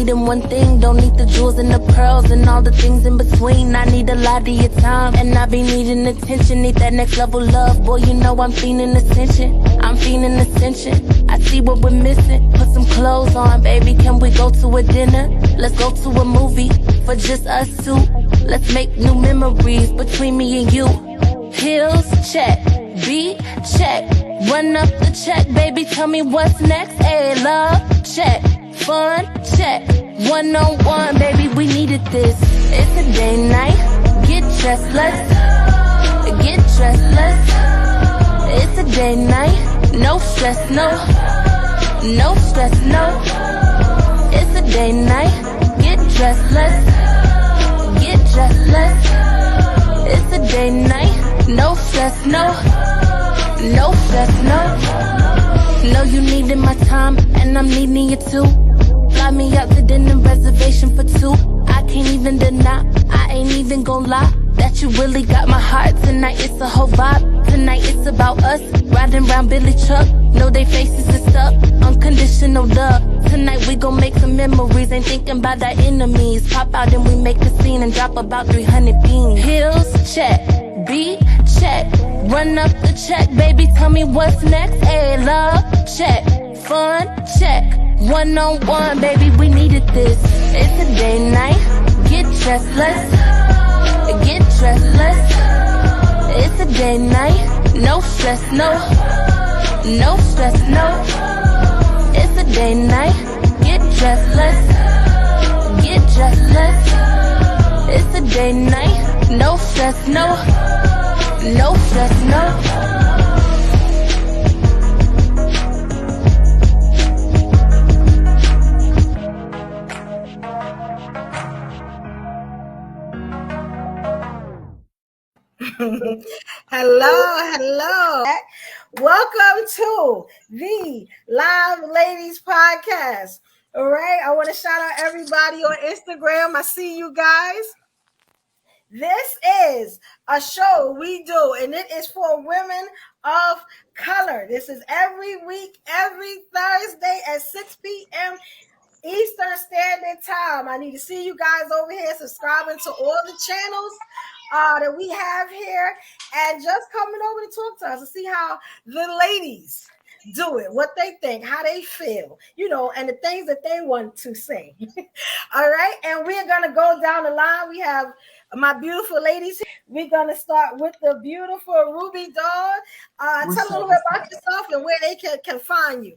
needing one thing, don't need the jewels and the pearls and all the things in between. I need a lot of your time, and I be needing attention. Need that next level love, boy, you know I'm feeling ascension. I'm feeling ascension. I see what we're missing. Put some clothes on, baby, can we go to a dinner? Let's go to a movie for just us two. Let's make new memories between me and you. Hills, check. Beat, check. Run up the check, baby, tell me what's next. Hey, love, check. Fun, check. One-on-one, baby, we needed this. It's a day night. Get dressed, let's get dressed, let's. It's a day night. No stress, no. No stress, no. It's a day night. Get dressed, let's get dressed, let's. It's a day night. No stress, no. No stress, no. Know you needed my time, and I'm needing you too. Fly me out to dinner, reservation for two. I can't even deny, I ain't even gon' lie, that you really got my heart. Tonight it's a whole vibe. Tonight it's about us, riding round Billy truck. Know they faces is stuck, unconditional love. Tonight we gon' make some memories, ain't thinking about our enemies. Pop out and we make a scene and drop about 300 beans. Hills, check. Beat, check. Run up the check, baby, tell me what's next. Hey, love, check. Fun, check. One-on-one, baby, we needed this. It's a day night. Get dressed, let's get dressed, let's. It's a day night. No stress, no. No stress, no. It's a day night. Get dressed, let's get dressed, let's. It's a day night. No stress, no. No stress, no. Hello. Welcome to the Live Ladies Podcast. All right, I want to shout out everybody on Instagram. I see you guys. This is a show we do, and it is for women of color. This is every week, every Thursday at 6 p.m. Eastern Standard Time. I need to see you guys over here subscribing to all the channels that we have here, and just coming over to talk to us and see how the ladies do it, what they think, how they feel, and the things that they want to say. All right, and we're gonna go down the line. We have my beautiful ladies. We're gonna start with the beautiful Ruby Doll. Tell a little bit about yourself and where they can find you.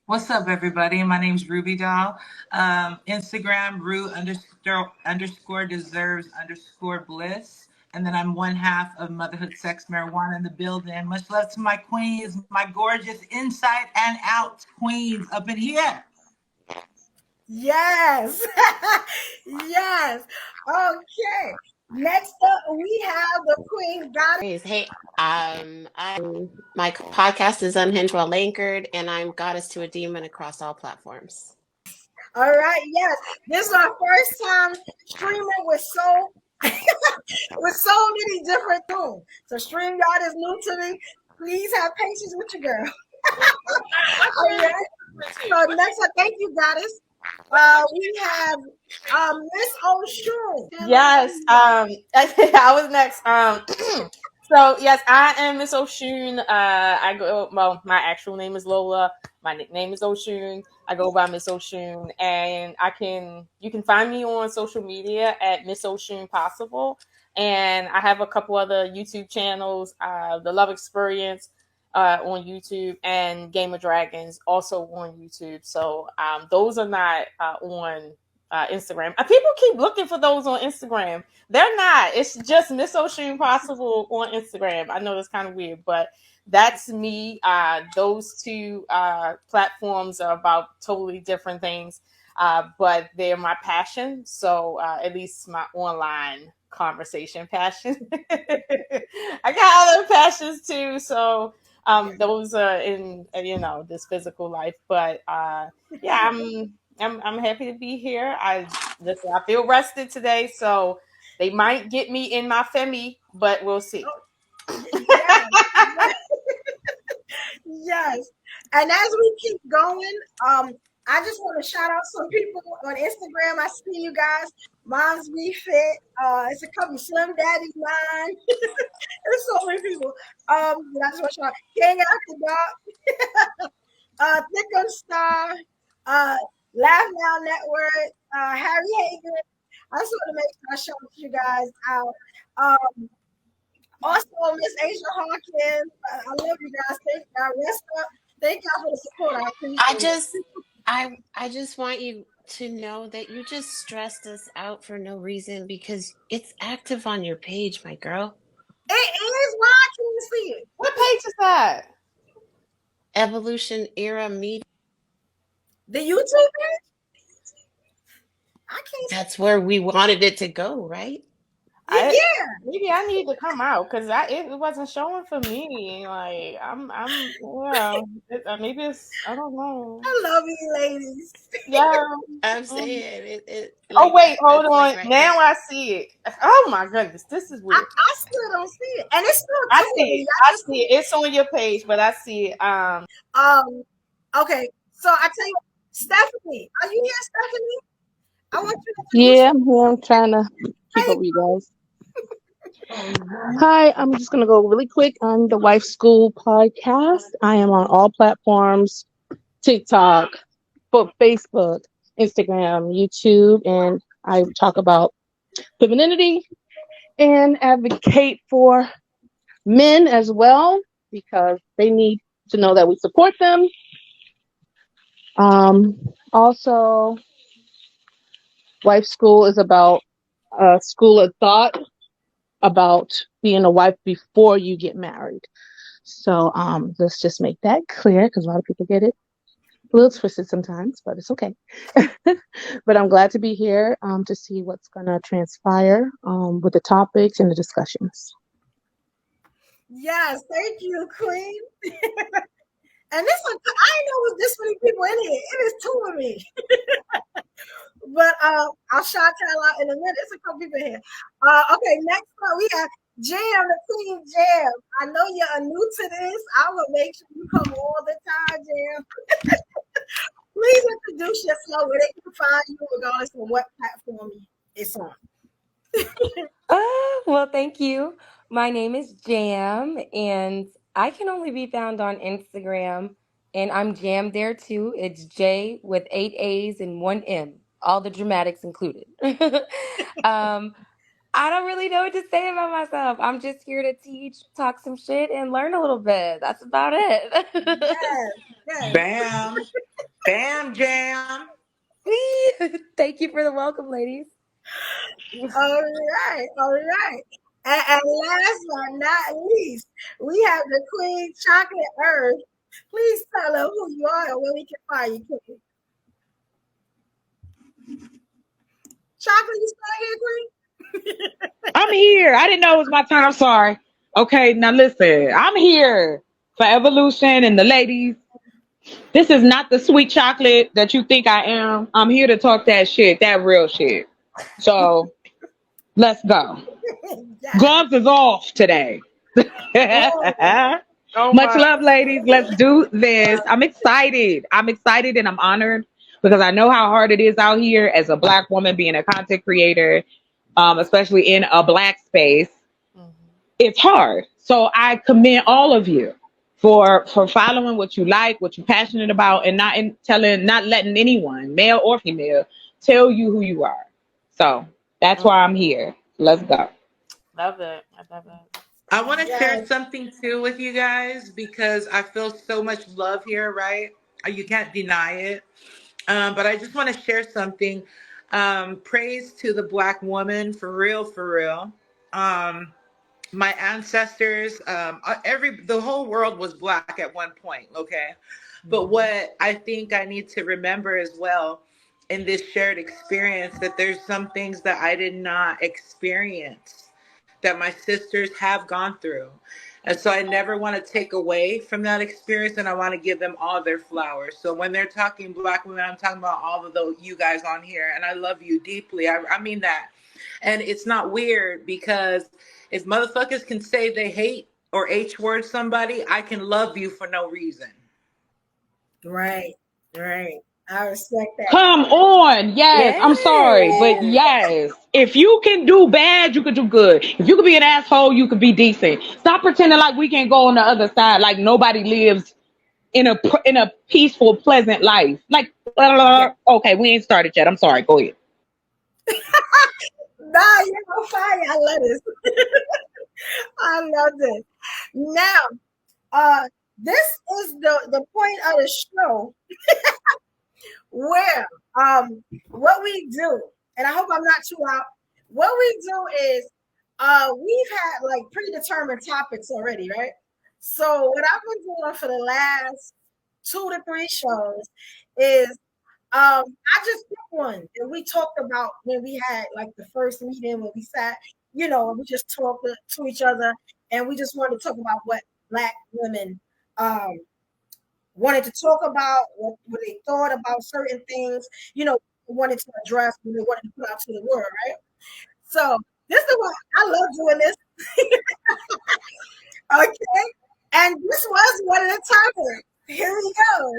What's up, everybody? My name's Ruby Doll. Instagram, Ru_deserves_bliss. And then I'm one half of Motherhood Sex Marijuana in the building. Much love to my queens, my gorgeous inside and out queens up in here. Yes. Yes. Okay. Next up, we have the Queen Goddess. Hey, my podcast is Unhinged Well Anchored, and I'm Goddess to a Demon across all platforms. All right, yes, this is our first time streaming with so many different tools. So StreamYard is new to me. Please have patience with your girl. All right. So next up, thank you, Goddess. We have Miss Oshun. Yes, I was next. So yes, I am Miss Oshun. My actual name is Lola. My nickname is Oshun. I go by Miss Oshun, and you can find me on social media at Miss Oshun Possible, and I have a couple other YouTube channels, The Love Experience on YouTube, and Game of Dragons also on YouTube. So those are not on Instagram. People keep looking for those on Instagram. They're not. It's just Miss Oshun Possible on Instagram. I know that's kind of weird, but that's me. Those two platforms are about totally different things, but they're my passion. So at least my online conversation passion. I got other passions too. So those are in this physical life. But yeah, I'm happy to be here. I feel rested today, so they might get me in my Femi, but we'll see. Yes. And as we keep going, I just want to shout out some people on Instagram. I see you guys. Moms Be Fit. It's a couple Slim Daddy Mine. There's so many people. But I just want to shout out King After Dark, Thickum Star, Laugh Now Network, Harry Hagan. I just want to make sure I shout you guys out. Also, Miss Asia Hawkins. I love you guys. Thank y'all. Rest up. Thank y'all for the support. I appreciate it. I just want you to know that you just stressed us out for no reason because it's active on your page, my girl. It is. Why I can't see it? What page is that? Evolution Era Media. The YouTube page? I can't see. That's where we wanted it to go, right? Yeah. Maybe I need to come out because it wasn't showing for me. Like maybe it's, I don't know. I love you, ladies. Yeah. I'm saying it. Oh like, wait, hold that's on. like right now there. I see it. Oh my goodness, this is weird. I still don't see it, and it's still. I see it. I see it. It's on your page, but I see it. Okay. So I tell you, Stephanie, are you here, Stephanie? I want you to. Yeah, I'm here. I'm trying to keep up with you guys. Hi, I'm just going to go really quick on the Wife School podcast. I am on all platforms, TikTok, Facebook, Instagram, YouTube, and I talk about femininity and advocate for men as well because they need to know that we support them. Also, Wife School is about a school of thought about being a wife before you get married. So let's just make that clear because a lot of people get it a little twisted sometimes, but it's okay. But I'm glad to be here to see what's going to transpire with the topics and the discussions. Yes, thank you, Queen. And this one, I didn't know it was this many people in here. It is two of me. But I'll shout y'all out in a minute. There's a couple people here. Okay, next up we have Jam, the Queen Jam. I know you're new to this. I will make sure you come all the time, Jam. Please introduce yourself where they can find you, regardless of what platform it's on. Well, thank you. My name is Jam, and I can only be found on Instagram, and I'm Jam there too. It's J with 8 A's and 1 M, all the dramatics included. I don't really know what to say about myself. I'm just here to teach, talk some shit, and learn a little bit. That's about it. Yes. Bam. Bam, Jam. Thank you for the welcome, ladies. All right. And last but not least, we have the Queen Chocolate Earth. Please tell her who you are and where we can find you, Queen. Chocolate, you still here, Queen? I'm here. I didn't know it was my turn. I'm sorry. Okay, now listen. I'm here for Evolution and the ladies. This is not the sweet chocolate that you think I am. I'm here to talk that shit, that real shit. So let's go. Yes. Gloves is off today. Much love, ladies. Let's do this. I'm excited and I'm honored because I know how hard it is out here as a Black woman being a content creator, especially in a Black space. It's hard. So I commend all of you for following what you like, what you're passionate about, and not letting anyone, male or female, tell you who you are. So that's why I'm here. Let's go. Love it. I love it. I want to share something too with you guys because I feel so much love here, right? You can't deny it. But I just want to share something. Praise to the Black woman, for real. My ancestors, the whole world was Black at one point, okay? But what I think I need to remember as well in this shared experience, that there's some things that I did not experience that my sisters have gone through. And so I never want to take away from that experience, and I want to give them all their flowers. So when they're talking Black women, I'm talking about all of you guys on here, and I love you deeply. I mean that. And it's not weird because if motherfuckers can say they hate or H-word somebody, I can love you for no reason. Right. I respect that. Come on. Yes, I'm sorry, but Yes. yes. If you can do bad, you can do good. If you can be an asshole, you can be decent. Stop pretending like we can go on the other side, like nobody lives in a peaceful, pleasant life. Like, Yeah. okay, we ain't started yet. I'm sorry. Go ahead. Nah, you're on fire. I love this. I love this. Now, this is the point of the show where what we do, and I hope I'm not too out. What we do is we've had like predetermined topics already, right? So what I've been doing for the last 2 to 3 shows is I just picked one that we talked about when we had like the first meeting when we sat, we just talked to each other and we just wanted to talk about what Black women um wanted to talk about, what they thought about certain things, wanted to address, when they wanted to put out to the world, right? So this is what I love doing this. Okay. And this was one of the topics. Here we go.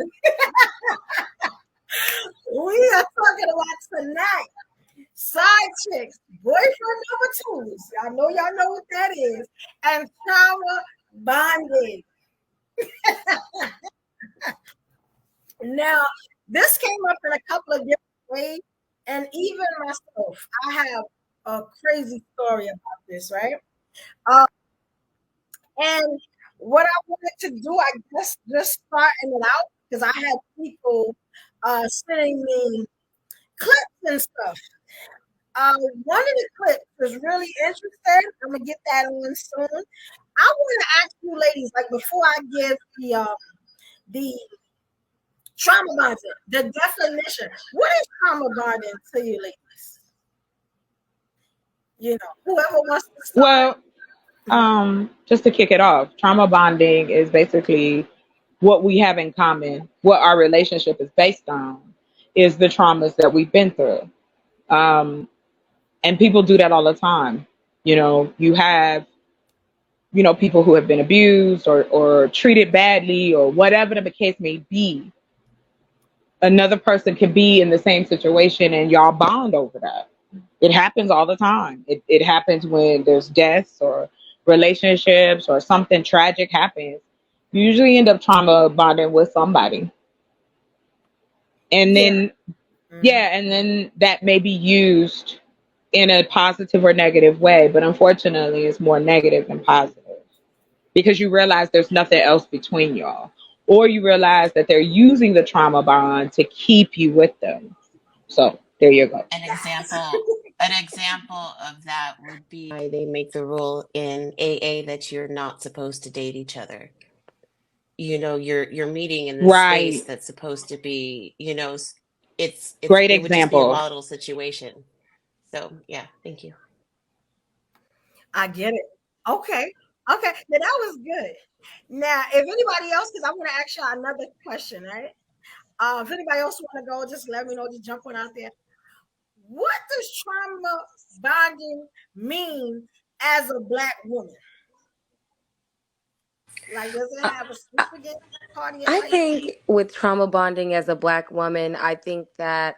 We are talking about tonight. Side chicks, boyfriend number twos. I know y'all know what that is. And trauma bonding. Now, this came up in a couple of different ways. And even myself, I have a crazy story about this, right? And what I wanted to do, I guess, just starting it out, because I had people sending me clips and stuff. One of the clips was really interesting. I'm gonna get that on soon. I want to ask you, ladies, like before I give the trauma bonding, the definition. What is trauma bonding to you, ladies? Whoever wants to start. Well, just to kick it off, trauma bonding is basically what we have in common, what our relationship is based on, is the traumas that we've been through. Um, and people do that all the time. You have, people who have been abused or treated badly or whatever the case may be. Another person can be in the same situation and y'all bond over that. It happens all the time. It happens when there's deaths or relationships or something tragic happens. You usually end up trauma bonding with somebody. And then, and then that may be used in a positive or negative way, but unfortunately it's more negative than positive because you realize there's nothing else between y'all, or you realize that they're using the trauma bond to keep you with them. So there you go. An example of that would be why they make the rule in AA that you're not supposed to date each other. You're meeting in this space Right. that's supposed to be, Great it would just be a example. volatile situation. So yeah, thank you. I get it. Okay. Now that was good. Now, if anybody else, because I'm going to ask you another question, right? If anybody else want to go, just let me know. Just jump on out there. What does trauma bonding mean as a Black woman? Like, does it have a significant part of your I life? think with trauma bonding as a Black woman, I think that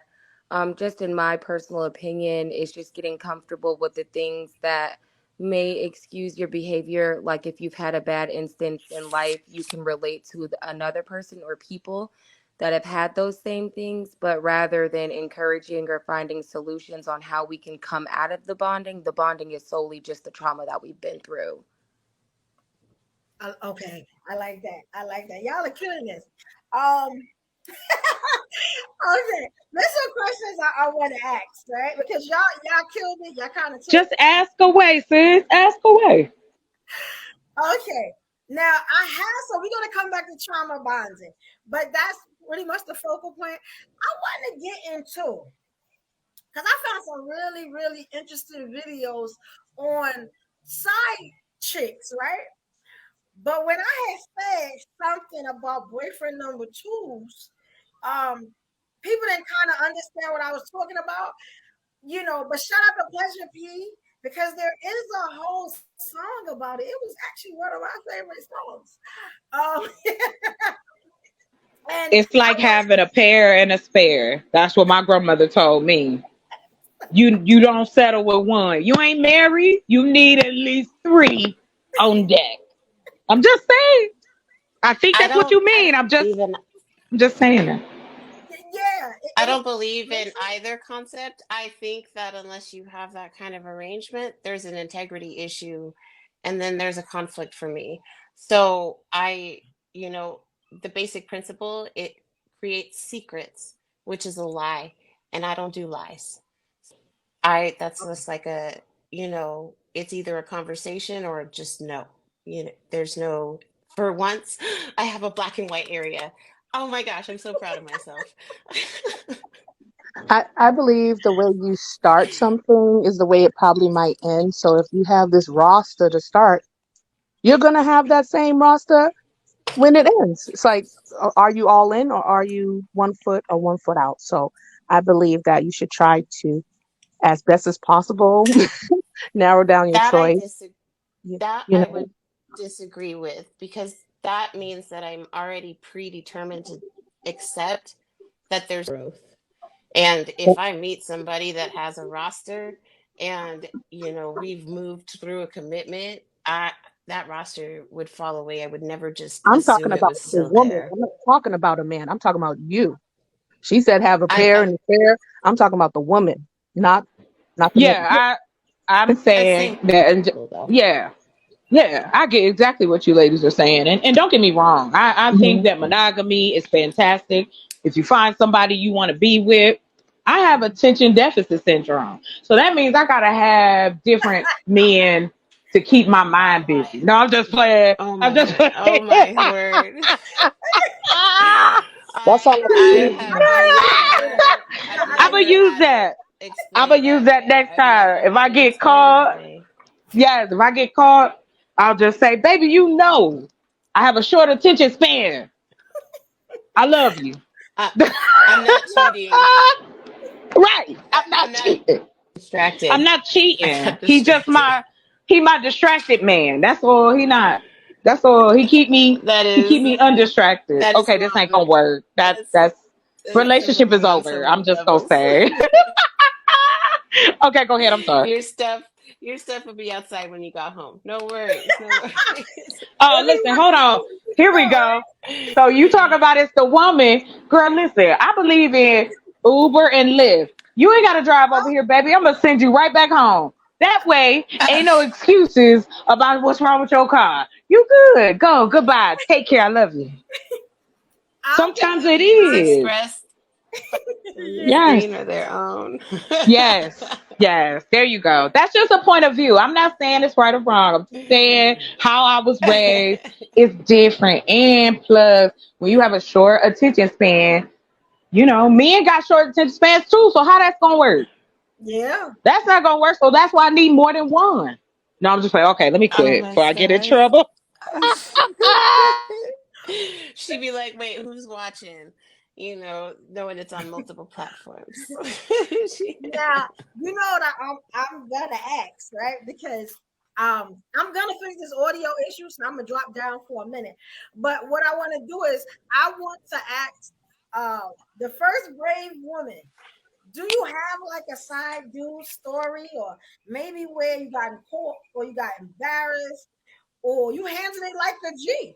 just in my personal opinion, it's just getting comfortable with the things that may excuse your behavior. Like if you've had a bad instance in life, you can relate to another person or people that have had those same things, but rather than encouraging or finding solutions on how we can come out of the bonding is solely just the trauma that we've been through. Okay, I like that. Y'all are killing this. Um, okay, there's some questions I want to ask, right? Because y'all killed it. Y'all kind of took. Just ask away, sis. Ask away. Okay, now so we're gonna come back to trauma bonding, but that's pretty much the focal point I want to get into, because I found some really, really interesting videos on side chicks, right? But when I had said something about boyfriend number twos, people didn't kind of understand what I was talking about, but shout out to Pleasure P, because there is a whole song about it. It was actually one of my favorite songs. And It's like having a pair and a spare. That's what my grandmother told me. You don't settle with one. You ain't married. You need at least three on deck. I'm just saying. I think I that's what don't you I mean. don't even I'm just saying that. yeah, I it don't believe in makes sense. either concept. I think that unless you have that kind of arrangement, there's an integrity issue and then there's a conflict for me. So you know, the basic principle, it creates secrets, which is a lie, and I don't do lies. That's just like a, it's either a conversation or just no. There's no, for once, I have a black and white area. Oh my gosh, I'm so proud of myself. I believe the way you start something is the way it probably might end. So if you have this roster to start, you're gonna have that same roster when it ends. It's like, are you all in or are you 1 foot or 1 foot out? So I believe that you should try to, as best as possible, narrow down your That I choice. disagree. You, That you I know, would disagree with because that means that I'm already predetermined to accept that there's growth. And if I meet somebody that has a roster and, we've moved through a commitment, that roster would fall away. I would never just I'm talking assume it about was the still woman. there. I'm not talking about a man. I'm talking about you. She said have a I pair I and a pair. I'm talking about the woman, not the man. Yeah, I'm saying same that, and though. yeah, yeah, I get exactly what you ladies are saying, and don't get me wrong. I think Mhm. that monogamy is fantastic. If you find somebody you want to be with, I have attention deficit syndrome, so that means I gotta have different men to keep my mind busy. No, I'm just playing. Oh I'm my just word. Oh playing. my word. That's all I I believe. have never No, I've I'm I gonna never use had it that. I'm gonna explained use that that way. next I've never time. If I had it get explained that caught, way. yes, if I get caught, I'll just say, baby, I have a short attention span. I love you. I I'm not cheating. Right. I'm I'm not not cheating. I'm distracted. not I cheating. got distracted. He my distracted man. That's all he not. That's all. That He keep is me undistracted. that is Okay, this ain't fun. gonna work. That's That's that's relationship is committing on over. so I'm many just gonna levels. say. Okay, go ahead. I'm sorry. Your stuff your stuff will be outside when you got home. No worries. No worries. Oh, listen, everyone hold on. Here we go. So you talk about it's the woman, girl. Listen, I believe in Uber and Lyft. You ain't gotta drive over here, baby. I'm gonna send you right back home. That way, ain't no excuses about what's wrong with your car. You good? Go. Goodbye. Take care. I love you. I'll give Sometimes it it Views is. expressed on the yeah. Yes. screen are their own. Yes. Yes. There you go. That's just a point of view. I'm not saying it's right or wrong. I'm just saying how I was raised is different. And plus, when you have a short attention span, men got short attention spans too. So how that's gonna work? Yeah. That's not gonna work. So that's why I need more than one. No, I'm just like, okay, let me Oh quit my before I get in stars. trouble. She'd be like, wait, who's watching? Knowing it's on multiple platforms. She- Now, you know what I'm gonna ask, right? Because I'm gonna fix this audio issue, so I'm gonna drop down for a minute. But what I want to do is I want to ask the first brave woman. Do you have like a side dude story, or maybe where you got caught, or you got embarrassed, or you handled it like a G?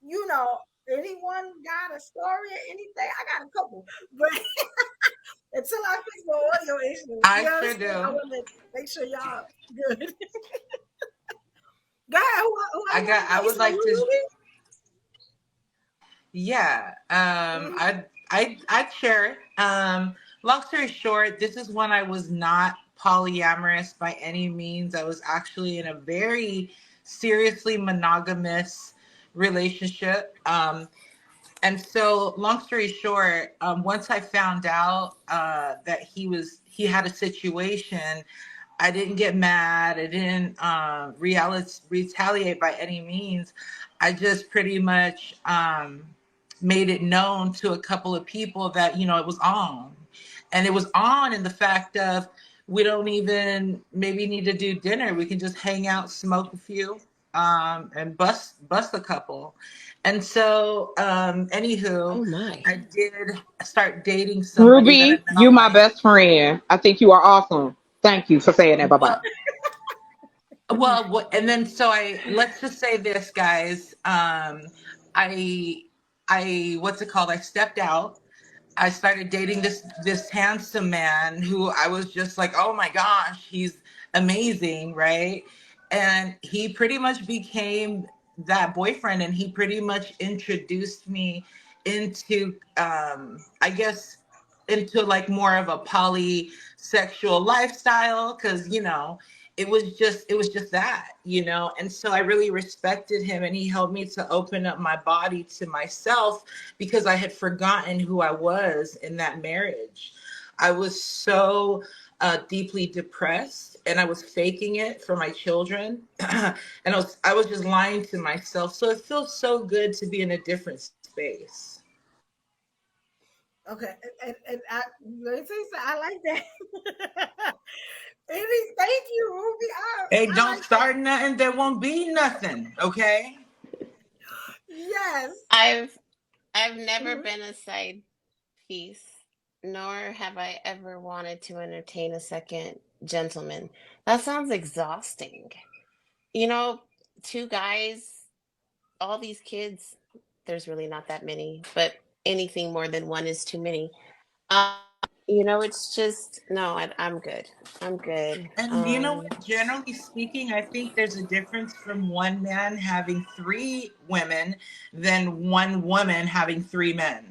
You know, anyone got a story or anything? I got a couple, but until I fix the audio issue, you I know what I'm sure saying? I do. want to make sure y'all good. Go ahead. Who I want to go? I You would said like to. you, Yeah. Ruby? I'd share it. Long story short, this is when I was not polyamorous by any means. I was actually in a very seriously monogamous relationship. And so, long story short, once I found out that he had a situation, I didn't get mad. I didn't retaliate by any means. I just pretty much made it known to a couple of people that it was on, and it was on in the fact of we don't even maybe need to do dinner. We can just hang out, smoke a few, and bust a couple. And so, anywho, Oh my. I did start dating somebody that I Ruby, met you my online. best friend. I think you are awesome. Thank you for saying that. Bye bye. Well, and then so let's just say this, guys. I what's it called? I stepped out. I started dating this handsome man who I was just like, oh my gosh, he's amazing, right? And he pretty much became that boyfriend, and he pretty much introduced me into, I guess, into like more of a polysexual lifestyle, because it was just that, and so I really respected him, and he helped me to open up my body to myself, because I had forgotten who I was in that marriage. I was so deeply depressed, and I was faking it for my children, and I was just lying to myself. So it feels so good to be in a different space. Okay, and let me say something. I like that. Thank you, Ruby. Hey, I don't like that. start nothing. There won't be nothing. Okay. Yes. I've never Mhm. been a side piece, nor have I ever wanted to entertain a second gentleman. That sounds exhausting. You know, two guys, all these kids, there's really not that many, but anything more than one is too many. Um, it's just no, I'm good. I'm good. And you know what? Generally speaking, I think there's a difference from one man having three women than one woman having three men.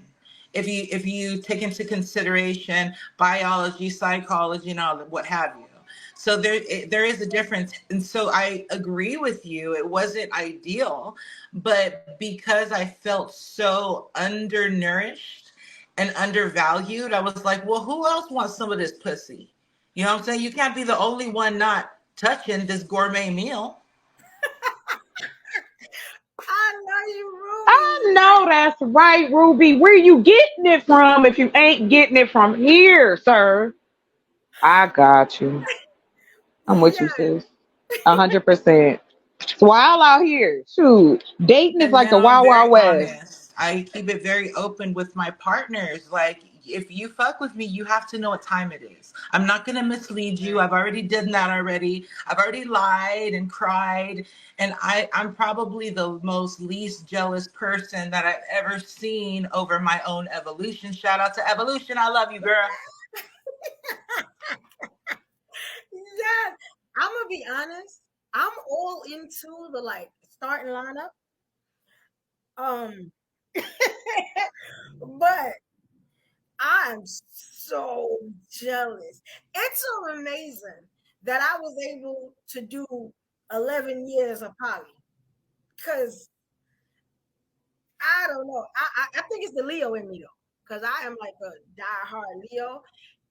If you take into consideration biology, psychology, and all that, what have you. So there is a difference. And so I agree with you. It wasn't ideal, but because I felt so undernourished and undervalued, I was like, well, who else wants some of this pussy? You know what I'm saying? You can't be the only one not touching this gourmet meal. I love you, I Ruby. know that's right, Ruby. Where you getting it from if you ain't getting it from here, sir? I got you. I'm with you, Yes. sis. 100%. It's wild out here. Shoot. Dating is And like the now I'm wild, very wild west. honest. I keep it very open with my partners. Like, if you fuck with me, you have to know what time it is. I'm not going to mislead you. I've already done that already. I've already lied and cried. And I'm probably the most least jealous person that I've ever seen over my own evolution. Shout out to Evolution. I love you, girl. Yes. I'm gonna be honest. I'm all into the like starting lineup. Um, but I'm so jealous. It's so amazing that I was able to do 11 years of poly. Cause I don't know. I think it's the Leo in me though. Cause I am like a diehard Leo.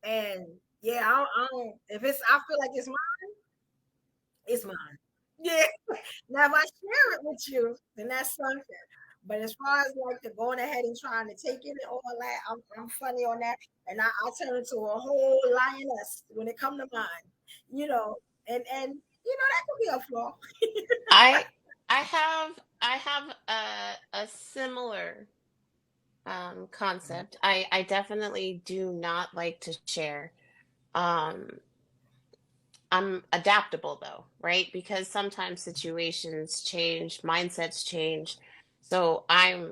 And yeah, I don't if I feel like it's mine. Yeah. Now if I share it with you, then that's something. But as far as like the going ahead and trying to take it and all that, I'm funny on that. And I turn into a whole lioness when it come to mine. You know, and that could be a flaw. I I have a similar concept. I definitely do not like to share. Um, I'm adaptable though, right? Because sometimes situations change, mindsets change. So I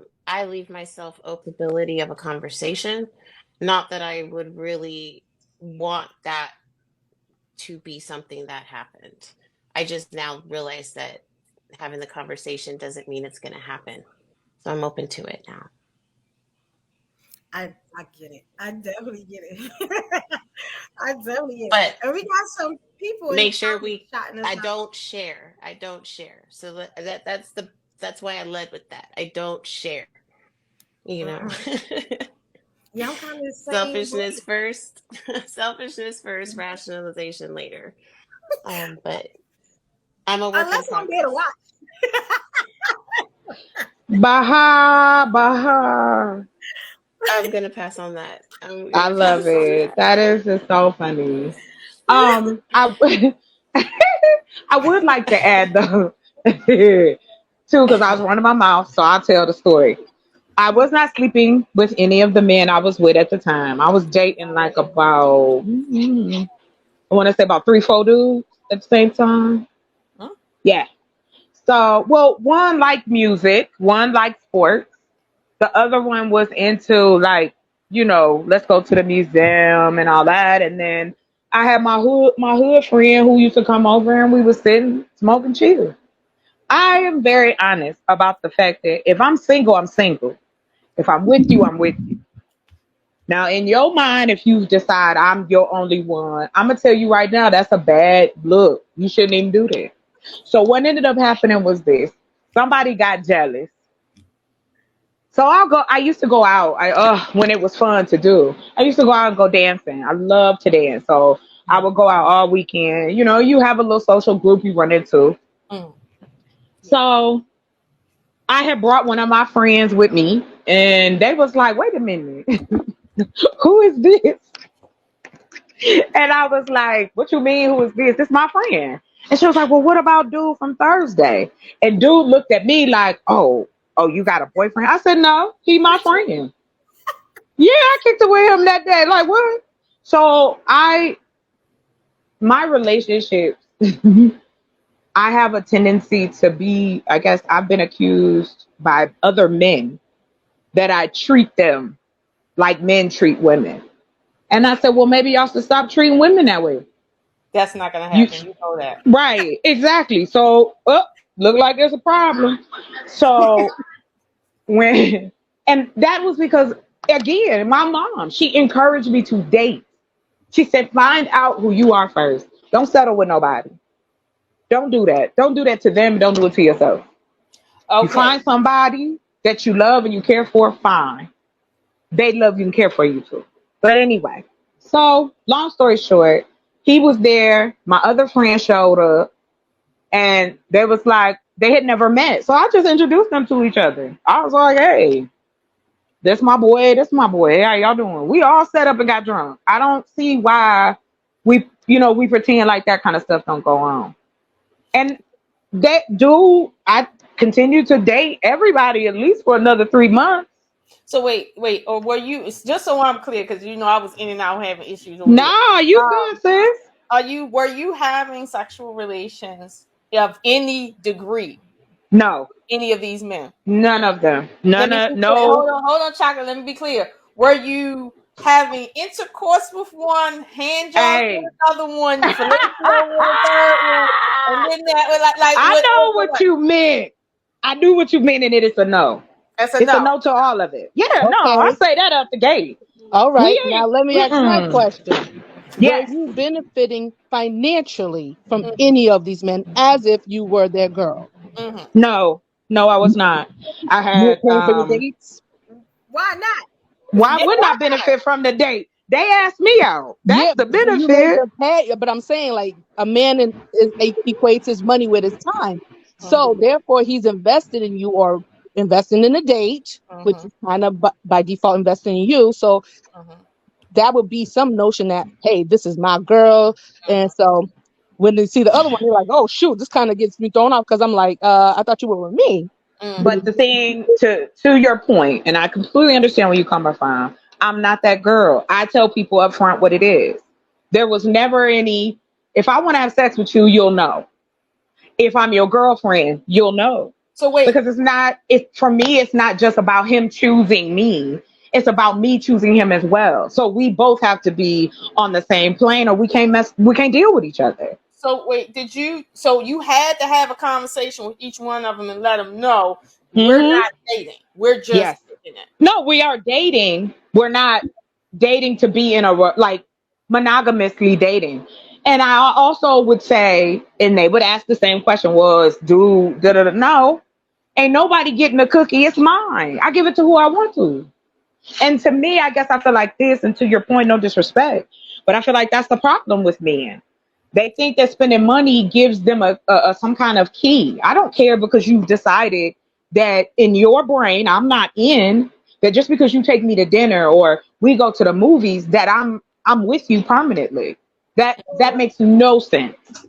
leave myself open to the possibility of a conversation. Not that I would really want that to be something that happened. I just now realize that having the conversation doesn't mean it's going to happen. So I'm open to it now. I get it. I definitely get it. I definitely get it. But And we got some people in the make sure comments shouting us I out. don't share. I don't share. So that's why I led with that. I don't share, you know. Mm-mm. Yeah, I'm kind of the same Selfishness way. first. Selfishness first, rationalization later. But I'm a work in Unless I'm there to progress. watch. Baha, Baha. I'm gonna pass on that. I'm I gonna love pass on it. that. That is just so funny. I I would like to add though Two, because I was running my mouth, so I'll tell the story. I was not sleeping with any of the men I was with at the time. I was dating like about, I want to say about 3, 4 dudes at the same time. Huh? Yeah. So, well, one liked music, one liked sports. The other one was into like, let's go to the museum and all that. And then I had my hood friend who used to come over and we would sit and smoke and chill. I am very honest about the fact that if I'm single, I'm single. If I'm with you, I'm with you. Now, in your mind, if you decide I'm your only one, I'm gonna tell you right now that's a bad look. You shouldn't even do that. So what ended up happening was this: somebody got jealous. So I used to go out. When it was fun to do. I used to go out and go dancing. I love to dance. So I would go out all weekend. You have a little social group you run into. Mm. So I had brought one of my friends with me, and they was like, "Wait a minute, who is this?" And I was like, "What you mean, who is this? This is my friend." And she was like, "Well, what about dude from Thursday?" And dude looked at me like, "Oh, you got a boyfriend?" I said, "No, he my friend." Yeah, I kicked it with him that day. Like, what? So my relationships, I have a tendency to be, I guess I've been accused by other men that I treat them like men treat women. And I said, well, maybe y'all should stop treating women that way. That's not gonna You, happen. You know that. right, exactly. So, look like there's a problem. So and that was because, again, my mom, she encouraged me to date. She said, find out who you are first. Don't settle with nobody. Don't do that. Don't do that to them. Don't do it to yourself. You Okay. find somebody that you love and you care for, fine. They love you and care for you too. But anyway, so long story short, he was there. My other friend showed up and they was like, they had never met. So I just introduced them to each other. I was like, hey, that's my boy. That's my boy. How y'all doing? We all set up and got drunk. I don't see why we pretend like that kind of stuff don't go on. And that dude, I continued to date everybody at least for another 3 months. So wait, or were you? It's just so I'm clear, because I was in and out having issues. Nah, you good, sis. Were you having sexual relations of any degree? No. Any of these men? None of them. No. Hold on, Chocolate. Let me be clear. Were you having intercourse with one, hand jobs with another one, fellatio with a third one, and then that like I know what you meant. I knew what you meant, and it is a no. It's a no to all of it. Yeah, okay. No, I say that out the gate. All right. Now let me ask you my question. Yes. Were you benefiting financially from any of these men as if you were their girl? Mm-hmm. No, I was not. I had dates. Why not? Why wouldn't I benefit from the date? They asked me out. That's the benefit. But I'm saying, like, a man equates his money with his time. So therefore, he's invested in you or investing in a date, which is kind of by default investing in you. So that would be some notion that, hey, this is my girl. And so when they see the other one, they're like, oh, shoot, this kind of gets me thrown off because I'm like, I thought you were with me. But the thing, to your point, and I completely understand where you come from, I'm not that girl. I tell people up front what it is. There was never any, if I want to have sex with you, you'll know. If I'm your girlfriend, you'll know. So wait. Because for me, it's not just about him choosing me. It's about me choosing him as well. So we both have to be on the same plane or we can't deal with each other. So wait, so you had to have a conversation with each one of them and let them know we're not dating. We're just dating. No, we are dating. We're not dating to be in a, like, monogamously dating. And I also would say, and they would ask the same question, no, ain't nobody getting the cookie. It's mine. I give it to who I want to. And to me, I guess I feel like this, and to your point, no disrespect, but I feel like that's the problem with men. They think that spending money gives them a some kind of key. I don't care, because you've decided that in your brain, I'm not in, that just because you take me to dinner or we go to the movies, that I'm with you permanently. That makes no sense.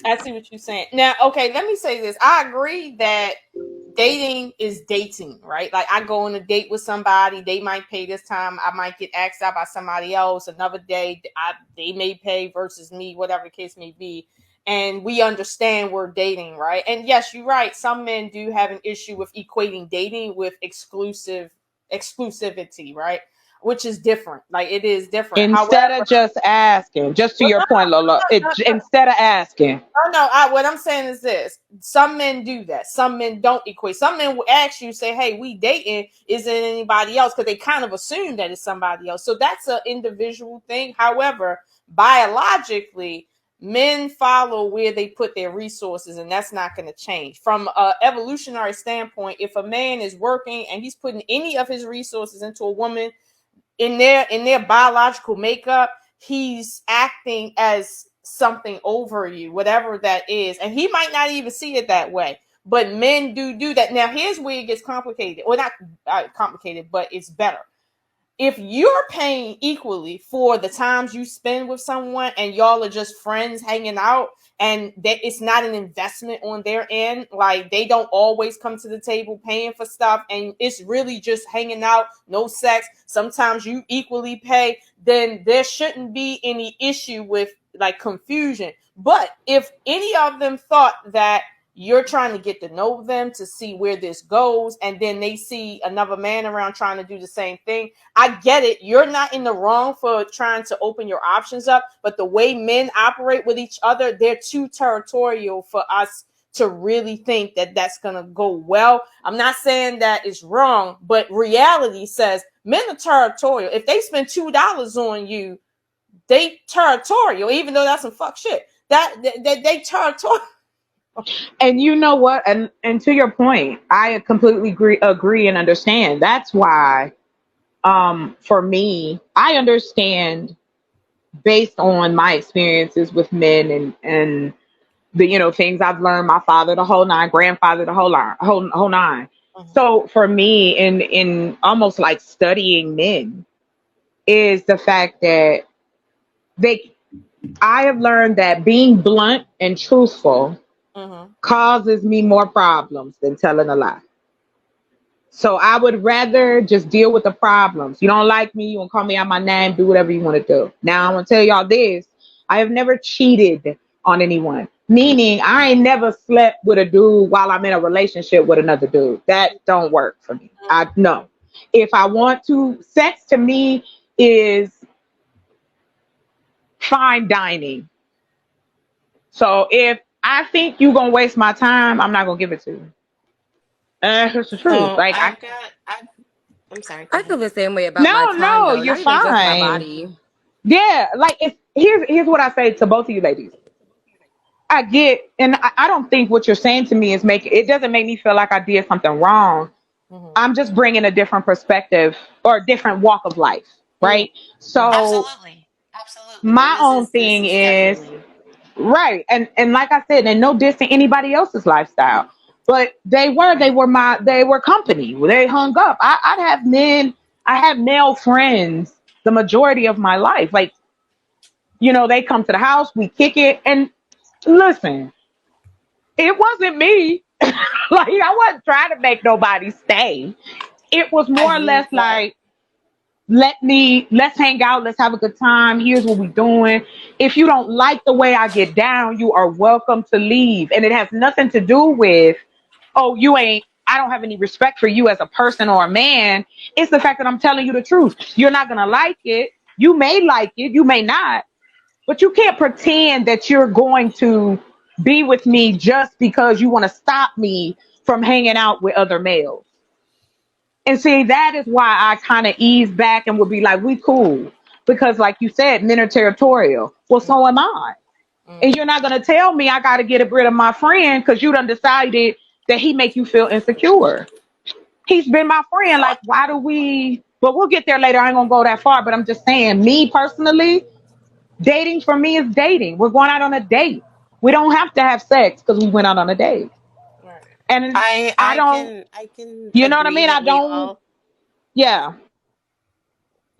I see what you're saying. Now, okay, let me say this. I agree that dating is dating, right? Like I go on a date with somebody, they might pay this time, I might get asked out by somebody else. Another day, they may pay versus me, whatever the case may be. And we understand we're dating, right? And yes, you're right. Some men do have an issue with equating dating with exclusivity, right? Which is different. Like it is different. Instead of However, just asking, just to your point, Lola, instead of asking. oh no, what I'm saying is this. Some men do that. Some men don't equate. Some men will ask you, say, hey, we dating, is it anybody else? Because they kind of assume that it's somebody else. So that's an individual thing. However, biologically, men follow where they put their resources, and that's not going to change. From an evolutionary standpoint, if a man is working and he's putting any of his resources into a woman in their biological makeup, he's acting as something over you, whatever that is, and he might not even see it that way, but men do that. Now here's where it gets complicated, or not complicated, but it's better. If you're paying equally for the times you spend with someone and y'all are just friends hanging out, and that it's not an investment on their end, like they don't always come to the table paying for stuff, and it's really just hanging out, no sex, sometimes you equally pay, then there shouldn't be any issue with like confusion. But if any of them thought that you're trying to get to know them to see where this goes, and then they see another man around trying to do the same thing, I get it. You're not in the wrong for trying to open your options up, but the way men operate with each other, they're too territorial for us to really think that that's going to go well. I'm not saying that it's wrong, but reality says men are territorial. If they spend $2 on you, they territorial, even though that's some fuck shit. They territorial. And you know what? And to your point, I completely agree and understand. That's why, for me, I understand based on my experiences with men and the things I've learned. My father, the whole nine, grandfather, the whole nine. Mhm. So for me, in almost like studying men, is the fact that I have learned that being blunt and truthful Mhm. causes me more problems than telling a lie. So I would rather just deal with the problems. You don't like me, you want to call me out my name, do whatever you want to do. Now I'm going to tell y'all this. I have never cheated on anyone. Meaning I ain't never slept with a dude while I'm in a relationship with another dude. That don't work for me. I no. If I want to, sex to me is fine dining. So if I think you're gonna waste my time, I'm not gonna give it to you. It's the truth. So Like I'm sorry, go I ahead. feel the same way about my time no, though. you're Not even just my fine. body. Yeah, like here's what I say to both of you ladies. I get, and I don't think what you're saying to me is it doesn't make me feel like I did something wrong. Mhm. I'm just bringing a different perspective or a different walk of life, Mhm. right? So Absolutely. Absolutely. And my this own is this thing is is definitely right, and like I said, and no diss to anybody else's lifestyle, but they were company. They hung up. I had male friends the majority of my life. Like they come to the house, we kick it, and listen, it wasn't me. Like I wasn't trying to make nobody stay. It was I more or hear less that. like let's hang out, let's have a good time. Here's what we're doing. If you don't like the way I get down, you are welcome to leave. And it has nothing to do with, oh, I don't have any respect for you as a person or a man. It's the fact that I'm telling you the truth. You're not gonna like it. You may like it, you may not, but you can't pretend that you're going to be with me just because you want to stop me from hanging out with other males. And see, that is why I kind of ease back and would be like, we cool. Because like you said, men are territorial. Well, so am I. And Mhm. you're not going to tell me I got to get rid of my friend because you done decided that he make you feel insecure. He's been my friend. Like, why do we, but we'll get there later. I ain't going to go that far, but I'm just saying, me personally, dating for me is dating. We're going out on a date. We don't have to have sex because we went out on a date. Right. And I I I don't, can I can you know what I agree mean? I that we don't, all yeah.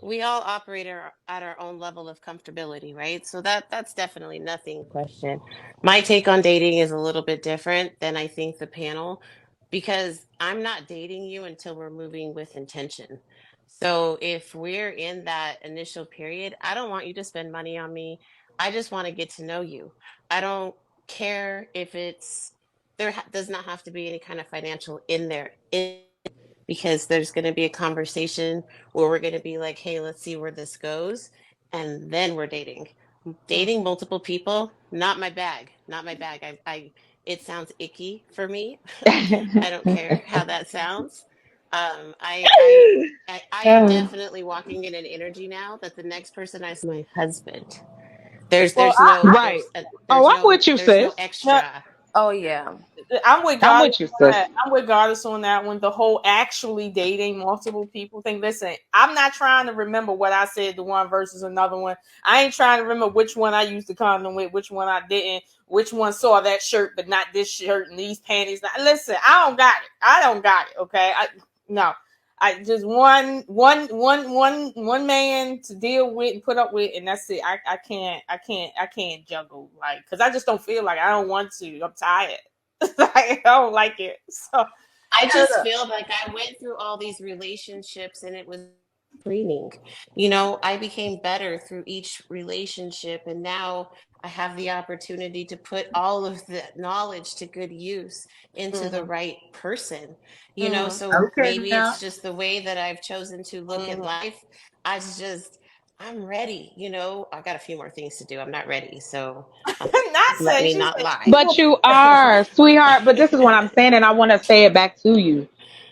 we all operate at our own level of comfortability, right? So that's definitely nothing question. My take on dating is a little bit different than I think the panel, because I'm not dating you until we're moving with intention. So if we're in that initial period, I don't want you to spend money on me. I just want to get to know you. I don't care if it's does not have to be any kind of financial in there, because there's going to be a conversation where we're going to be like, hey, let's see where this goes. And then we're dating. Dating multiple people, not my bag. Not my bag. It sounds icky for me. I don't care how that sounds. Um, I, I, I am definitely walking in an energy now that the next person I see is my husband. There's, Well, there's no, Right. Oh, I'm with you, there's no sis. extra. Oh yeah. I'm with I'm Goddess with you, on sis. that. I'm with Goddess on that one. The whole actually dating multiple people thing. Listen, I'm not trying to remember what I said to one versus another one. I ain't trying to remember which one I used the condom with, which one I didn't, which one saw that shirt but not this shirt and these panties. Listen, I don't got it. I don't got it. Okay, no. I just one man to deal with and put up with, and that's it. I can't juggle, like, because I just don't feel like, I don't want to. I'm tired. Like, I don't like it. So I just feel like I went through all these relationships and it was training. I became better through each relationship, and now I have the opportunity to put all of the knowledge to good use into the mhm, right person. mhm, So Okay, maybe now. it's just the way that I've chosen to look at mhm. life. I'm ready. I got a few more things to do. I'm not ready. So Not let saying me she not said lie. she But you are, sweetheart. But this is what I'm saying, and I want to say it back to you.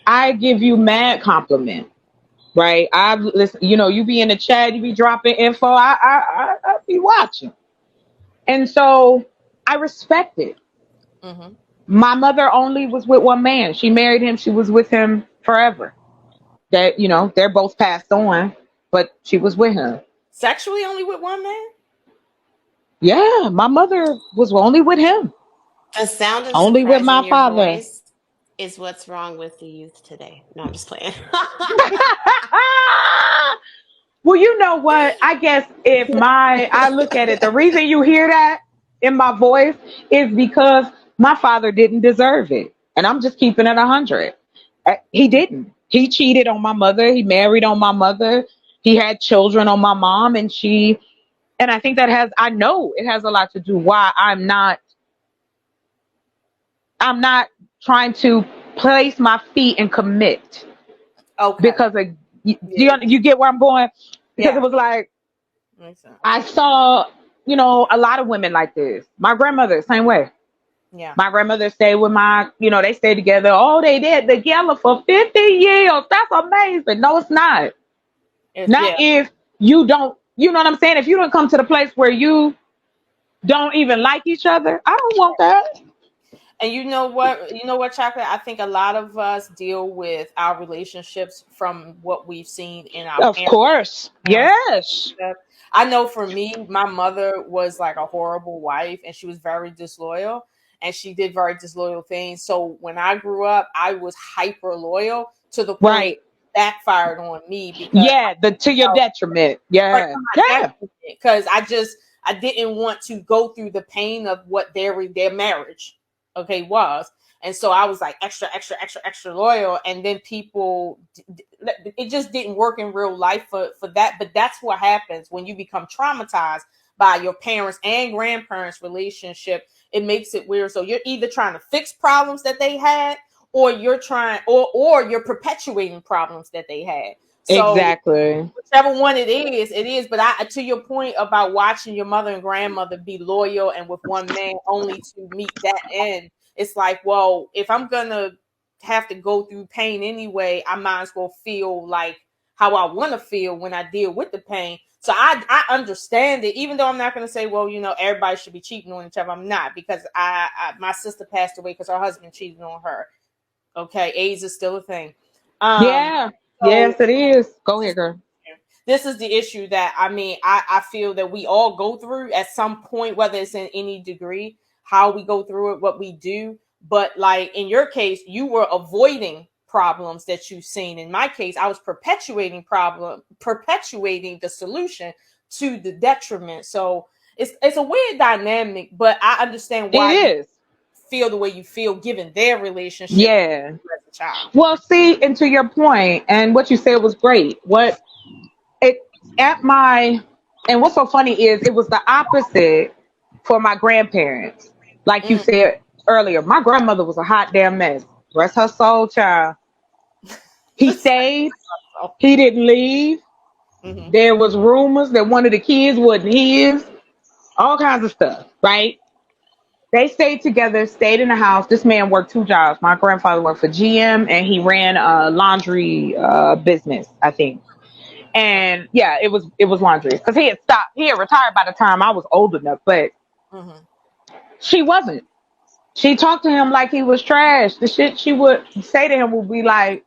I give you mad compliment, right? I listen. You be in the chat, you be dropping info. I be watching, and so I respect it. mhm. My mother only was with one man. She married him. She was with him forever. They're both passed on, but she was with him. Sexually only with one man? Yeah, my mother was only with him, The sound of only with surprise my in your father. voice is what's wrong with the youth today. No, I'm just playing. Well, you know what? I guess if I look at it, the reason you hear that in my voice is because my father didn't deserve it. And I'm just keeping it 100. He didn't. He cheated on my mother. He married on my mother. He had children on my mom, and I think I know it has a lot to do why I'm not trying to place my feet and commit, Okay. because Yeah. you get where I'm going? Because it Yeah. was like, Makes sense. I saw, a lot of women like this. My grandmother, same way. Yeah. My grandmother stayed with they stayed together. Oh, they did together for 50 years. That's amazing. No, it's not. Not Yeah. if you don't, you know what I'm saying? If you don't come to the place where you don't even like each other, I don't want that. And you know what? You know what, Chocolate? I think a lot of us deal with our relationships from what we've seen in our Of course. parents. Yes. I know for me, my mother was like a horrible wife, and she was very disloyal, and she did very disloyal things. So when I grew up, I was hyper loyal to the point Right. backfired on me because Yeah. To your detriment. like Yeah. Yeah. because I didn't want to go through the pain of what their marriage was. And so I was like extra loyal, and then it just didn't work in real life for that. But that's what happens when you become traumatized by your parents and grandparents relationship. It makes it weird. So you're either trying to fix problems that they had, or or you're perpetuating problems that they had. So Exactly. whichever one it is. But to your point about watching your mother and grandmother be loyal and with one man only to meet that end, it's like, well, if I'm gonna have to go through pain anyway, I might as well feel like how I want to feel when I deal with the pain. So I understand it, even though I'm not gonna say, well, everybody should be cheating on each other. I'm not, because my sister passed away because her husband cheated on her. Okay, AIDS is still a thing. Yeah. So Yes, it is. Go ahead, girl. this is the issue that I feel that we all go through at some point, whether it's in any degree, how we go through it, what we do. But like in your case, you were avoiding problems that you've seen. In my case, I was perpetuating the solution to the detriment. So it's a weird dynamic, but I understand why It you is. feel the way you feel given their relationship Yeah. as a child. Well, see, and to your point, and what you said was great. What it at my and what's so funny is it was the opposite for my grandparents. Like you Mm. said earlier, my grandmother was a hot damn mess. Rest her soul, child. He stayed. He didn't leave. Mhm. There was rumors that one of the kids wasn't his. All kinds of stuff, right? They stayed together, stayed in the house. This man worked two jobs. My grandfather worked for GM and he ran a laundry business, I think. And yeah, it was laundry because he had stopped. He had retired by the time I was old enough, but Mhm. she wasn't. She talked to him like he was trash. The shit she would say to him would be like,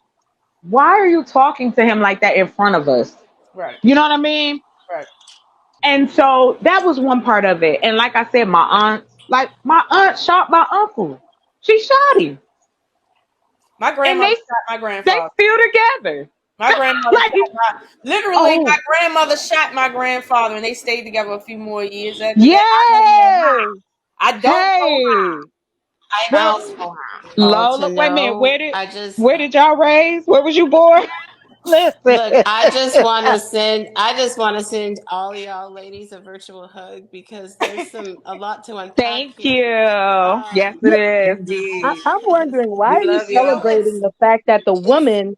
"Why are you talking to him like that in front of us?" Right. You know what I mean? Right. And so that was one part of it. And like I said, my aunt shot my uncle. She shot him, My and grandmother shot my they grandfather. still together. My grandmother Like, literally, my oh grandmother shot my grandfather, and they stayed together a few more years after that. I don't know how. yes, I don't know hey. I Well, just want all to Lola, wait a minute. know. Where did y'all raise? Where was you born? Listen. Look, I just want to send all y'all ladies a virtual hug because there's a lot to unpack Thank here. you. Yes, it Yeah, is. Indeed. I'm Because wondering, why We are you love you know, y'all. celebrating the fact that the it's woman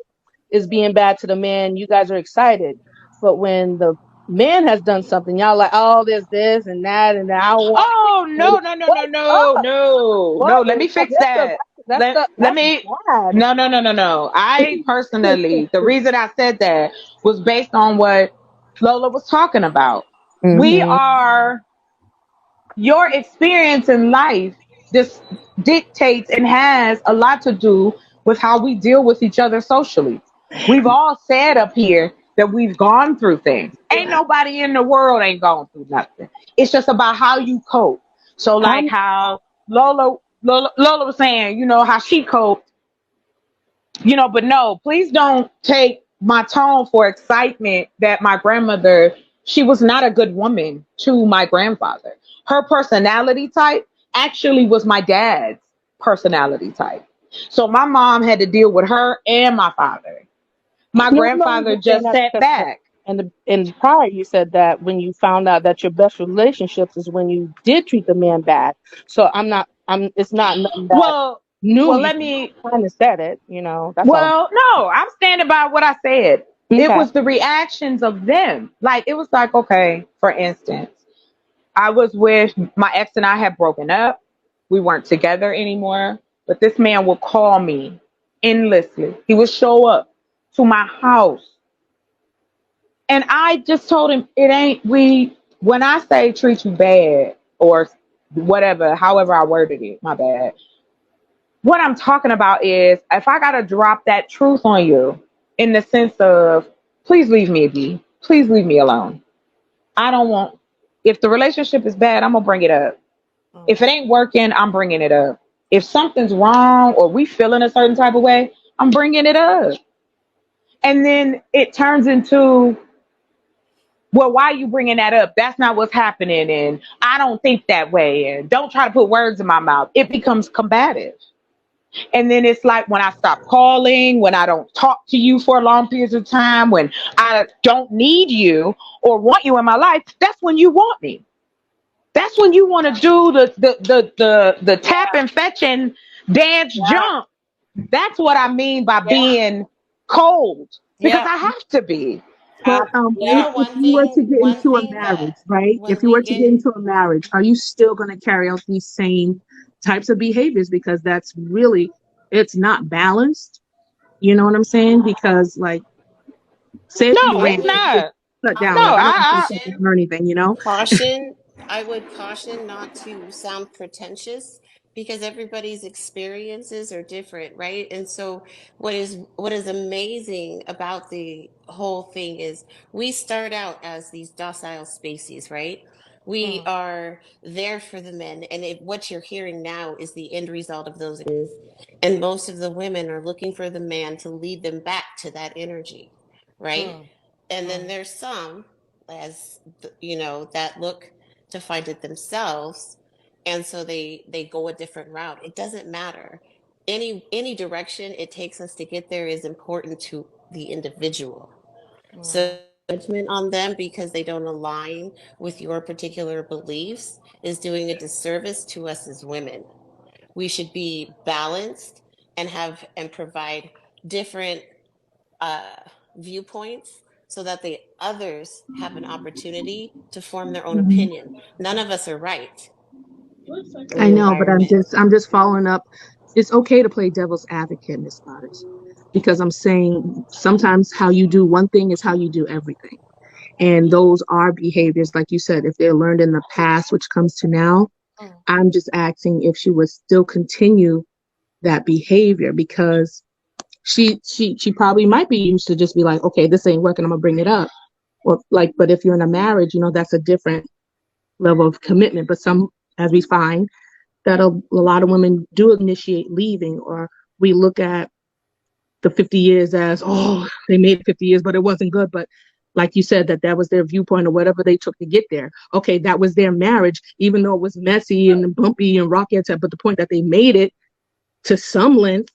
is being bad to the man? You guys are excited, but when the man has done something, y'all like, oh, there's this and that, and I don't want to get Oh married. no, no, no, no, What's no, up? no, What no. Let is me that? fix that. Let That's me bad. no, no, no, no, no. I personally, the reason I said that was based on what Lola was talking about. We Hmm. are your experience in life just dictates and has a lot to do with how we deal with each other socially. We've all said up here that we've gone through things. Ain't nobody in the world ain't gone through nothing. It's just about how you cope. So How? like how Lola was saying, how she coped, but no, please don't take my tone for excitement that my grandmother, she was not a good woman to my grandfather. Her personality type actually was my dad's personality type. So my mom had to deal with her and my father. My Yeah, I'm only grandfather just saying just that sat because back. in prior you said that when you found out that your best relationships is when you did treat the man bad. So it's not nothing that Well, new. well, You let me kind of said it, that's all. Well, no, I'm standing by what I said. It Okay. was the reactions of them. Like, it was like, okay, for instance, I was with my ex and I had broken up. We weren't together anymore. But this man would call me endlessly. He would show up to my house. And I just told him, when I say treat you bad or whatever, however I worded it, my bad. What I'm talking about is if I gotta drop that truth on you in the sense of please leave me be. Please leave me alone. I don't want if the relationship is bad, I'm gonna bring it up. If it ain't working, I'm bringing it up. If something's wrong or we feeling a certain type of way, I'm bringing it up. And then it turns into, well, why are you bringing that up? That's not what's happening. And I don't think that way. And don't try to put words in my mouth. It becomes combative. And then it's like when I stop calling, when I don't talk to you for long periods of time, when I don't need you or want you in my life, that's when you want me. That's when you want to do the tap and fetch and dance jump. That's what I mean by Yeah. being cold because Yeah. I have to be. But you know if you were to get one into a thing that marriage, right? If when you we were to get get into a marriage, are you still going to carry out these same types of behaviors? Because that's really, it's not balanced. You know what I'm saying? Because, like, say if you No, I ran, it's would you not. shut I No, down. would Like, I don't want you to shut I down or anything. caution I would caution not to sound pretentious because everybody's experiences are different, right? And so what is amazing about the whole thing is we start out as these docile species, right? We are there for the men. And what you're hearing now is the end result of those. And most of the women are looking for the man to lead them back to that energy, right? And then there's some, that look to find it themselves. And so they go a different route. It doesn't matter. Any direction it takes us to get there is important to the individual. So judgment on them because they don't align with your particular beliefs is doing a disservice to us as women. We should be balanced and provide different viewpoints so that the others have an opportunity to form their own Mhm. opinion. None of us are right in I the know, but environment. I'm just following up. It's okay to play devil's advocate, Miss Goddess, because I'm saying sometimes how you do one thing is how you do everything. And those are behaviors, like you said, if they're learned in the past, which comes to now, I'm just asking if she would still continue that behavior because she probably might be used to just be like, okay, this ain't working, I'm gonna bring it up. Or like, but if you're in a marriage, that's a different level of commitment. But some, as we find, that a lot of women do initiate leaving, or we look at the 50 years as, oh, they made 50 years, but it wasn't good. But like you said, that was their viewpoint or whatever they took to get there. Okay, that was their marriage, even though it was messy and bumpy and rocky, but the point that they made it to some length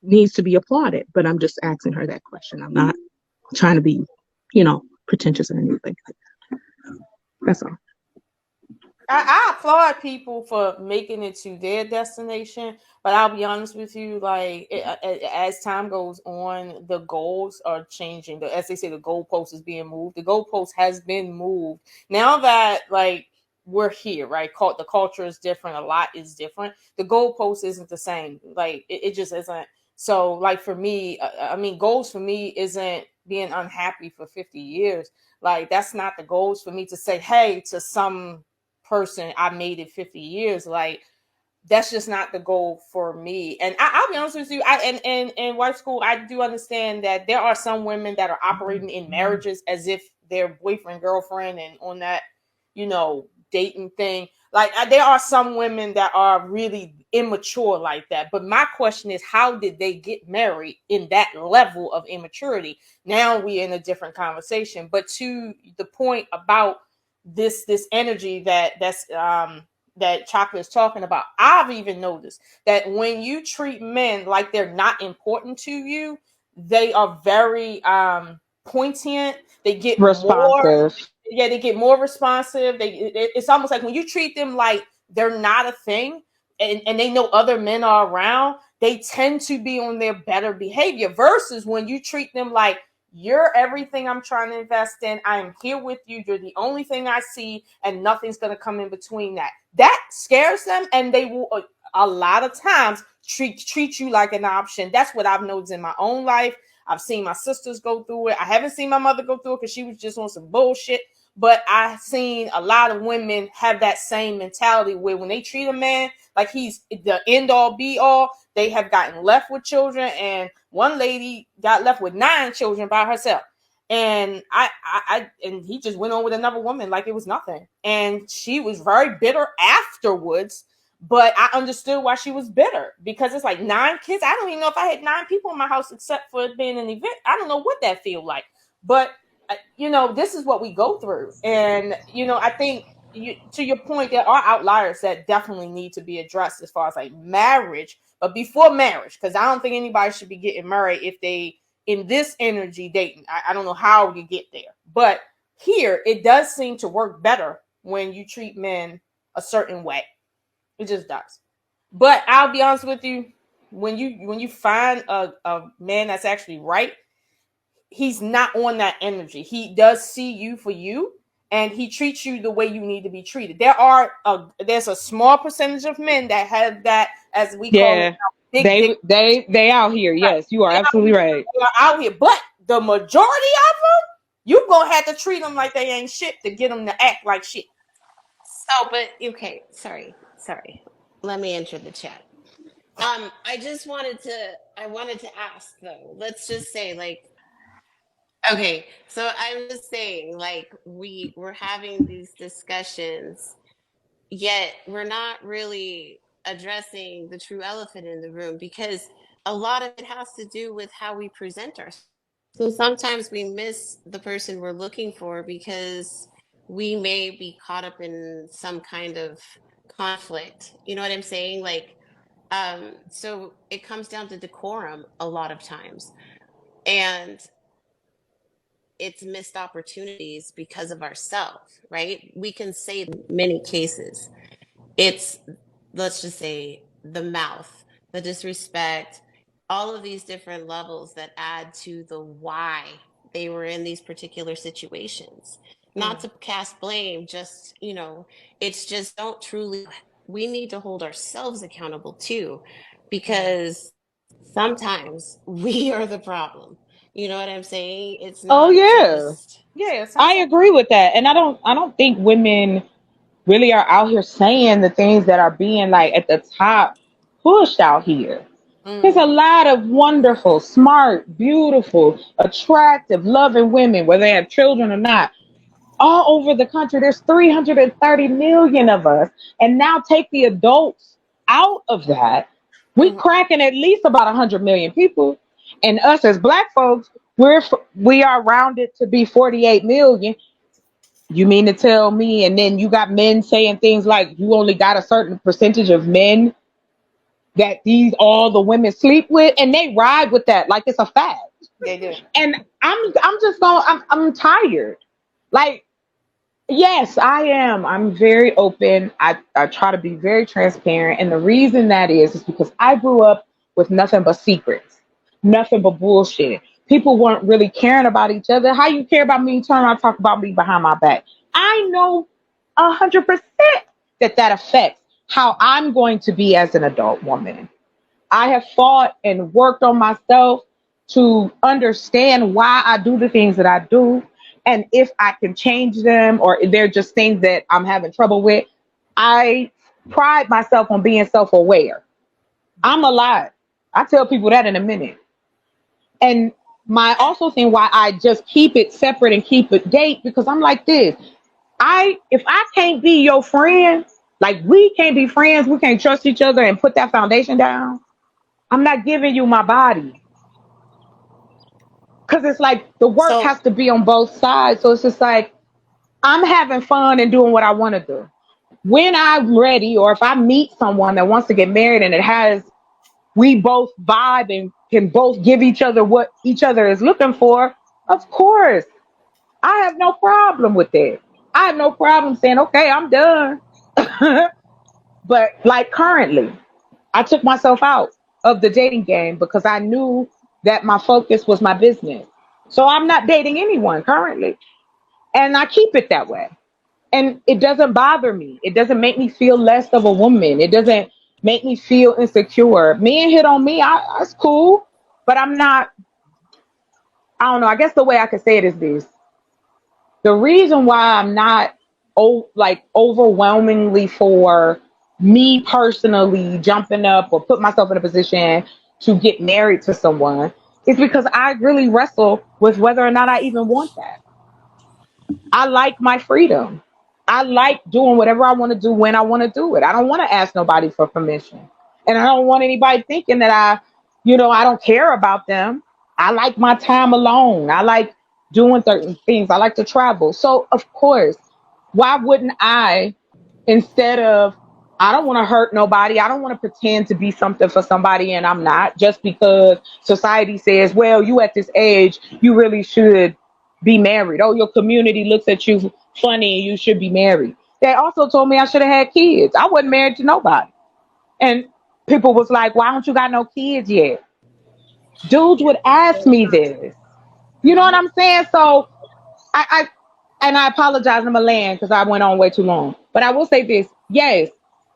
needs to be applauded. But I'm just asking her that question. I'm not trying to be, pretentious or anything. That's all. I applaud people for making it to their destination, but I'll be honest with you, like as time goes on, the goals are changing. As they say, the goalpost is being moved. The goalpost has been moved. Now that like we're here, right? The culture is different. A lot is different. The goalpost isn't the same. Like it just isn't. So like for me, I mean, goals for me isn't being unhappy for 50 years. Like that's not the goals for me to say, hey, to some person I made it 50 years. Like that's just not the goal for me. And I'll be honest with you, in wife school, I do understand that there are some women that are operating in marriages as if they're boyfriend, girlfriend, and on that, dating thing. Like there are some women that are really immature like that. But my question is, how did they get married in that level of immaturity? Now we're in a different conversation. But to the point about this energy that Chocolate is talking about, I've even noticed that when you treat men like they're not important to you, they are very poignant. They get more, Responsive. yeah, they get more responsive. It's almost like when you treat them like they're not a thing, and they know other men are around, they tend to be on their better behavior. Versus when you treat them like you're everything I'm trying to invest in. I am here with you. You're the only thing I see, and nothing's going to come in between that. That scares them, and they will a lot of times treat you like an option. That's what I've noticed in my own life. I've seen my sisters go through it. I haven't seen my mother go through it because she was just on some bullshit. But I've seen a lot of women have that same mentality where when they treat a man like he's the end all be all, they have gotten left with children. And one lady got left with 9 children by herself. And and he just went on with another woman like it was nothing. And she was very bitter afterwards. But I understood why she was bitter because it's like 9 kids. I don't even know if I had 9 people in my house except for it being an event. I don't know what that feel like. But this is what we go through. And I think to your point, there are outliers that definitely need to be addressed as far as like marriage. But before marriage, because I don't think anybody should be getting married if they in this energy dating. I don't know how you get there, but here it does seem to work better when you treat men a certain way. It just does. But I'll be honest with you, when you find a man that's actually right, he's not on that energy. He does see you for you, and he treats you the way you need to be treated. There's a small percentage of men that have that, as we call it, Yeah. big dick. They out here. Yes, you are absolutely right. They are out here, but the majority of them, you gonna have to treat them like they ain't shit to get them to act like shit. So, but okay, sorry. Let me enter the chat. I wanted to ask though. Let's just say, like, Okay, so I'm just saying, like, we're having these discussions, yet we're not really addressing the true elephant in the room, because a lot of it has to do with how we present ourselves. So sometimes we miss the person we're looking for because we may be caught up in some kind of conflict. You know what I'm saying? Like, so it comes down to decorum a lot of times. And it's missed opportunities because of ourselves, right? We can say in many cases, it's, let's just say, the mouth, the disrespect, all of these different levels that add to the why they were in these particular situations. Not to cast blame, just, it's just don't truly, we need to hold ourselves accountable too, because sometimes we are the problem. You know what I'm saying? It's Oh not yeah. just, Yeah, I sometimes. agree with that. And I don't think women really are out here saying the things that are being like at the top pushed out here. There's a Mm, lot of wonderful, smart, beautiful, attractive, loving women, whether they have children or not, all over the country. There's 330 million of us. And now take the adults out of that. We mhm. cracking at least about 100 million people. And us as black folks, we are rounded to be 48 million. You mean to tell me, and then you got men saying things like you only got a certain percentage of men that these all the women sleep with, and they ride with that like it's a fact. They do. And I'm just going, I'm tired. Like, yes, I am. I'm very open. I try to be very transparent. And the reason that is because I grew up with nothing but secrets, nothing but bullshit. People weren't really caring about each other. How you care about me? Turn around and talk about me behind my back. I know 100% that affects how I'm going to be as an adult woman. I have fought and worked on myself to understand why I do the things that I do. And if I can change them or they're just things that I'm having trouble with, I pride myself on being self aware. I'm a lot. I tell people that in a minute. And my also thing why I just keep it separate and keep it date because I'm like this. If I can't be your friend, like we can't be friends, we can't trust each other and put that foundation down. I'm not giving you my body. Because it's like the work so has to be on both sides. So it's just like I'm having fun and doing what I want to do. When I'm ready, or if I meet someone that wants to get married and we both vibe and can both give each other what each other is looking for, of course, I have no problem with that. I have no problem saying, okay, I'm done. But like currently, I took myself out of the dating game because I knew that my focus was my business. So I'm not dating anyone currently. And I keep it that way. And it doesn't bother me. It doesn't make me feel less of a woman. It doesn't make me feel insecure. Men hit on me, that's cool. But I'm not, I don't know. I guess the way I could say it is this. The reason why I'm not like overwhelmingly for me personally jumping up or put myself in a position to get married to someone is because I really wrestle with whether or not I even want that. I like my freedom. I like doing whatever I want to do when I want to do it. I don't want to ask nobody for permission. And I don't want anybody thinking that I don't care about them. I like my time alone. I like doing certain things. I like to travel. So, of course, why wouldn't I, instead of, I don't want to hurt nobody. I don't want to pretend to be something for somebody and I'm not just because society says, well, you at this age, you really should be married. Oh, your community looks at you funny and you should be married. They also told me I should have had kids. I wasn't married to nobody. And people was like, why don't you got no kids yet? Dudes would ask me this. You know what I'm saying? So I apologize, I'm a land because I went on way too long. But I will say this. Yes,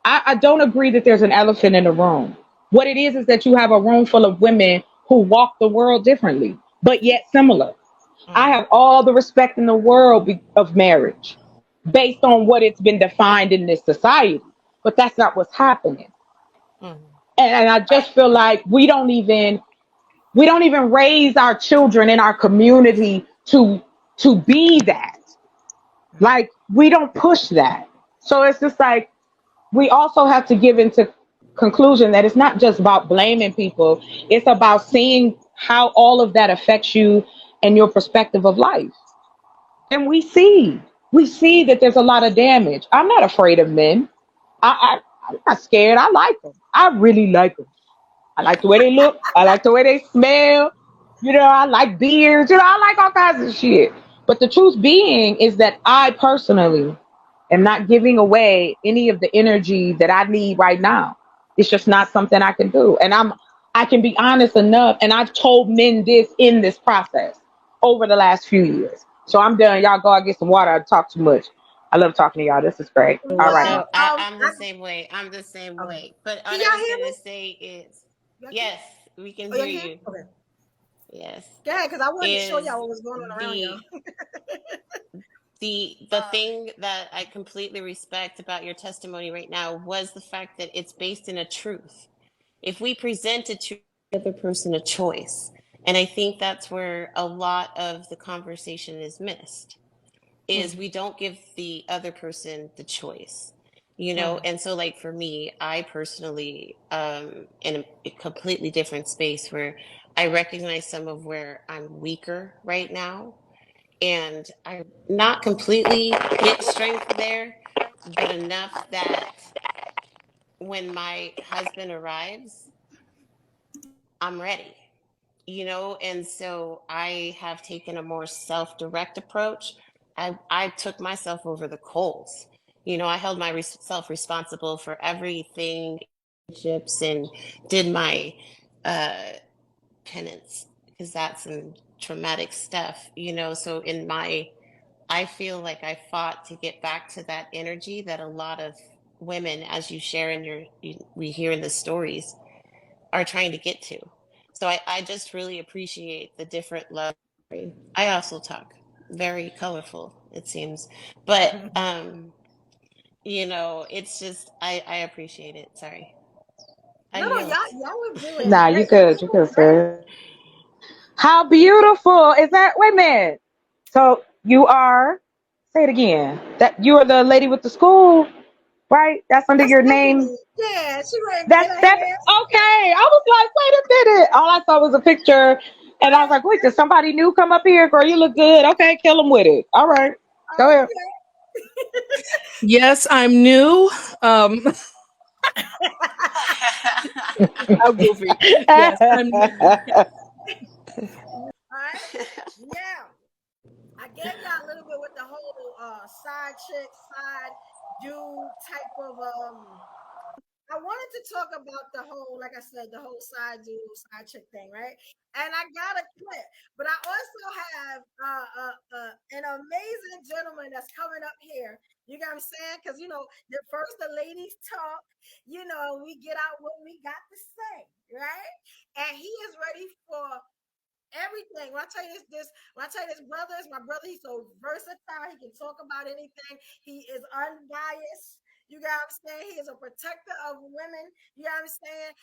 I don't agree that there's an elephant in the room. What it is that you have a room full of women who walk the world differently, but yet similar. I Mhm, have all the respect in the world of marriage based on what it's been defined in this society. But that's not what's happening. mhm. And I just feel like we don't even raise our children in our community to be that. Like, we don't push that. So it's just like, we also have to give into conclusion that it's not just about blaming people. It's about seeing how all of that affects you and your perspective of life. And we see that there's a lot of damage. I'm not afraid of men. I'm not scared. I like them. I really like them. I like the way they look. I like the way they smell. I like beards. I like all kinds of shit. But the truth being is that I personally am not giving away any of the energy that I need right now. It's just not something I can do. And I can be honest enough, and I've told men this in this process over the last few years. So I'm done. Y'all go out get some water. I talk too much. I love talking to y'all. This is great. All right. Well, So I'm the same way. I'm the same okay. way. But Can what I y'all was hear gonna me? say is, Y'all can? yes, we can Oh, y'all hear can? you. Okay. Yes, Go ahead, because I wanted to show is y'all what was going on around y'all. the thing that I completely respect about your testimony right now was the fact that it's based in a truth. If we presented to the other person a choice, and I think that's where a lot of the conversation is missed, is we don't give the other person the choice, and so, like, for me, I personally in a completely different space where I recognize some of where I'm weaker right now, and I not completely get strength there, but enough that when my husband arrives, I'm ready. And so I have taken a more self-direct approach. I took myself over the coals. I held myself responsible for everything, relationships, and did my uh, penance, because that's some traumatic stuff. So I feel like I fought to get back to that energy that a lot of women, as you share we hear in the stories, are trying to get to. So I just really appreciate the different love. I also talk very colorful, it seems, but it's just I appreciate it. Sorry, I No, yield. y'all were doing Nah, you great. could. You could say. How beautiful is that? Wait a minute. So you are, say it again. That you are the lady with the school, right? That's under That's your name. Stephanie. Yeah, she went and That's did her Steph. hair. Okay. I was like, wait a minute. All I saw was a picture. And I was like, wait, did somebody new come up here? Girl, you look good. Okay, kill them with it. All right. Go ahead. Okay. Yes, I'm new. I'm goofy. Yes, I'm new. All right. Now, I gave y'all a little bit with the whole side chick, side dude type of I wanted to talk about the whole, like I said, the whole side dude, side chick thing, right? And I got a clip, but I also have an amazing gentleman that's coming up here. You know what I'm saying? Because the first the ladies talk, we get out what we got to say, right? And he is ready for everything. When I tell you when I tell you this brother is my brother, he's so versatile. He can talk about anything. He is unbiased. You got what I'm saying? He is a protector of women. You got what I'm saying?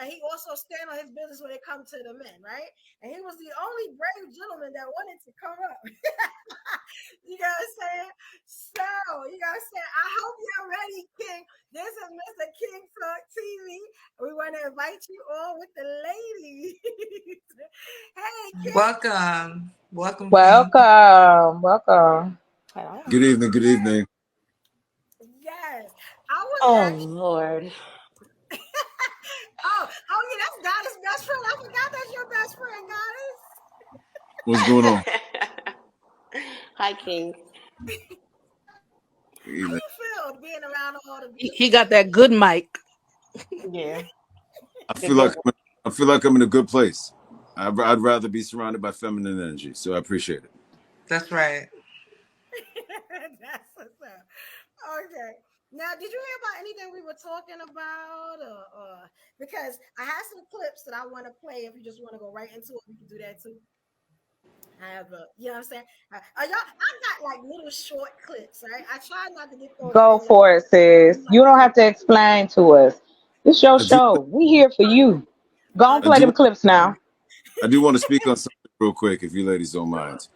And he also stand on his business when it comes to the men, right? And he was the only brave gentleman that wanted to come up. You got what I'm saying? So, you got what I'm saying? I hope you're ready, King. This is Mr. King Talk TV. We want to invite you on with the ladies. Hey, King. Welcome. Welcome, King. Welcome. Good evening. Good evening. Yes. I was Oh actually. Lord. Oh, yeah, that's Goddess' best friend. I forgot that's your best friend, Goddess. What's going on? Hi, King. Good How evening. you feel being around all the beautiful He got that good mic. Yeah. I feel like I'm in a good place. I'd rather be surrounded by feminine energy, so I appreciate it. That's right. That's what's up. Okay. Now, did you hear about anything we were talking about? Or because I have some clips that I want to play. If you just want to go right into it, we can do that too. I have you know what I'm saying? Y'all, I got like little short clips, right? I try not to get those. Go for it, sis. You don't have to explain to us. It's your I do. show. We here for you. Go and I play do. them clips now. I do want to speak on something real quick, if you ladies don't mind.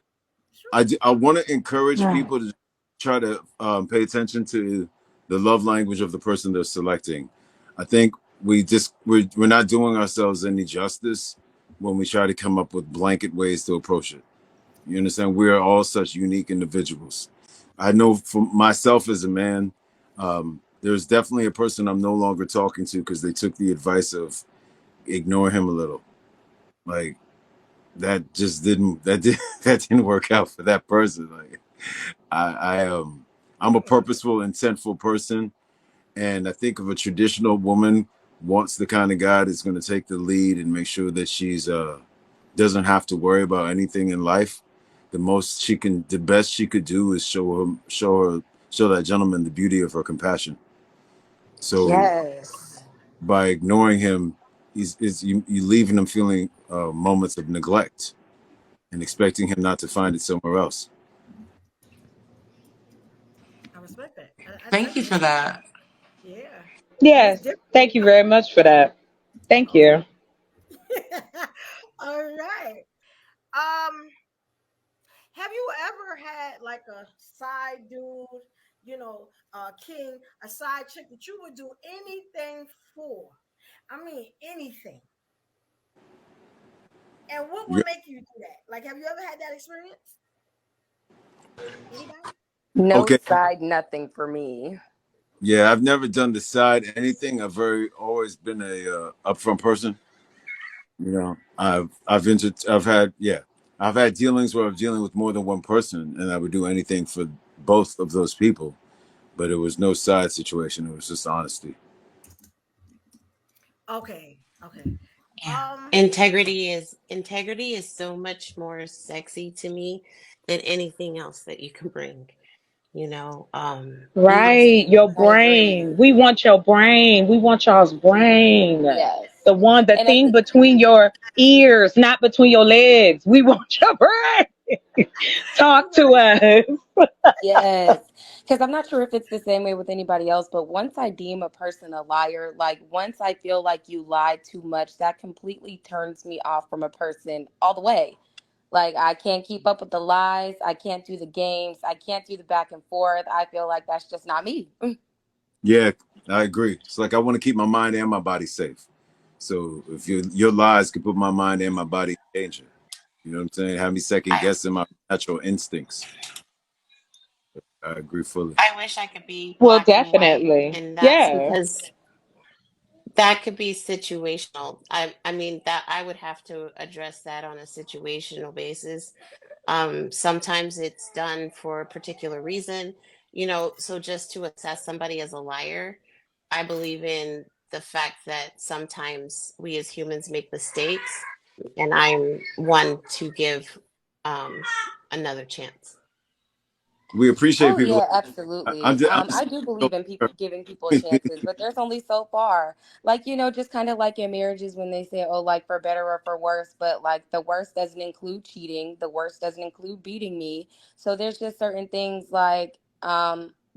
I want to encourage Right. people to try to pay attention to the love language of the person they're selecting. I think we're not doing ourselves any justice when we try to come up with blanket ways to approach it. You understand? We are all such unique individuals. I know for myself as a man, there's definitely a person I'm no longer talking to because they took the advice of ignore him a little. Like that just didn't that didn't work out for that person. Like I'm a purposeful, intentful person, and I think if a traditional woman wants the kind of guy that's going to take the lead and make sure that she's doesn't have to worry about anything in life, the best she could do is show that gentleman the beauty of her compassion. So Yes. by ignoring him, you leaving him feeling moments of neglect and expecting him not to find it somewhere else. I respect that. I Thank you for definitely, that. yeah. And it's Yes. different. Thank you very much for that. Thank you. All right. Um, have you ever had like a side dude, king, a side chick that you would do anything for? I mean, anything. And what Yeah. would make you do that? Like, have you ever had that experience? Anybody? No Okay. side, nothing for me. Yeah, I've never done the side anything. I've very always been a upfront person. You know, I've had dealings where I'm dealing with more than one person, and I would do anything for both of those people. But it was no side situation. It was just honesty. Okay. Okay. Yeah. Um, Integrity is so much more sexy to me than anything else that you can bring. Being Right. Your I agree. brain. We want your brain. We want y'all's brain. Yes. The And at thing the between your ears, not between your legs. We want your brain. Talk to us. yes. Because I'm not sure if it's the same way with anybody else, but once I deem a person a liar, like once I feel like you lied too much, that completely turns me off from a person all the way. Like I can't keep up with the lies. I can't do the games. I can't do the back and forth. I feel like that's just not me. Yeah, I agree. It's like I want to keep my mind and my body safe. So if your lies could put my mind and my body in danger, you know what I'm saying? Have me second I, guessing my natural instincts. I agree fully. I wish I could be Well, black and white, definitely. and that's Yeah. because that could be situational. I mean that I would have to address that on a situational basis. Sometimes it's done for a particular reason, so just to assess somebody as a liar, I believe in the fact that sometimes we as humans make mistakes, and I'm one to give um, another chance. We appreciate Oh people. yeah, I'm absolutely. just, I'm I just do believe in people giving people chances, but there's only so far. Like, just kind of like in marriages when they say, oh, like for better or for worse, but like the worst doesn't include cheating, the worst doesn't include beating me. So there's just certain things like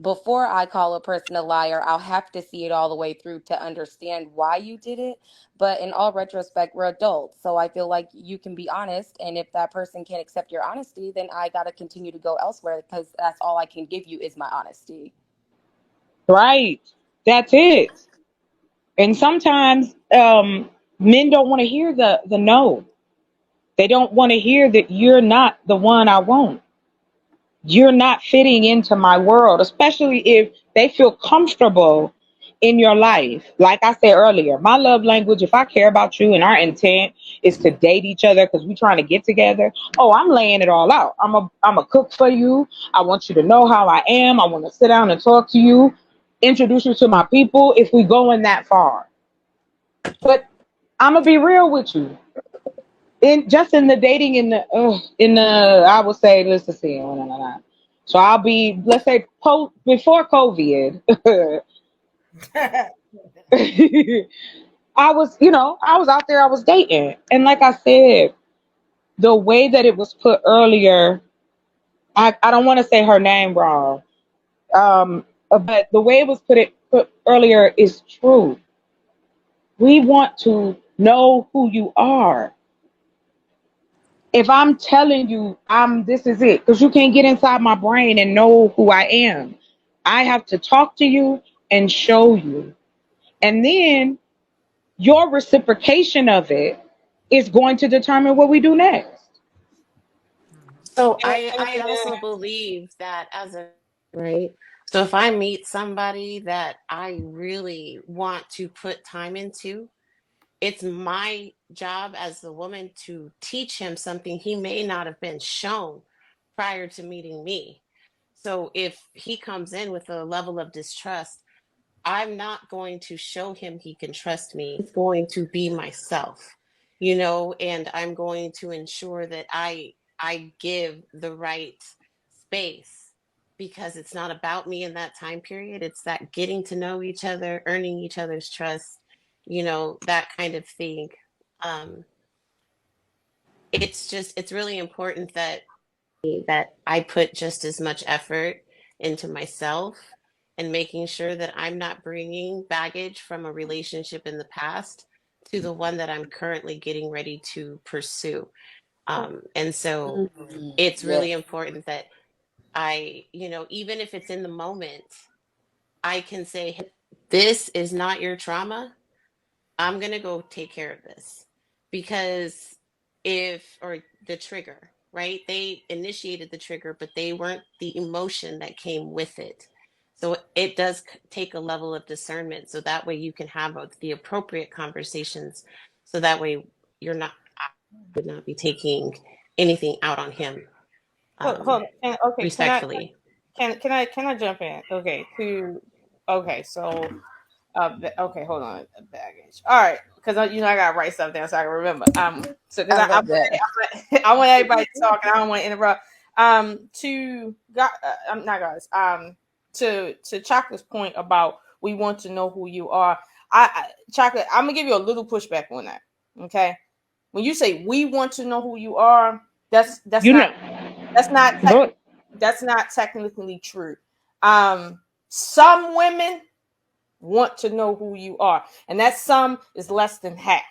before I call a person a liar, I'll have to see it all the way through to understand why you did it. But in all retrospect, we're adults. So I feel like you can be honest. And if that person can't accept your honesty, then I got to continue to go elsewhere because that's all I can give you is my honesty. Right. That's it. And sometimes men don't want to hear the no. They don't want to hear that you're not the one I want. You're not fitting into my world, especially if they feel comfortable in your life. Like I said earlier, my love language, if I care about you and our intent is to date each other because we're trying to get together, oh, I'm laying it all out. I'm a cook for you. I want you to know how I am. I want to sit down and talk to you, introduce you to my people if we going that far. But I'm gonna be real with you. In the dating in the I would say let's just see. So I'll be, let's say, before COVID. I was out there, I was dating. And like I said, the way that it was put earlier, I don't want to say her name wrong. But the way it was put earlier is true. We want to know who you are. If I'm telling you this is it, because you can't get inside my brain and know who I am. I have to talk to you and show you. And then your reciprocation of it is going to determine what we do next. So I also believe that as a right. So if I meet somebody that I really want to put time into, it's my job as the woman to teach him something he may not have been shown prior to meeting me. So if he comes in with a level of distrust, I'm not going to show him he can trust me. It's going to be myself, and I'm going to ensure that I give the right space, because it's not about me in that time period. It's that getting to know each other, earning each other's trust, that kind of thing. Um, it's really important that I put just as much effort into myself and making sure that I'm not bringing baggage from a relationship in the past to the one that I'm currently getting ready to pursue. And so it's really important that even if it's in the moment, I can say, "Hey, this is not your trauma. I'm going to go take care of this." Because or the trigger, right? They initiated the trigger, but they weren't the emotion that came with it. So it does take a level of discernment. So that way you can have the appropriate conversations. So that way I would not be taking anything out on him, Hold on. Okay, respectfully. can I jump in? Okay, so okay, hold on. Baggage. All right, because I gotta write stuff down so I can remember. So because I love that. I want everybody to talk and I don't want to interrupt. I'm not guys. To Chocolate's point about we want to know who you are. Chocolate, I'm gonna give you a little pushback on that. Okay, when you say we want to know who you are, that's You not know, that's not but that's not technically true. Some women want to know who you are, and that some is less than half.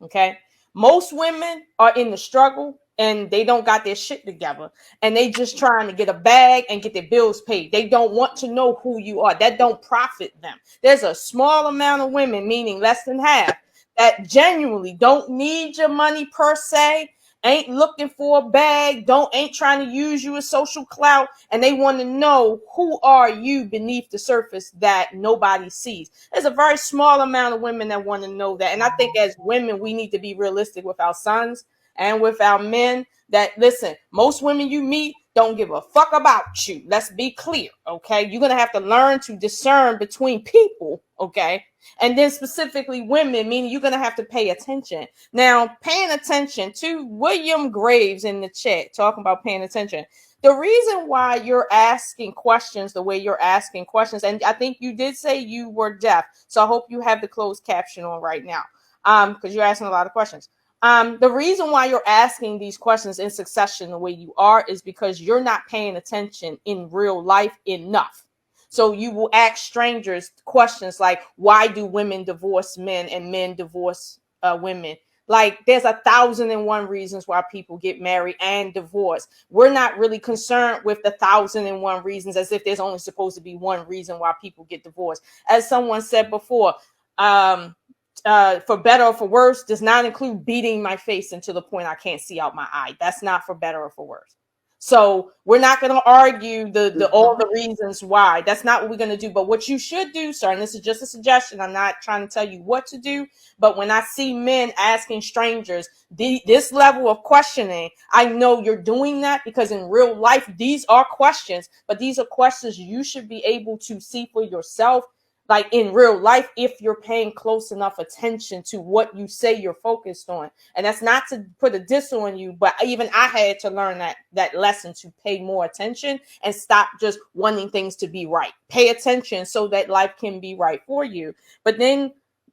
Okay, most women are in the struggle and they don't got their shit together, and they just trying to get a bag and get their bills paid. They don't want to know who you are. That don't profit them. There's a small amount of women, meaning less than half, that genuinely don't need your money per se, ain't looking for a bag, ain't trying to use you as social clout, and they want to know who are you beneath the surface that nobody sees. There's a very small amount of women that want to know that. And I think as women, we need to be realistic with our sons and with our men that, listen, most women you meet don't give a fuck about you. Let's be clear, okay? You're going to have to learn to discern between people, okay? And then specifically women, meaning you're going to have to pay attention. Now, paying attention to William Graves in the chat, talking about paying attention. The reason why you're asking questions the way you're asking questions, and I think you did say you were deaf, so I hope you have the closed caption on right now, because you're asking a lot of questions. The reason why you're asking these questions in succession the way you are is because you're not paying attention in real life enough. So you will ask strangers questions like, why do women divorce men and men divorce women? Like, there's 1,001 reasons why people get married and divorced. We're not really concerned with the 1,001 reasons as if there's only supposed to be one reason why people get divorced. As someone said before, for better or for worse does not include beating my face into the point I can't see out my eye. That's not for better or for worse. So we're not going to argue the all the reasons why. That's not what we're going to do. But what you should do, sir, and this is just a suggestion, I'm not trying to tell you what to do, but when I see men asking strangers this level of questioning, I know you're doing that because in real life, these are questions, but these are questions you should be able to see for yourself, like in real life, if you're paying close enough attention to what you say you're focused on. And that's not to put a diss on you, but even I had to learn that lesson, to pay more attention and stop just wanting things to be right. Pay attention so that life can be right for you. But then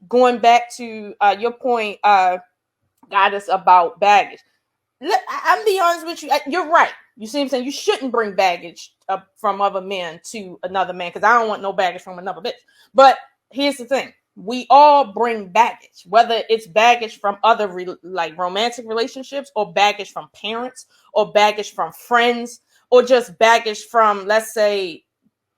going back to your point, Goddess, about baggage. I'm be honest with you. You're right. You see what I'm saying? You shouldn't bring baggage from other men to another man, because I don't want no baggage from another bitch. But here's the thing. We all bring baggage, whether it's baggage from other like romantic relationships, or baggage from parents, or baggage from friends, or just baggage from, let's say,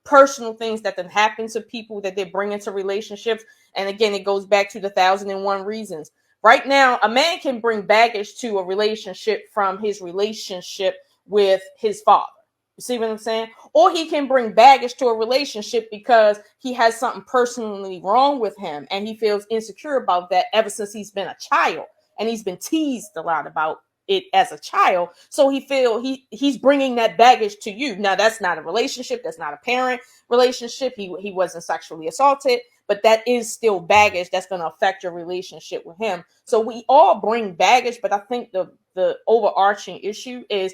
personal things that then happen to people that they bring into relationships. And again, it goes back to the 1001 reasons. Right now, a man can bring baggage to a relationship from his relationship with his father. You see what I'm saying? Or he can bring baggage to a relationship because he has something personally wrong with him and he feels insecure about that ever since he's been a child, and he's been teased a lot about it as a child. So he's bringing that baggage to you. Now, that's not a relationship, that's not a parent relationship. He wasn't sexually assaulted, but that is still baggage that's going to affect your relationship with him. So we all bring baggage, but I think the overarching issue is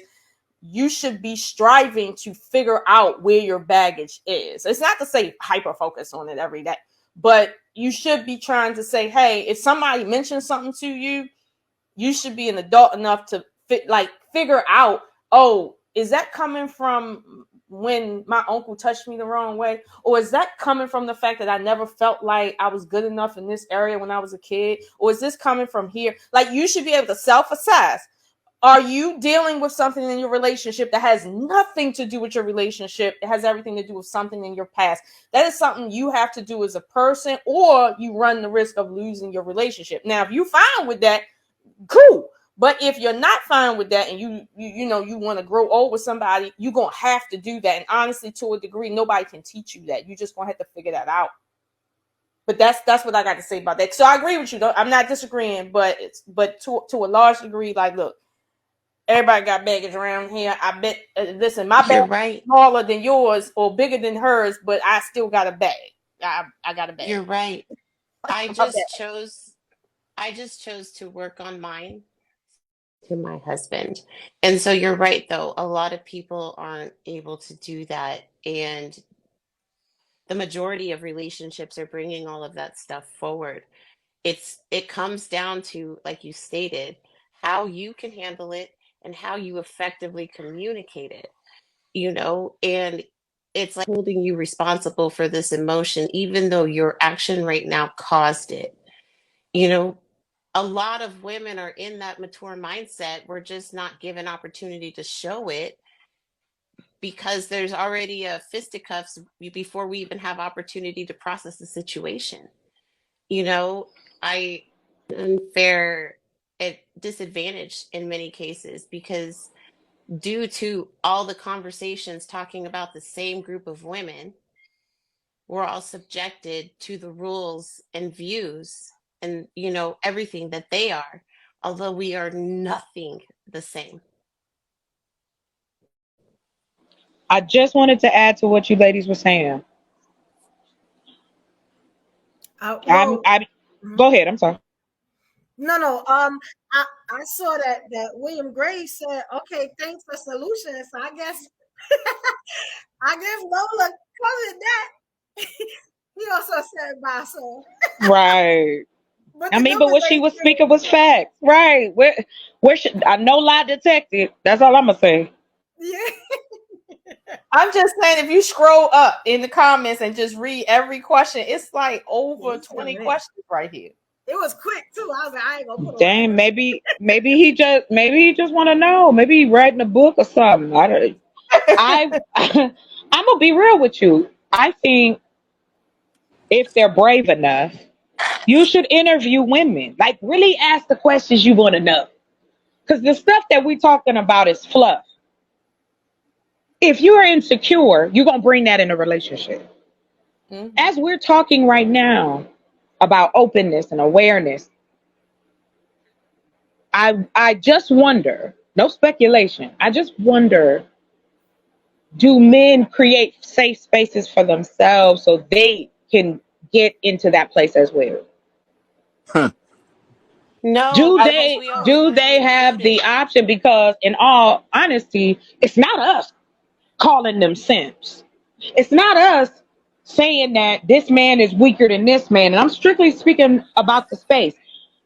you should be striving to figure out where your baggage is. It's not to say hyper focus on it every day, but you should be trying to say, hey, if somebody mentions something to you, you should be an adult enough to figure out, oh, is that coming from when my uncle touched me the wrong way? Or is that coming from the fact that I never felt like I was good enough in this area when I was a kid? Or is this coming from here? Like, you should be able to self-assess. Are you dealing with something in your relationship that has nothing to do with your relationship? It has everything to do with something in your past. That is something you have to do as a person, or you run the risk of losing your relationship. Now, if you're fine with that, cool. But if you're not fine with that and you want to grow old with somebody, you're going to have to do that. And honestly, to a degree, nobody can teach you that. You just going to have to figure that out. But that's what I got to say about that. So I agree with you. I'm not disagreeing, but to a large degree, like, look, everybody got baggage around here. I bet, listen, my You're bag right. is smaller than yours or bigger than hers, but I still got a bag. I got a bag. You're right. I just chose to work on mine to my husband. And so you're right, though. A lot of people aren't able to do that. And the majority of relationships are bringing all of that stuff forward. It comes down to, like you stated, how you can handle it and how you effectively communicate it, and it's like holding you responsible for this emotion, even though your action right now caused it. A lot of women are in that mature mindset. We're just not given opportunity to show it because there's already a fisticuffs before we even have opportunity to process the situation. I unfair at disadvantage in many cases because due to all the conversations talking about the same group of women, we're all subjected to the rules and views and everything that they are, although we are nothing the same. I just wanted to add to what you ladies were saying. Well, Go ahead. I'm sorry. no. I saw that William Gray said, "Okay, thanks for solutions." So I guess Lola covered that. He also said by so. Right. But but what she was speaking was facts. Right. Where should I no lie detected? That's all I'm gonna say. Yeah. I'm just saying, if you scroll up in the comments and just read every question, it's like over 20 questions right here. It was quick too. I was like, I ain't gonna put Dang, maybe he just want to know. Maybe he writing a book or something. I'm gonna be real with you. I think if they're brave enough, you should interview women. Like, really ask the questions you want to know. Because the stuff that we're talking about is fluff. If you're insecure, you're going to bring that in a relationship. Mm-hmm. As we're talking right now about openness and awareness, I just wonder, no speculation, I just wonder, do men create safe spaces for themselves so they can get into that place as well? Huh. No. Do they have the option? Because in all honesty, it's not us calling them simps. It's not us saying that this man is weaker than this man. And I'm strictly speaking about the space.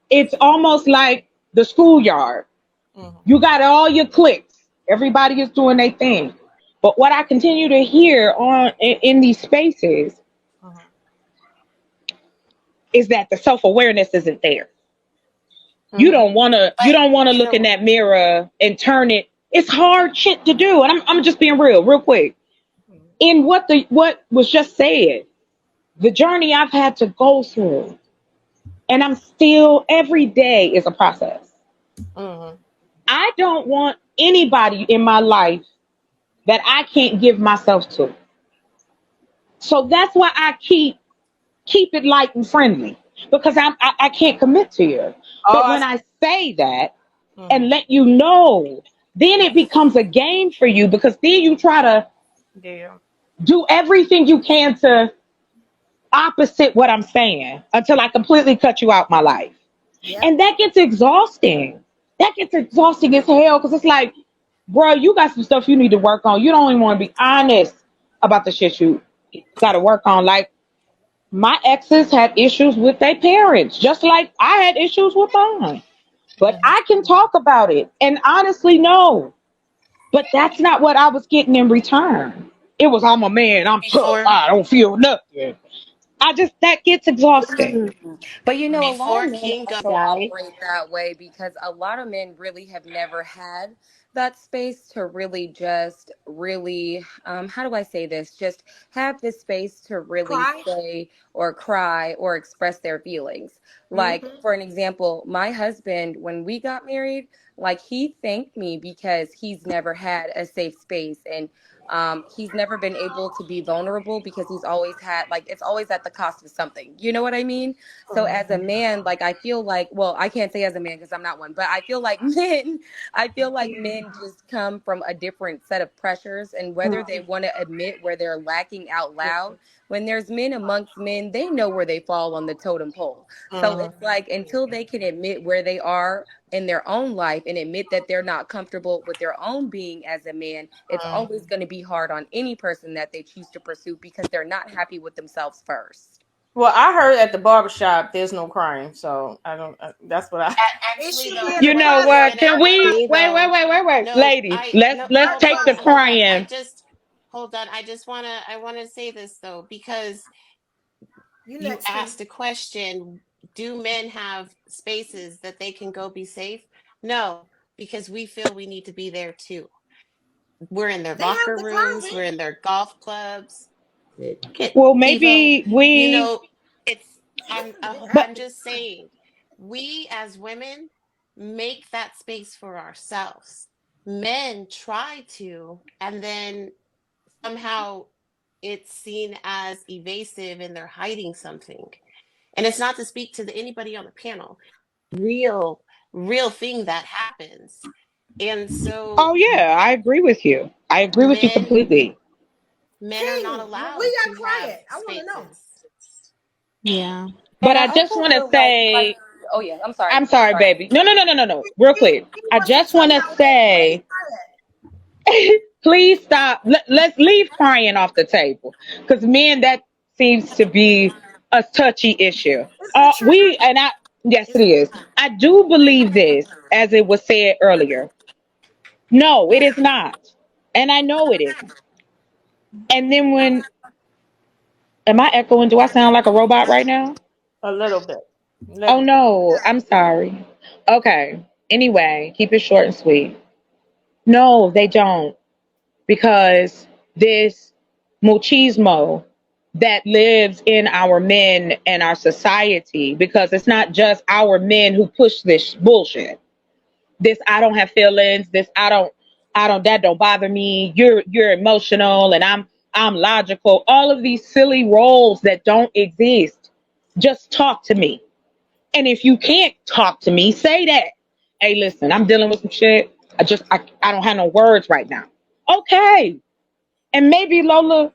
It's almost like the schoolyard. Mm-hmm. You got all your cliques. Everybody is doing their thing. But what I continue to hear in these spaces, is that the self-awareness isn't there. You don't want to But you look in know, that mirror and turn it. It's hard shit to do. And I'm just being real quick. In what was just said, the journey I've had to go through, and I'm still, every day is a process. I don't want anybody in my life that I can't give myself to. So that's why I keep it light and friendly, because I can't commit to you. But when I say that and let you know, then it becomes a game for you, because then you try to do everything you can to opposite what I'm saying until I completely cut you out my life. And that gets exhausting. That gets exhausting as hell, because it's like, bro, you got some stuff you need to work on. You don't even want to be honest about the shit you got to work on. Like, my exes had issues with their parents, just like I had issues with mine. But I can talk about it and honestly know. But that's not what I was getting in return. It was, I'm a man, I'm tough, before I don't feel nothing. That gets exhausting. But you know, a lot before of men King got also married, operate that way because a lot of men really have never had that space to really just really, how do I say this? Just have the space to really Cry. say or cry or express their feelings. Like, for an example, my husband, when we got married, like, he thanked me because he's never had a safe space, and he's never been able to be vulnerable because he's always had, like, it's always at the cost of something. You know what I mean? So as a man, like, I feel like, well, I can't say as a man because I'm not one, but I feel like men just come from a different set of pressures, and whether they want to admit where they're lacking out loud, when there's men amongst men, they know where they fall on the totem pole. So it's like, until they can admit where they are in their own life and admit that they're not comfortable with their own being as a man, it's always going to be hard on any person that they choose to pursue because they're not happy with themselves first. Well, I heard at the barbershop there's no crying, so I don't. That's what I. It actually should be though, in the You what know I was what? process. gonna Can we say though, wait, no, ladies? Let's hold take the on, crying. hold on. I wanna say this though, because You you next, King. asked a question, do men have spaces that they can go be safe? No, because we feel we need to be there too. We're in their They have locker the rooms, we're closet. in their golf clubs. Well, Devo, maybe you we, know, it's but I'm just saying, we as women make that space for ourselves. Men try to, and then somehow it's seen as evasive and they're hiding something. And it's not to speak to anybody on the panel. Real, real thing that happens. And so oh yeah, I agree with you. I agree with you men completely. men are not King, allowed we got to have quiet. I want to know. spaces. Yeah. But And I I just also want to feel like, say, oh yeah, I'm sorry. I'm sorry, Sorry. baby. No. Real quick. He I wants to just tell want to y'all where he say, please stop. Let's leave crying off the table, because men, that seems to be a touchy issue. It's a trigger. Yes, it is. I do believe this, as it was said earlier. No, it is not, and I know it isn't. And then am I echoing? Do I sound like a robot right now? A little bit. Oh Little bit. no, I'm sorry. Okay. Anyway, keep it short and sweet. No, they don't. Because this machismo that lives in our men and our society, because it's not just our men who push this bullshit. This, I don't have feelings, this that don't bother me. You're emotional and I'm logical. All of these silly roles that don't exist. Just talk to me. And if you can't talk to me, say that. Hey, listen, I'm dealing with some shit. I don't have no words right now. Okay. And maybe, Lola,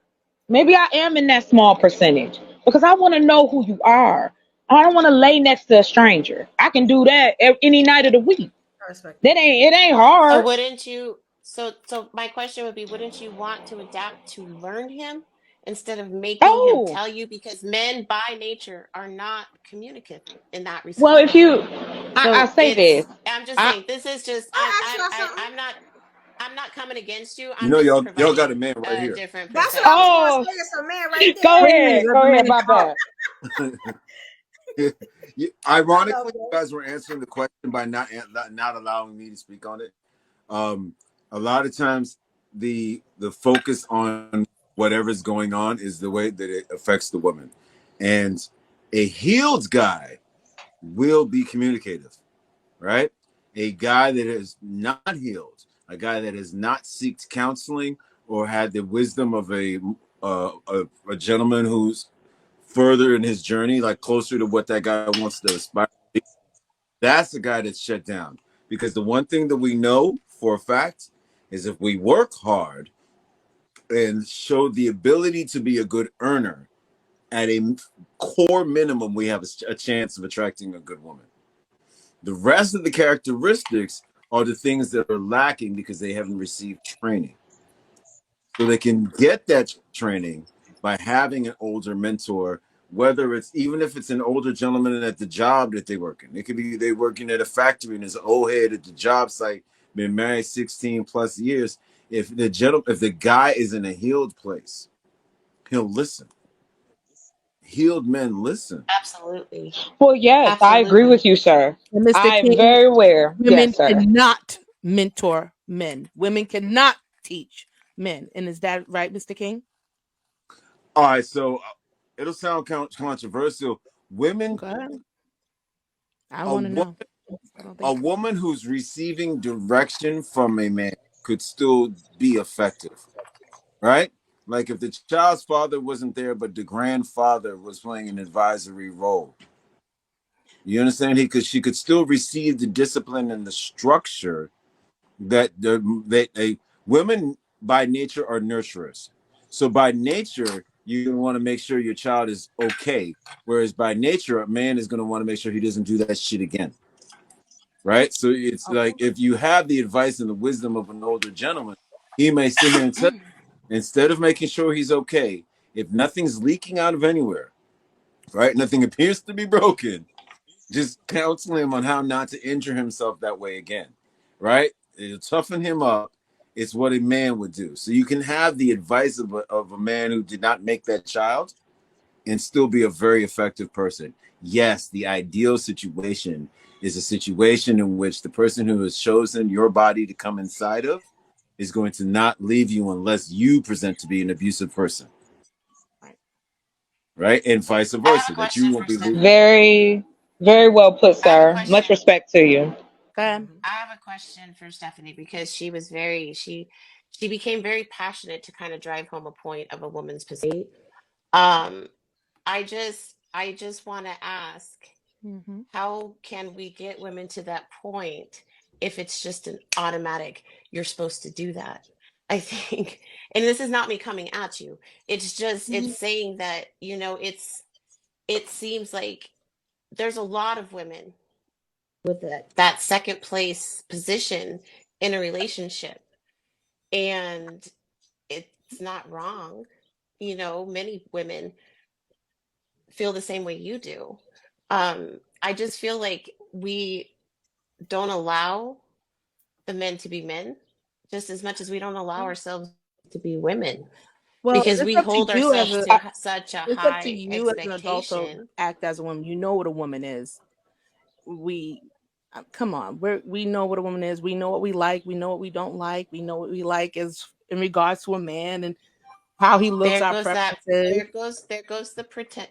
maybe I am in that small percentage, because I want to know who you are. I don't want to lay next to a stranger. I can do that any night of the week. I respect It ain't So hard. wouldn't you so my question would be, wouldn't you want to adapt to learn him instead of making him Oh, tell you, because men by nature are not communicative in that well, respect. if you, I So say this. I'm just I saying, this is just I'll ask y'all something. I'm not coming against you. You I'm know, just y'all got a providing man right a here. different That's what I was perspective. going to Oh, say. It's a man right go there. Please ahead. let Go the ahead. man My talk. bad. Ironically, you guys were answering the question by not allowing me to speak on it. Um, a lot of times, the focus on whatever's going on is the way that it affects the woman, and a healed guy will be communicative, right? A guy that is not healed, a guy that has not sought counseling or had the wisdom of a gentleman who's further in his journey, like closer to what that guy wants to aspire to be, that's the guy that's shut down. Because the one thing that we know for a fact is if we work hard and show the ability to be a good earner, at a core minimum, we have a chance of attracting a good woman. The rest of the characteristics are the things that are lacking because they haven't received training. So they can get that training by having an older mentor, whether it's even if it's an older gentleman at the job that they work in. It could be they working at a factory and there's an old head at the job site, been married 16 plus years. If the guy is in a healed place, he'll listen. Healed men listen. Absolutely. Well, yes, I agree with you, sir. And Mr. I'm King, very aware. women Yes, sir. cannot mentor men. Women cannot teach men. And is that right, Mr. King? All right, so it'll sound controversial. Women, Okay. I a want to woman, know. a woman who's receiving direction from a man could still be effective, right? Like if the child's father wasn't there, but the grandfather was playing an advisory role. You understand? She could still receive the discipline and the structure that women by nature are nurturers. So by nature, you want to make sure your child is okay. Whereas by nature, a man is going to want to make sure he doesn't do that shit again. Right? So it's like if you have the advice and the wisdom of an older gentleman, he may sit here and tell you, instead of making sure he's okay, if nothing's leaking out of anywhere, right? Nothing appears to be broken, just counsel him on how not to injure himself that way again, right? It'll toughen him up. It's what a man would do. So you can have the advice of a man who did not make that child and still be a very effective person. Yes, the ideal situation is a situation in which the person who has chosen your body to come inside of is going to not leave you unless you present to be an abusive person. Right? And vice versa, that you won't be leaving. Very, very well put, sir. Much respect to you. I have a question for Stephanie because she became very passionate to kind of drive home a point of a woman's position. I just want to ask, how can we get women to that point if it's just an automatic, you're supposed to do that? I think, and this is not me coming at you. It's just, it's saying that, it seems like there's a lot of women with that second place position in a relationship. And it's not wrong. Many women feel the same way you do. I just feel like we don't allow the men to be men just as much as we don't allow ourselves to be women. Well, because it's we up to hold you ourselves as to such a it's up to high you as an adult to expectation. act as a woman. You know what a woman is. Come on, we know what a woman is. We know what we like. We know what we don't like. We know what we like is in regards to a man and how he looks, our preferences. There goes the pretend.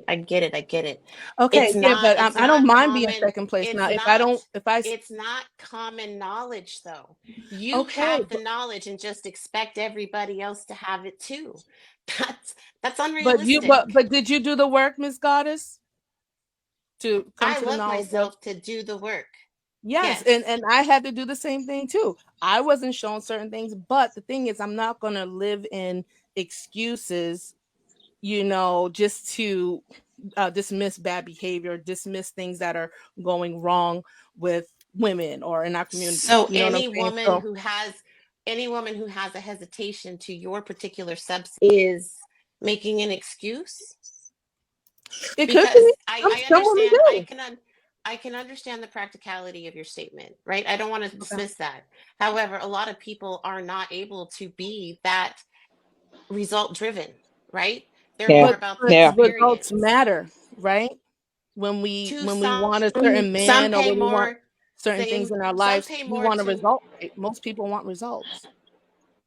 I get it. Okay, It's yeah, not. but It's I don't not mind being common. second place. It's Now, not. if I It's not common knowledge, though. You okay, have the knowledge and just expect everybody else to have it too. That's unrealistic. but did you do the work, Miss Goddess, to come I to the love knowledge of? myself to do the work. Yes, Yes. and I had to do the same thing too. I wasn't shown certain things, but the thing is, I'm not going to live in excuses, just to dismiss bad behavior, dismiss things that are going wrong with women or in our community. So You know what I'm any saying? woman who has a hesitation to your particular substance is making an excuse. It could Because be. I Some women understand. do. I can understand the practicality of your statement, right? I don't want to dismiss that. However, a lot of people are not able to be that result driven, right? They're more about the But results experience. matter. right? When we To want a some certain man or pay when we want more, certain things in our some lives, pay we more want a to result. Right? Most people want results.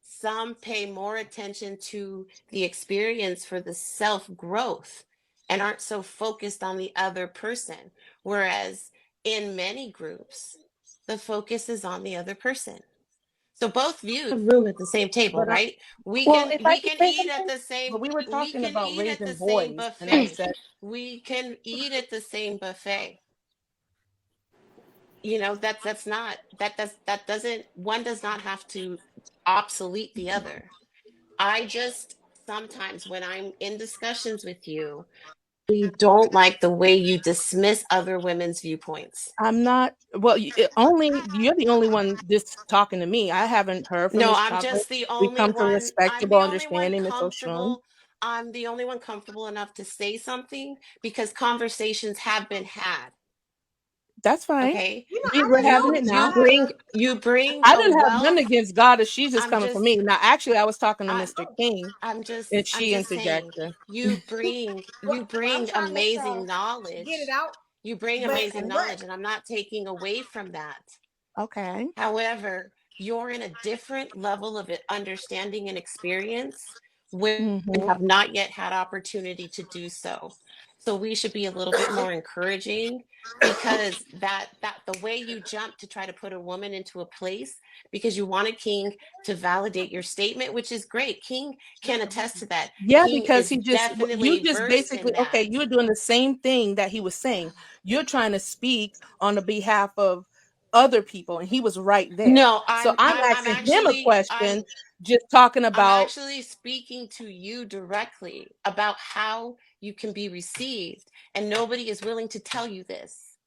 some pay more attention to the experience for the self growth and aren't so focused on the other person. Whereas in many groups, the focus is on the other person. So both views have room at the same table, But right? We Well, can if I we could can say eat at something, the same but we were we talking can about eat at raising the same boys, and I buffet. said, We can eat at the same buffet. You know, that's not that doesn't one does not have to obsolete the other. I just sometimes when I'm in discussions with you, we don't like the way you dismiss other women's viewpoints. I'm not. Well, only you're the only one just talking to me. I haven't heard from No, Miss I'm Chocolate. just the We only come to one. I'm respectable the only one understanding, Miss Oshun. comfortable. I'm the only one comfortable enough to say something because conversations have been had. That's fine. Okay. You know, I We're like how having You it Miss now. you bring I a didn't have none wealth. against God if she's just I'm coming for just me. Now, actually, I was talking to I Mr. King, and I'm she just saying interjected. well, I'm you bring trying amazing to get it knowledge. out, You bring amazing but knowledge and I'm not taking away from that. Okay. However, you're in a different level of understanding and experience where you Mm-hmm. have not yet had opportunity to do so. So we should be a little bit more encouraging because that the way you jump to try to put a woman into a place because you want a king to validate your statement, which is great. King can attest to that. Yeah, King because is you definitely just versed basically, in okay, that. you're doing the same thing that he was saying. You're trying to speak on the behalf of other people, and he was right there. No, So I'm I'm asking him a actually question, just talking I'm about, actually speaking to you directly about how you can be received, and nobody is willing to tell you this.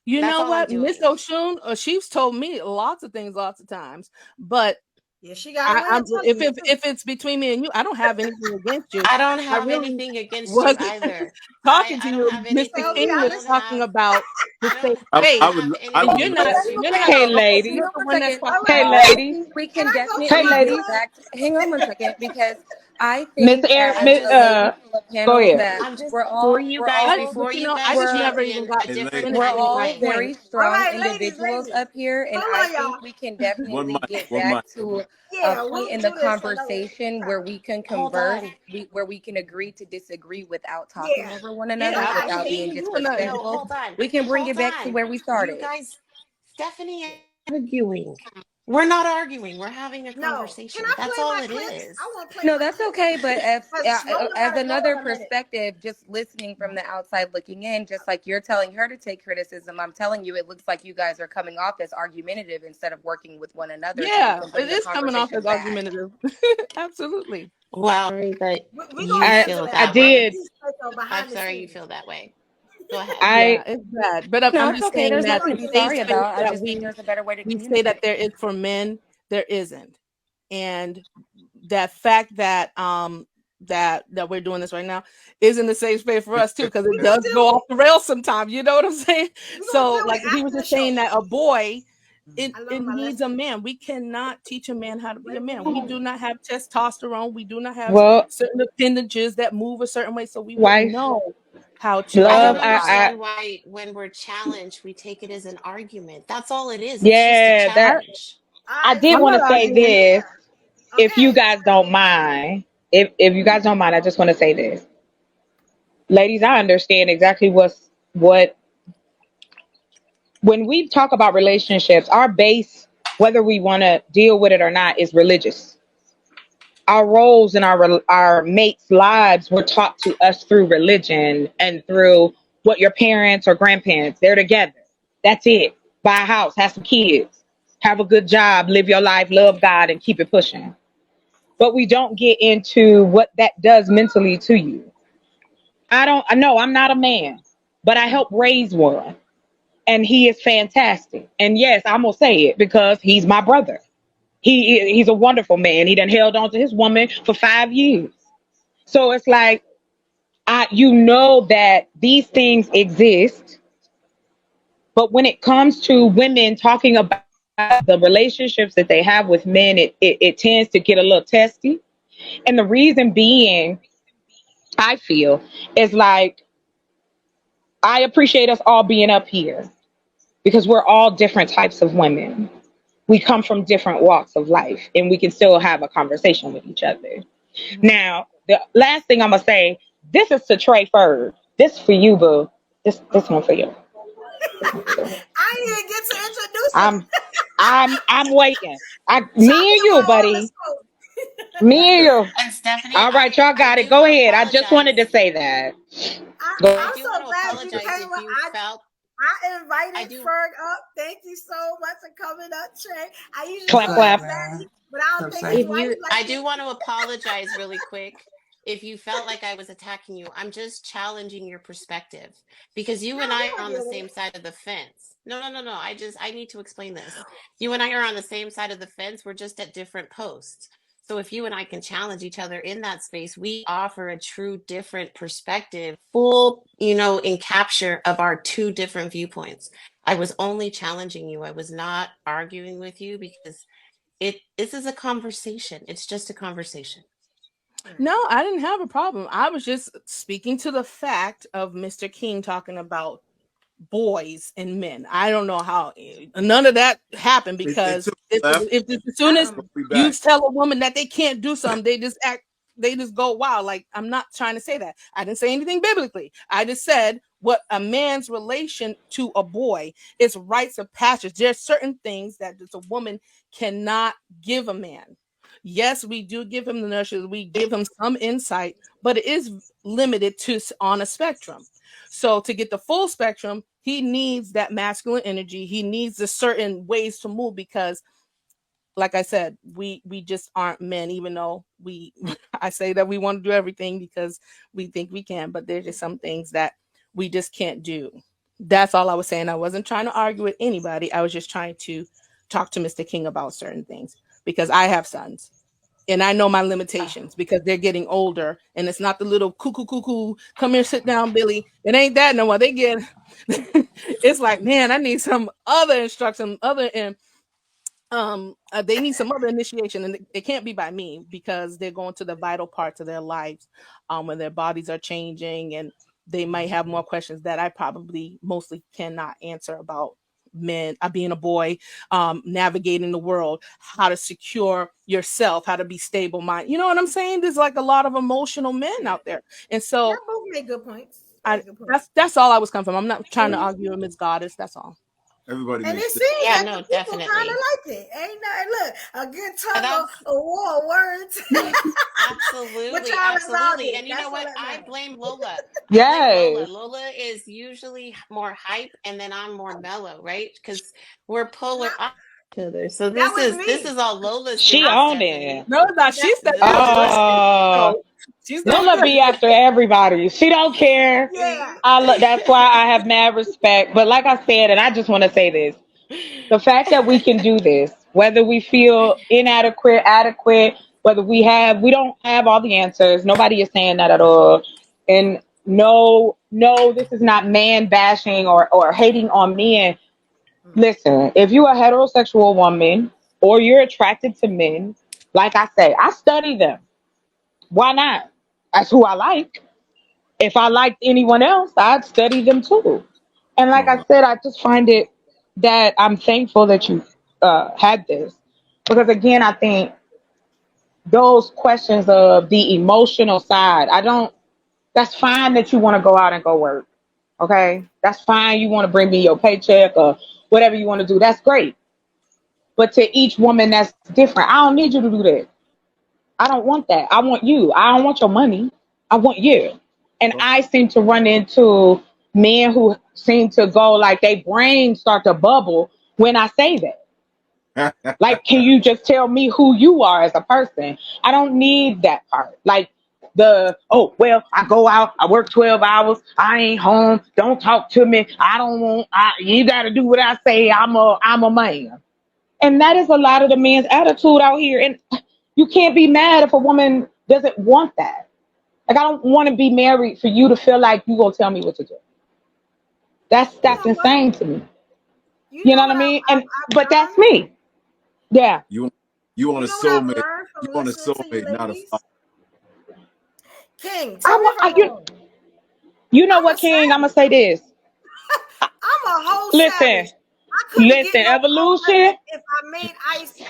you That's know all I'm what, Miss doing. Oshun, she's told me lots of things lots of times, but yeah, she got a way I'm of telling you too. if it's between me and you, I don't have anything against you. I don't I have really anything against you was either. talking to I don't you. have Mr. anything. So King I I was don't listen. talking have. about the safe I space, would and I Anything would you're love not Okay, against you you you're know not what? Hey, guys. you're ladies. not hang the on one one that's second. All talking Hey, right, about. I ladies. think we can can I go to Hey, definitely my ladies. get clip? back. Hang on one second, because I Miss think Air, I'm as Miss, a just lady on the go panel ahead. that I'm just we're for all you we're guys all But before you you know, I guys just we're jump never even in got a hey different lady, we're time all frame. point. very All strong right, individuals ladies. up here, and Hold I on, think y'all. we can one definitely mic, get one back mic. to a Yeah, point we'll in the do this another conversation where time. we can Hold converse, on. where we can agree to disagree without talking Yeah, over one Yeah, another, I without agree. being King, you and I. no, disrespectful. hold on. We can bring it Hold back to on. where we You started. guys, Stephanie arguing. We're not arguing. We're having a No, can conversation. I That's play all my it clips? is. I want to play No, my that's clips okay. But because Lola as gotta go another in a minute. perspective, just listening from the outside looking in, just like you're telling her to take criticism, I'm telling you, it looks like you guys are coming off as argumentative instead of working with one another so we Yeah, can it bring the is coming off conversation as back. argumentative. Absolutely. Well, sorry that We're gonna you get to feel that. I that I'm gonna way. did. give you straight though I'm behind the sorry you scenes. feel that way. Go ahead. I, Yeah, it's bad. But No, I'm it's just okay. saying There's that nothing to the be safe sorry space about. I that just think there's a better way to we say that communicate. there is for men, there isn't. And that fact that that we're doing this right now isn't the safe space for us too, because it We're gonna does go do off it. the rails sometimes. You know what I'm saying? We're gonna So do like it he was after the just saying show. that a boy, it, I it learned my needs a lesson. man. We cannot teach a man how to be Wait a a man. We minute. do not have testosterone. We do not have well, certain appendages that move a certain way. So we wouldn't wife, know how to I don't love, identify. understand why when we're challenged, we take it as an argument. That's all it is. It's just a yeah, I, challenge. All I right, did I'm so want not to say arguing. this. If you okay. guys don't mind, if you guys don't mind, I just want to say this. Ladies, I understand exactly what when we talk about relationships, our base, whether we want to deal with it or not, is religious. Our roles in our mates' lives were taught to us through religion and through what your parents or grandparents, they're together. That's it. Buy a house, have some kids, have a good job, live your life, love God, and keep it pushing. But we don't get into what that does mentally to you. I know I'm not a man, but I help raise one. And he is fantastic. And yes, I'm gonna say it because he's my brother. He's a wonderful man. He done held on to his woman for 5 years. So it's like you know that these things exist, but when it comes to women talking about the relationships that they have with men, it tends to get a little testy. And the reason being, I feel, is like I appreciate us all being up here because we're all different types of women. We come from different walks of life and we can still have a conversation with each other. Now, the last thing I'm gonna say, this is to Trey Ferd. This for you, boo. This one for you. I didn't even get to introduce him. I'm waiting. Talk Me and you, about all buddy. the smoke. Me and you. And Stephanie, All right, y'all got it. do Go want to ahead. I just wanted to apologize. say that. I I'm do so want to glad you apologize came if up. you felt. I I invited do. Ferg up. Thank you so much for coming up, Trey. I usually Clap, call clap. him Daddy, but I don't think his If wife you, likes I it. do want to apologize really quick. If you felt like I was attacking you, I'm just challenging your perspective because you and No, we I are gonna on the deal with same it. side of the fence. No. I need to explain this. You and I are on the same side of the fence. We're just at different posts. So if you and I can challenge each other in that space, we offer a true different perspective, full, in capture of our two different viewpoints. I was only challenging you. I was not arguing with you because this is a conversation. It's just a conversation. No, I didn't have a problem. I was just speaking to the fact of Mr. King talking about boys and men. I don't know how none of that happened It because took a left, if as soon as but we you back. tell a woman that they can't do something, they just go wild. Like, I'm not trying to say that. I didn't say anything biblically. I just said what a man's relation to a boy is rites of passage. There's certain things that a woman cannot give a man. Yes, we do give him the nurture, we give him some insight, but it is limited to on a spectrum. So to get the full spectrum, he needs that masculine energy. He needs the certain ways to move because, like I said, we just aren't men, even though I say that we want to do everything because we think we can, but there's just some things that we just can't do. That's all I was saying. I wasn't trying to argue with anybody. I was just trying to talk to Mr. King about certain things because I have sons and I know my limitations because they're getting older and it's not the little cuckoo, come here, sit down, Billy. It ain't that no more. They get, it's like, man, I need some other instruction, they need some other initiation and it can't be by me because they're going to the vital parts of their lives when their bodies are changing and they might have more questions that I probably mostly cannot answer about men, being a boy, navigating the world, how to secure yourself, how to be stable mind. You know what I'm saying? There's like a lot of emotional men out there. And so Y'all both made good points. Good points. that's all I was coming from. I'm not trying to argue with Ms. Goddess. That's all. Everybody And it makes seems Yeah, like no, the people kind definitely. of like it. Ain't nothing. Look, a good tug That's of war of words. But absolutely, y'all about absolutely. it. And you That's know all what? that I matters. blame Lola. Yes. Lola is usually more hype, and then I'm more mellow, right? Because we're polar opposites. So That was this me. is all Lola's She doing, on Stephanie. it. No, she stepped This out is the race. all. Oh, She's doing Lola good. be after everybody. She don't care. Yeah. That's why I have mad respect. But like I said, and I just want to say this: the fact that we can do this, whether we feel inadequate, adequate, whether we don't have all the answers. Nobody is saying that at all. And no, this is not man bashing or hating on men. Listen, if you're a heterosexual woman or you're attracted to men, like I say, I study them. Why not? That's who I like. If I liked anyone else, I'd study them too. And like I no. said, I just find it that I'm thankful that you had this. Because again, I think those questions of the emotional side, that's fine that you want to go out and go work. Okay? That's fine. You want to bring me your paycheck or whatever you want to do. That's great. But to each woman, that's different. I don't need you to do that. I don't want that. I want you. I don't want your money. I want you. And I seem to run into men who seem to go like their brains start to bubble when I say that. Like, can you just tell me who you are as a person? I don't need that part. Like I go out, I work 12 hours, I ain't home, don't talk to me. You gotta do what I say. I'm a man. And that is a lot of the men's attitude out here. And you can't be mad if a woman doesn't want that. Like, I don't want to be married for you to feel like you gonna tell me what to do. That's insane to me. You know what I mean? But that's me. Yeah. You want a You know what I've soulmate. learned You from want a listening to you soulmate, not a ladies? father. King, tell me if I'm wrong. You know I'm what, a King? I'm gonna savage. say this. I'm a whole Listen, savage. I couldn't listen, get no evolution. if I made ice.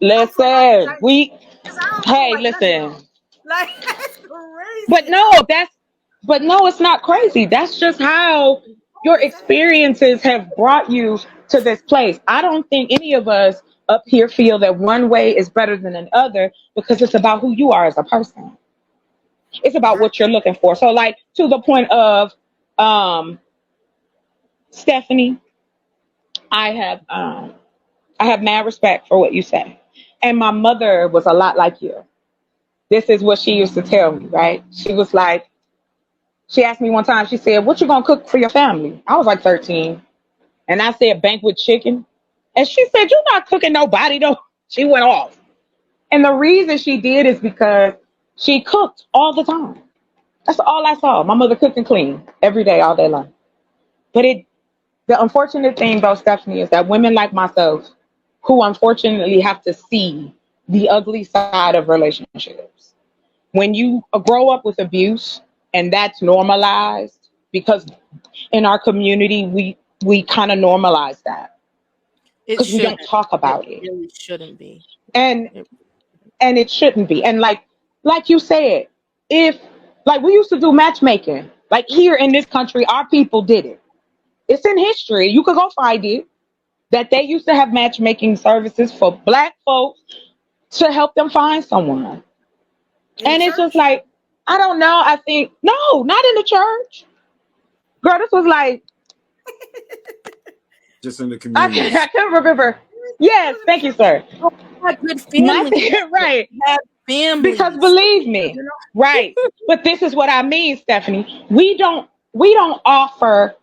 Listen, we. Because I don't do Hey, like nothing listen. else. Like that's crazy. But no, it's not crazy. That's just how your experiences have brought you to this place. I don't think any of us up here feel that one way is better than another because it's about who you are as a person. It's about what you're looking for. So, like, to the point of Stephanie, I have mad respect for what you say. And my mother was a lot like you. This is what she used to tell me, right? She was like, she asked me one time, she said, "What you gonna cook for your family?" I was like 13. And I said, "Banquet chicken." And she said, "You're not cooking nobody though." She went off. And the reason she did is because she cooked all the time. That's all I saw. My mother cooked and cleaned every day, all day long. But the unfortunate thing though, Stephanie, is that women like myself, who unfortunately have to see the ugly side of relationships, when you grow up with abuse and that's normalized, because in our community we kind of normalize that It because we don't shouldn't. talk about It it, really shouldn't be. and It- it shouldn't be. And like you said, if like we used to do matchmaking, like here in this country, our people did it. It's in history. You could go find it that they used to have matchmaking services for black folks to help them find someone. And it's just like, I don't know. I think, no, not in the church. Girl, this was like, Just in the community. I can't remember. Yes, thank you, sir. Had good family. Right. Had families. Because believe me, You know? right. But this is what I mean, Stephanie. We don't offer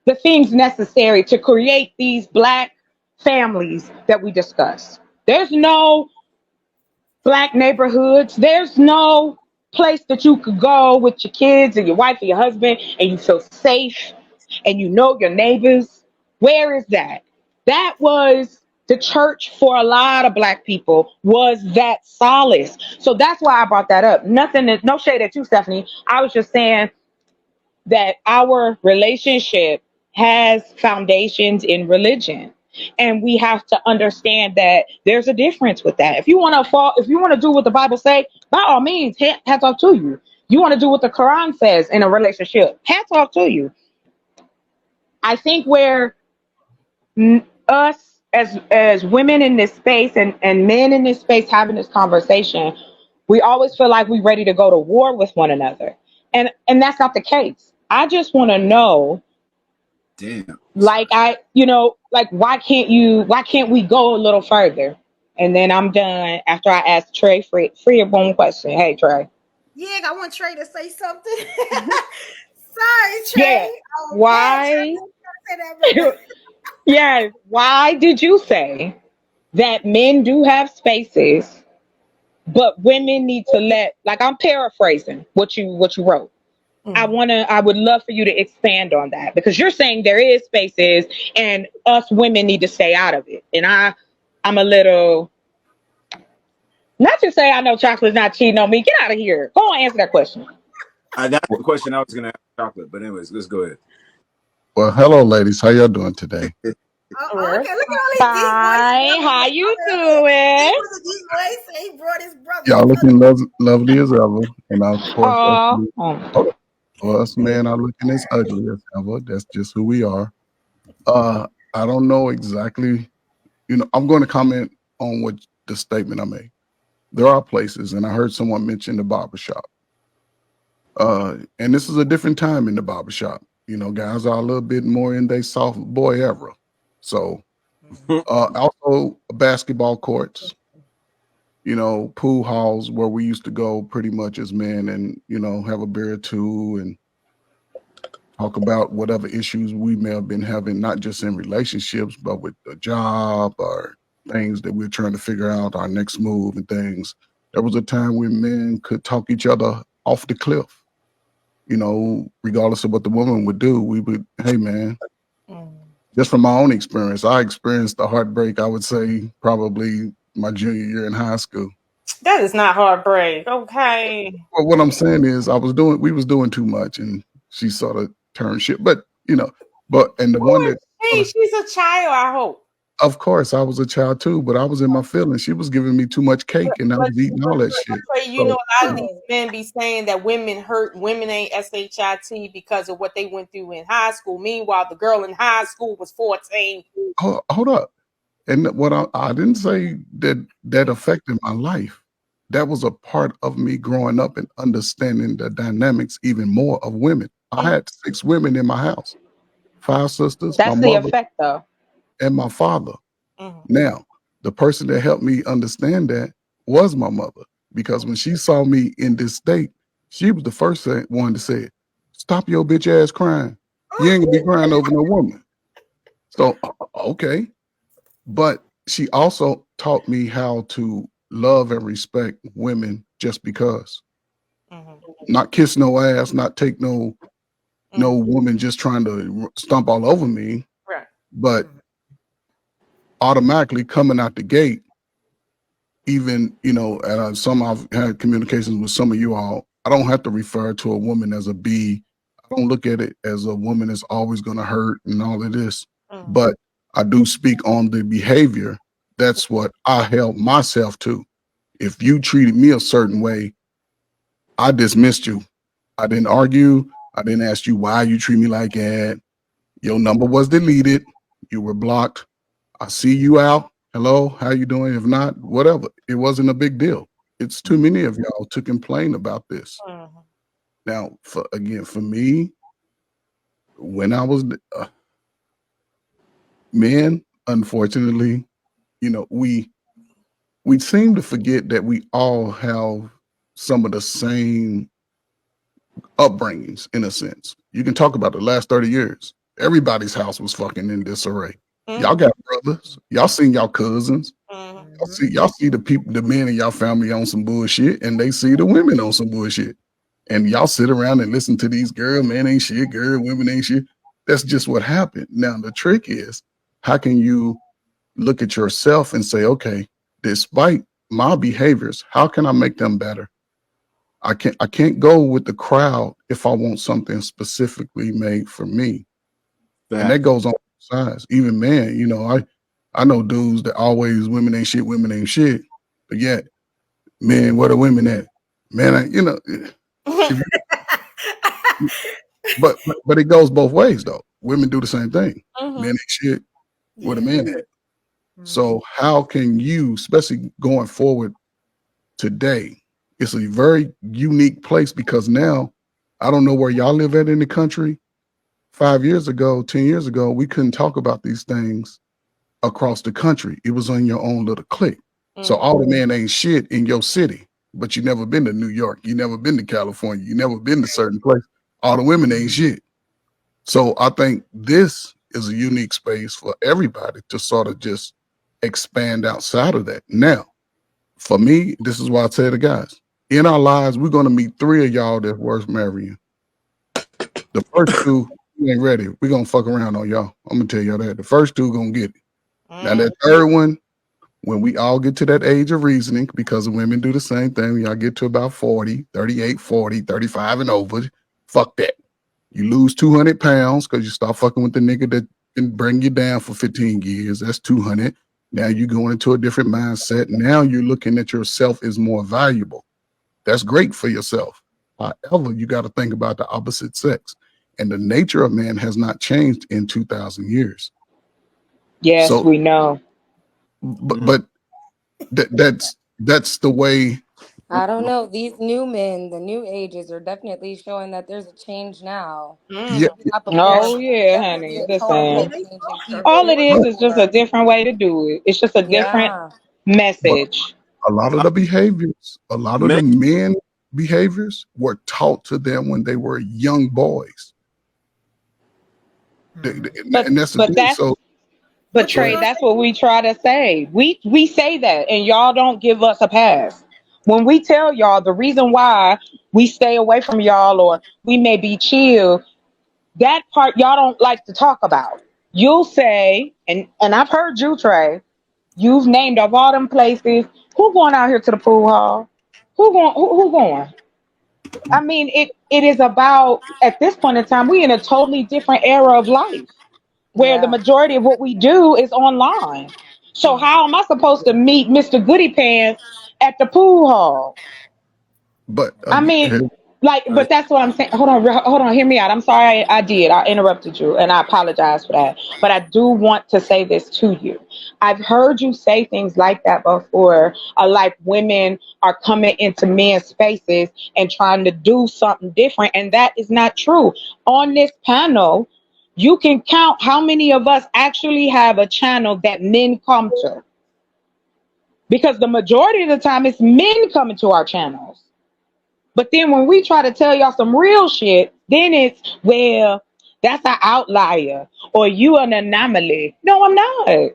the things necessary to create these black families that we discuss. There's no black neighborhoods. There's no place that you could go with your kids and your wife and your husband and you feel safe and you know your neighbors. Where is that? That was the church for a lot of black people, was that solace. So that's why I brought that up. No shade at you, Stephanie. I was just saying that our relationship has foundations in religion. And we have to understand that there's a difference with that. If you want to do what the Bible say, by all means, hats off to you. You want to do what the Quran says in a relationship, hats off to you. I think where us as women in this space and men in this space having this conversation, we always feel like we're ready to go to war with one another. And that's not the case. I just want to know, Damn. like, why can't we go a little further? And then I'm done after I ask Trey free of one question. Hey, Trey. Yeah, I want Trey to say something. Sorry, Trey. Yeah. Why? Yes. Why did you say that men do have spaces, but women need to like, I'm paraphrasing what you wrote. I would love for you to expand on that, because you're saying there is spaces and us women need to stay out of it. And I'm a little, not to say I know Chocolate's not cheating on me. Get out of here. Go on, answer that question. That's the question I was going to ask Chocolate. But anyways, let's go ahead. Well, hello, ladies. How y'all doing today? Okay, look at all these Bye. How you doing? He brought his brother. Y'all looking lovely as ever. And of course, us men are looking as ugly as ever. That's just who we are. I don't know exactly. I'm going to comment on what the statement I made. There are places, and I heard someone mention the barbershop. And this is a different time in the barbershop. Guys are a little bit more in their soft boy era. So also basketball courts, pool halls where we used to go pretty much as men and, have a beer or two and talk about whatever issues we may have been having, not just in relationships, but with the job or things that we're trying to figure out, our next move and things. There was a time when men could talk each other off the cliff. Regardless of what the woman would do, we would, hey man, just from my own experience, I experienced the heartbreak, I would say probably my junior year in high school. That is not heartbreak. Okay. Well, what I'm saying is we was doing too much and she sort of turned shit, and the one that Hey, she's a child, I hope. Of course, I was a child too, but I was in my feelings. She was giving me too much cake, and I was eating all that shit. You know, a lot of Oh. these men be saying that women ain't SHIT because of what they went through in high school. Meanwhile, the girl in high school was 14. Hold up. And what I didn't say that affected my life. That was a part of me growing up and understanding the dynamics even more of women. I had 6 women in my house, 5 sisters, That's my the mother, effect, though. and my father. Mhm. Now, the person that helped me understand that was my mother, because when she saw me in this state, she was the first one to say, "Stop your bitch ass crying. You ain't gonna be crying over no woman." So, okay. But she also taught me how to love and respect women just because. Mhm. Not kiss no ass, not take no woman just trying to stomp all over me, Right. but automatically coming out the gate, even, you know, and some I've had communications with some of you all, I don't have to refer to a woman as a B. I don't look at it as a woman that's always going to hurt and all of this, but I do speak on the behavior. That's what I held myself to. If you treated me a certain way, I dismissed you. I didn't argue. I didn't ask you why you treat me like that. Your number was deleted. You were blocked. I see you out. Hello, how you doing? If not, whatever. It wasn't a big deal. It's too many of y'all to complain about this. Now, for me, when I was men, unfortunately, you know, we seem to forget that we all have some of the same upbringings in a sense. You can talk about the last 30 years. Everybody's house was fucking in disarray. Y'all got brothers. Y'all seen y'all cousins. Y'all see the people, the men in y'all family on some bullshit, and they see the women on some bullshit. And y'all sit around and listen to these girl, men ain't shit, girl, women ain't shit. That's just what happened. Now the trick is, how can you look at yourself and say, okay, despite my behaviors, how can I make them better? I can't go with the crowd if I want something specifically made for me. And that goes on both sides. Even men, you know, I know dudes that always women ain't shit, but yet, man, where the women at? Man, you know, but it goes both ways though. Women do the same thing. Men ain't shit, where the men at? So how can you, especially going forward today, it's a very unique place because now I don't know where y'all live at in the country. 5 years ago, 10 years ago, we couldn't talk about these things across the country. It was on your own little clique. So all the men ain't shit in your city, but you never been to New York. You never been to California. You never been to certain place. All the women ain't shit. So I think this is a unique space for everybody to sort of just expand outside of that. Now, for me, this is why I tell the guys, in our lives, we're going to meet 3 of y'all that's worth marrying. The first 2, we ain't ready. We're going to fuck around on y'all. I'm going to tell y'all that. The first 2 going to get it. Now, that third one, when we all get to that age of reasoning, because women do the same thing, when y'all get to about 40, 38, 40, 35 and over, fuck that. You lose 200 pounds because you start fucking with the nigga that can bring you down for 15 years. That's 200. Now you're going into a different mindset. Now you're looking at yourself as more valuable. That's great for yourself. However, you got to think about the opposite sex. And the nature of man has not changed in 2,000 years. Yes, So, we know. But that's the way. I don't know. These new men, the new ages, are definitely showing that there's a change now. Yeah. Not before, Oh but yeah, definitely honey. a Listen, total change in all it people. is just a different way to do it. It's just a different Yeah. message. A lot of the behaviors, a lot of the men behaviors were taught to them when they were young boys. And that's the thing. So, But Trey, that's what we try to say. We say that, and y'all don't give us a pass. When we tell y'all the reason why we stay away from y'all or we may be chill, that part y'all don't like to talk about. You'll say, and I've heard you, Trey. You've named of all them places. Who going out here to the pool hall? Who going? I mean, it is about, at this point in time, we in a totally different era of life. where the Yeah. majority of what we do is online. So how am I supposed to meet Mr. Goody Pants at the pool hall? But I mean, again, like, but that's what I'm saying. Hold on, hear me out. I'm sorry I did. I interrupted you and I apologize for that. But I do want to say this to you. I've heard you say things like that before, like women are coming into men's spaces and trying to do something different. And that is not true. On this panel, you can count how many of us actually have a channel that men come to. Because the majority of the time it's men coming to our channels. But then when we try to tell y'all some real shit, then it's, well, that's an outlier or you an anomaly. No, I'm not.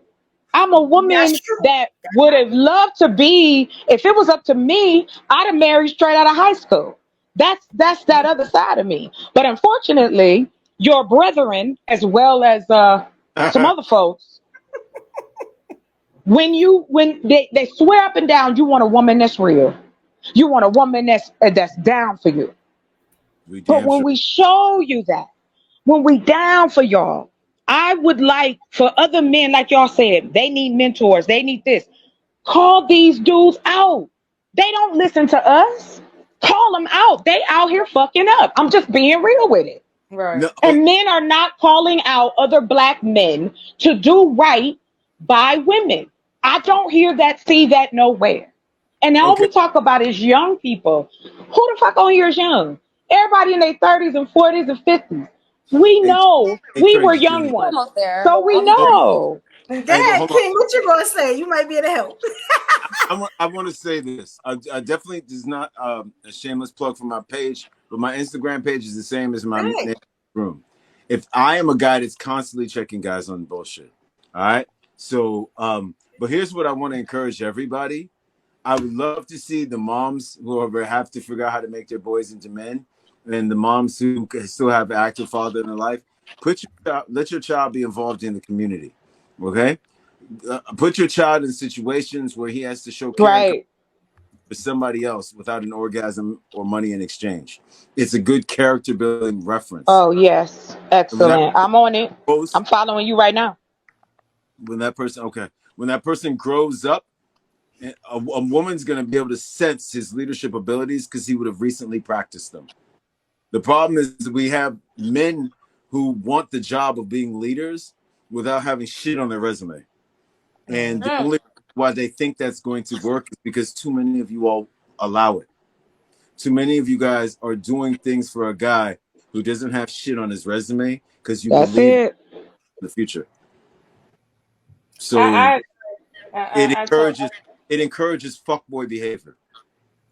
I'm a That's woman true. that would have loved to be, if it was up to me, I'd have married straight out of high school. That's that other side of me. But unfortunately, your brethren, as well as some other folks, when they swear up and down, you want a woman that's real. You want a woman that's down for you. We But damn when sure. we show you that, when we down for y'all, I would like for other men, like y'all said, they need mentors, they need this. Call these dudes out. They don't listen to us. Call them out. They out here fucking up. I'm just being real with it. Right. No, And men are not calling out other black men to do right by women. I don't hear that, see that nowhere. And all okay. we talk about is young people. Who the fuck on here is young? Everybody in their 30s and 40s and 50s. We Hey, know hey, we were Trench, young ones. Almost there. So we Almost hold, there. know. Go but ahead, hold on. King. What you gonna say? You might be able to help. I want to say this. I definitely is not a shameless plug for my page, but my Instagram page is the same as my Hey. room. If I am a guy that's constantly checking guys on bullshit, all right. So, but here's what I want to encourage everybody. I would love to see the moms who have to figure out how to make their boys into men, and the moms who still have an active father in their life. Let your child be involved in the community. Okay, put your child in situations where he has to show care and Right. for somebody else without an orgasm or money in exchange. It's a good character building reference. Oh, yes. And when that Excellent. I'm on it. grows, I'm following you right now. when that person grows up, a woman's going to be able to sense his leadership abilities because he would have recently practiced them. The problem is that we have men who want the job of being leaders without having shit on their resume. And the only why they think that's going to work is because too many of you all allow it. Too many of you guys are doing things for a guy who doesn't have shit on his resume because you That's believe in it. the future. So I it I told encourages fuckboy behavior.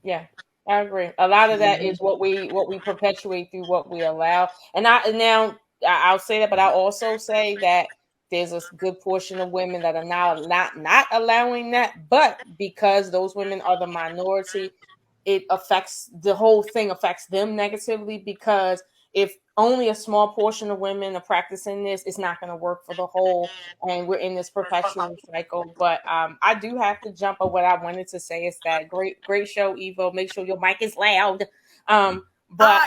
Yeah, I agree. A lot of that is what we perpetuate through what we allow. And I'll say that, but I'll also say that there's a good portion of women that are now not allowing that, but because those women are the minority, it affects the whole thing affects them negatively because if only a small portion of women are practicing this, it's not going to work for the whole, and we're in this perpetual cycle. But I do have to jump on what I wanted to say is that great show, Evo. Make sure your mic is loud. But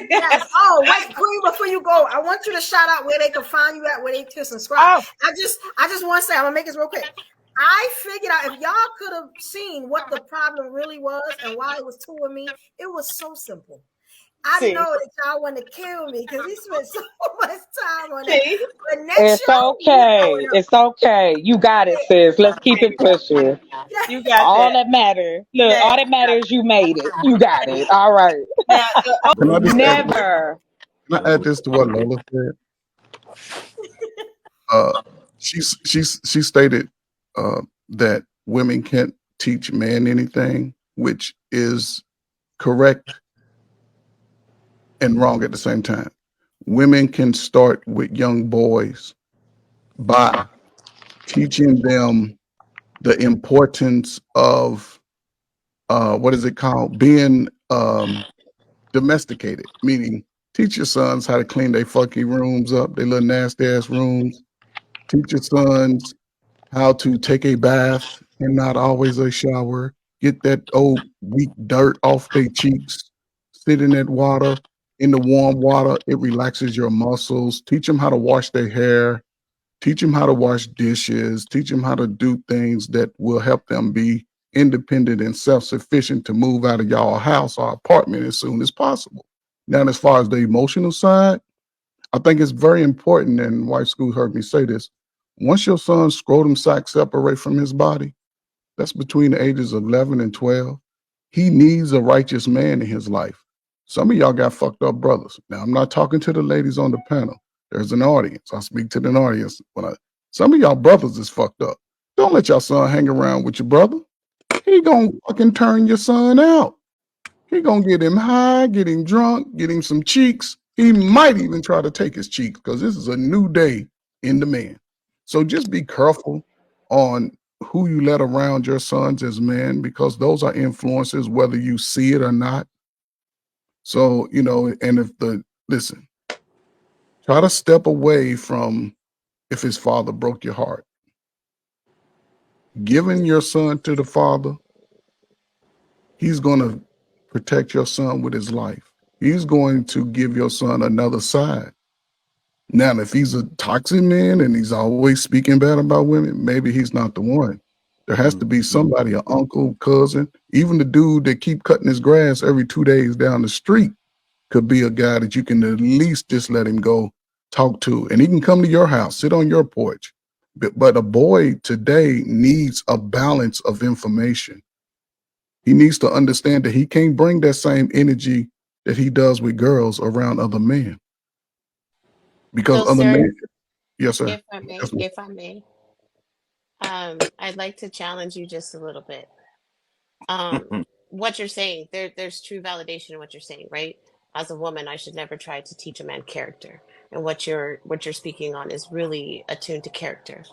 Yes. Oh, wait, Queen, before you go, I want you to shout out where they can find you at, where they can subscribe. Oh. I just want to say, I'm gonna make this real quick. I figured out if y'all could have seen what the problem really was and why it was two of me, it was so simple. I See. know that y'all want to kill me because he spent so much time on that. See? But next It's show, okay. It's okay. You got it, sis. Let's keep it pushing. You got All that. that matters. Look, Yeah. all that matters, you made it. You got it. All right. Now, can I just add, Never. can I add this to what Lola said? She stated that women can't teach men anything, which is correct and wrong at the same time. Women can start with young boys by teaching them the importance of what is it called? Being domesticated, meaning teach your sons how to clean their fucking rooms up, their little nasty ass rooms. Teach your sons how to take a bath and not always a shower. Get that old weak dirt off their cheeks. Sit in that water. in the warm water. It relaxes your muscles. Teach them how to wash their hair. Teach them how to wash dishes. Teach them how to do things that will help them be independent and self-sufficient to move out of y'all house or apartment as soon as possible. Now, as far as the emotional side, I think it's very important, and Wife School heard me say this. Once your son's scrotum sac separate from his body, that's between the ages of 11 and 12, he needs a righteous man in his life. Some of y'all got fucked up brothers. Now, I'm not talking to the ladies on the panel. There's an audience. I speak to the audience. Some of y'all brothers is fucked up. Don't let your son hang around with your brother. He gonna fucking turn your son out. He gonna get him high, get him drunk, get him some cheeks. He might even try to take his cheeks because this is a new day in the man. So just be careful on who you let around your sons as men, because those are influences, whether you see it or not. So, and listen, try to step away from if his father broke your heart. Giving your son to the father, he's going to protect your son with his life. He's going to give your son another side. Now, if he's a toxic man and he's always speaking bad about women, maybe he's not the one. There has to be somebody, an uncle, cousin, even the dude that keep cutting his grass every 2 days down the street could be a guy that you can at least just let him go talk to. And he can come to your house, sit on your porch. But a boy today needs a balance of information. He needs to understand that he can't bring that same energy that he does with girls around other men. Because So, other sir, men, yes, sir. if I may, Yes, ma'am. I'd like to challenge you just a little bit. What you're saying, there's true validation in what you're saying, right? As a woman, I should never try to teach a man character, and what you're speaking on is really attuned to character.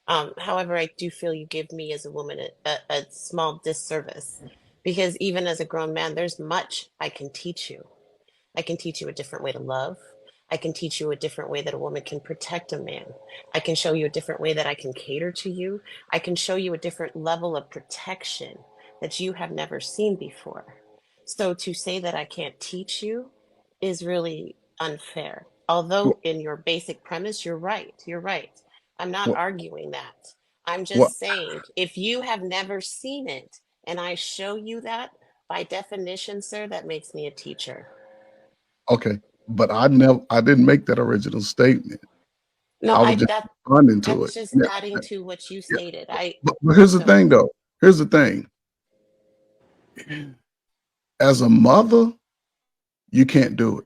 However, I do feel you give me as a woman a small disservice, because even as a grown man, there's much I can teach you. I can teach you a different way to love. I can teach you a different way that a woman can protect a man. I can show you a different way that I can cater to you. I can show you a different level of protection that you have never seen before. So to say that I can't teach you is really unfair. Although in your basic premise, you're right. You're right. I'm not What, arguing that. I'm what, just saying if you have never seen it and I show you that, by definition, sir, that makes me a teacher. okay. But I didn't make that original statement. No, I was I just that responding I to was it. just Yeah, adding to what you yeah. stated. I But here's the so thing, though. Here's the thing. As a mother, you can't do it.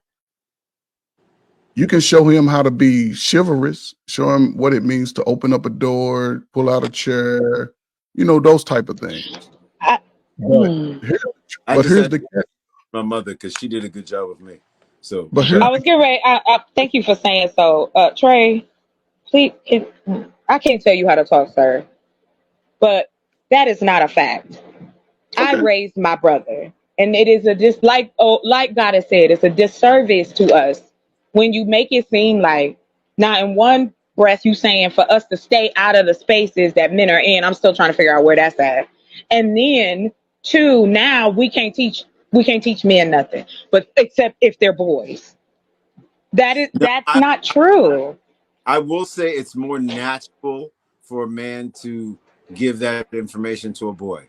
You can show him how to be chivalrous, show him what it means to open up a door, pull out a chair, those type of things. I, But hmm. here, I but just here's had the catch. my mother because she did a good job with me. So But here's I that was the getting ready. Thank you for saying so. Trey, please, I can't tell you how to talk, sir, but that is not a fact. I okay. raised my brother, and it is a just like God has said, it's a disservice to us when you make it seem like now in one breath you saying for us to stay out of the spaces that men are in. I'm still trying to figure out where that's at, and then two, now we can't teach men nothing, but except if they're boys. no, That's not true. I will say it's more natural for a man to give that information to a boy.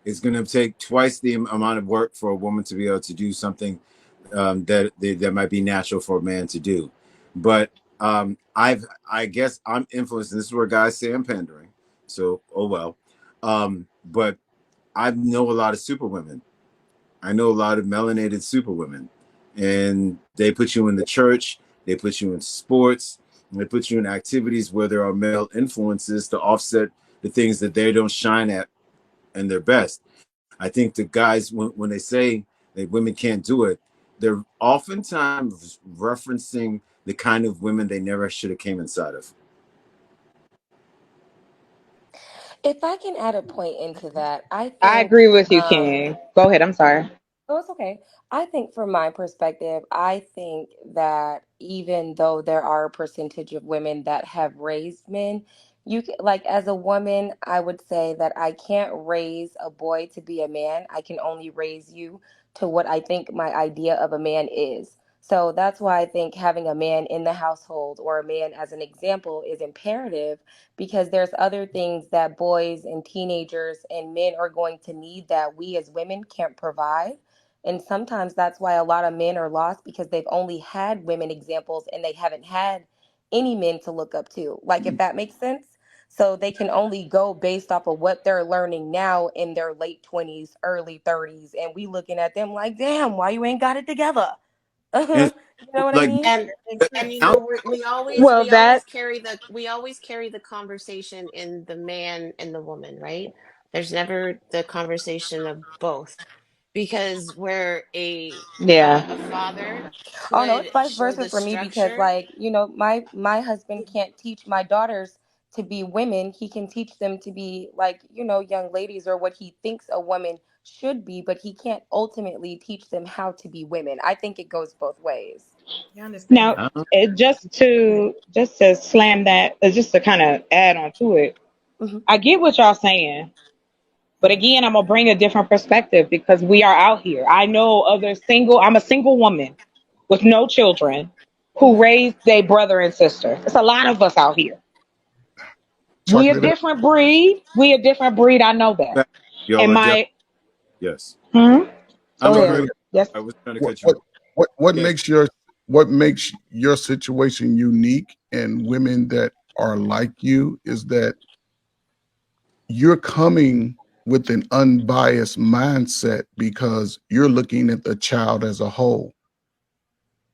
It's going to take twice the amount of work for a woman to be able to do something that might be natural for a man to do. But I guess I'm influenced, and this is where guys say I'm pandering. So oh well. But I know a lot of super women. I know a lot of melanated super women, and they put you in the church, they put you in sports, and they put you in activities where there are male influences to offset the things that they don't shine at and their best. I think the guys, when they say that women can't do it, they're oftentimes referencing the kind of women they never should have came inside of. If I can add a point into that, I I think agree with you, um, King. Go ahead. I'm sorry. oh, it's okay. I think from my perspective, I think that even though there are a percentage of women that have raised men, like as a woman, I would say that I can't raise a boy to be a man. I can only raise you to what I think my idea of a man is. So that's why I think having a man in the household or a man as an example is imperative, because there's other things that boys and teenagers and men are going to need that we as women can't provide. And sometimes that's why a lot of men are lost, because they've only had women examples and they haven't had any men to look up to. Like, if that makes sense. So they can only go based off of what they're learning now in their late 20s, early 30s. And we looking at them like, damn, why you ain't got it together? And You know what I like, mean? And Makes and sense. you I know don't- we always Well, we that always carry the conversation in the man and the woman, right? There's never the conversation of both, because where yeah. a father Oh no, it's could vice show versa the for me, because structure. like, my husband can't teach my daughters to be women. He can teach them to be like, young ladies, or what he thinks a woman should be, but he can't ultimately teach them how to be women. I think it goes both ways. You understand Now, that? I don't- just to slam that, just to kind of add on to it, Hmm. I get what y'all saying, but again, I'm gonna bring a different perspective because we are out here. I know other single. I'm a single woman with no children who Hmm. raised their brother and sister. It's a lot of us out here. We a Chocolate. different breed. We a different breed. I know that. y'all And are definitely my yes. go I'm So ahead. the, agreeing. Yes. I was trying to what cut you what off. what Yes. makes your situation unique and women that are like you is that you're coming with an unbiased mindset because you're looking at the child as a whole.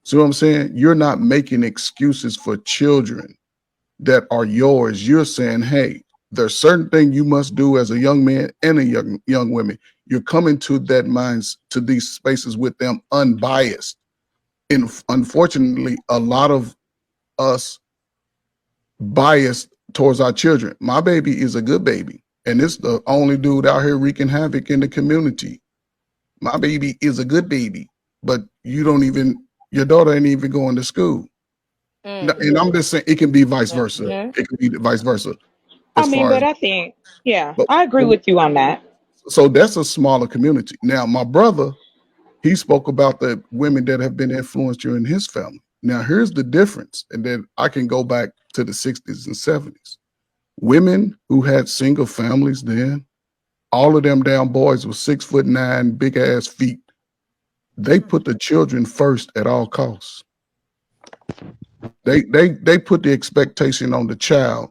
See what I'm saying? You're not making excuses for children that are yours. You're saying, hey, there's certain thing you must do as a young man and a young woman. You're coming to that minds to these spaces with them unbiased. And unfortunately, a lot of us biased towards our children. My baby is a good baby, and it's the only dude out here wreaking havoc in the community. My baby is a good baby, but your daughter ain't even going to school. Mm. And I'm just saying it can be vice versa. Hmm. It can be vice versa I as mean, far as, but I think, yeah, but, I agree but with you on that. so that's a smaller community. Now, my brother, he spoke about the women that have been influenced during his family. Now, here's the difference, and then I can go back to the 60s and 70s. Women who had single families then, all of them damn boys were 6'9", big ass feet. They put the children first at all costs. They put the expectation on the child.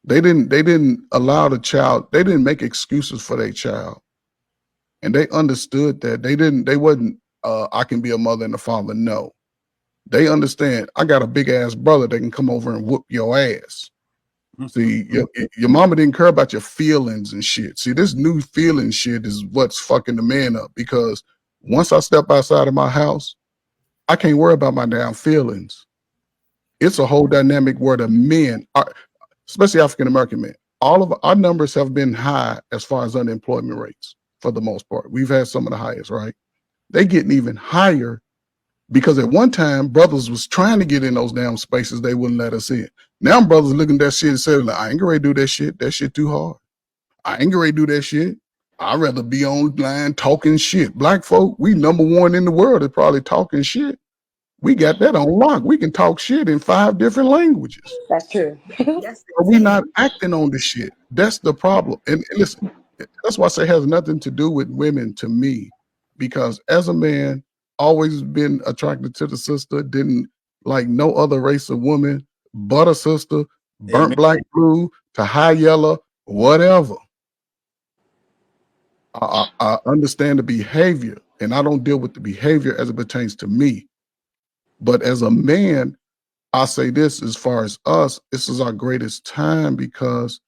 They didn't allow the child, they didn't make excuses for their child. And they understood that they wasn't I can be a mother and a father. No. They understand I got a big ass brother that can come over and whoop your ass. See, your mama didn't care about your feelings and shit. See, this new feeling shit is what's fucking the man up, because once I step outside of my house, I can't worry about my damn feelings. It's a whole dynamic where the men are, especially African American men. All of our numbers have been high as far as unemployment rates for the most part. We've had some of the highest, right? They getting even higher because at one time brothers was trying to get in those damn spaces, they wouldn't let us in. Now brothers looking at that shit and saying, like, I ain't gonna do that shit. That shit too hard. I ain't gonna do that shit. I'd rather be online talking shit. Black folk, we number one in the world at probably talking shit. We got that on lock. We can talk shit in 5 different languages. That's true. Yes, But we indeed. not acting on the shit. That's the problem. And listen, that's why I say it has nothing to do with women to me. Because as a man, always been attracted to the sister, didn't like no other race of woman, but a sister, burnt Amen. black, blue, to high yellow, whatever. I understand the behavior, and I don't deal with the behavior as it pertains to me. But as a man, I say this as far as us, this is our greatest time because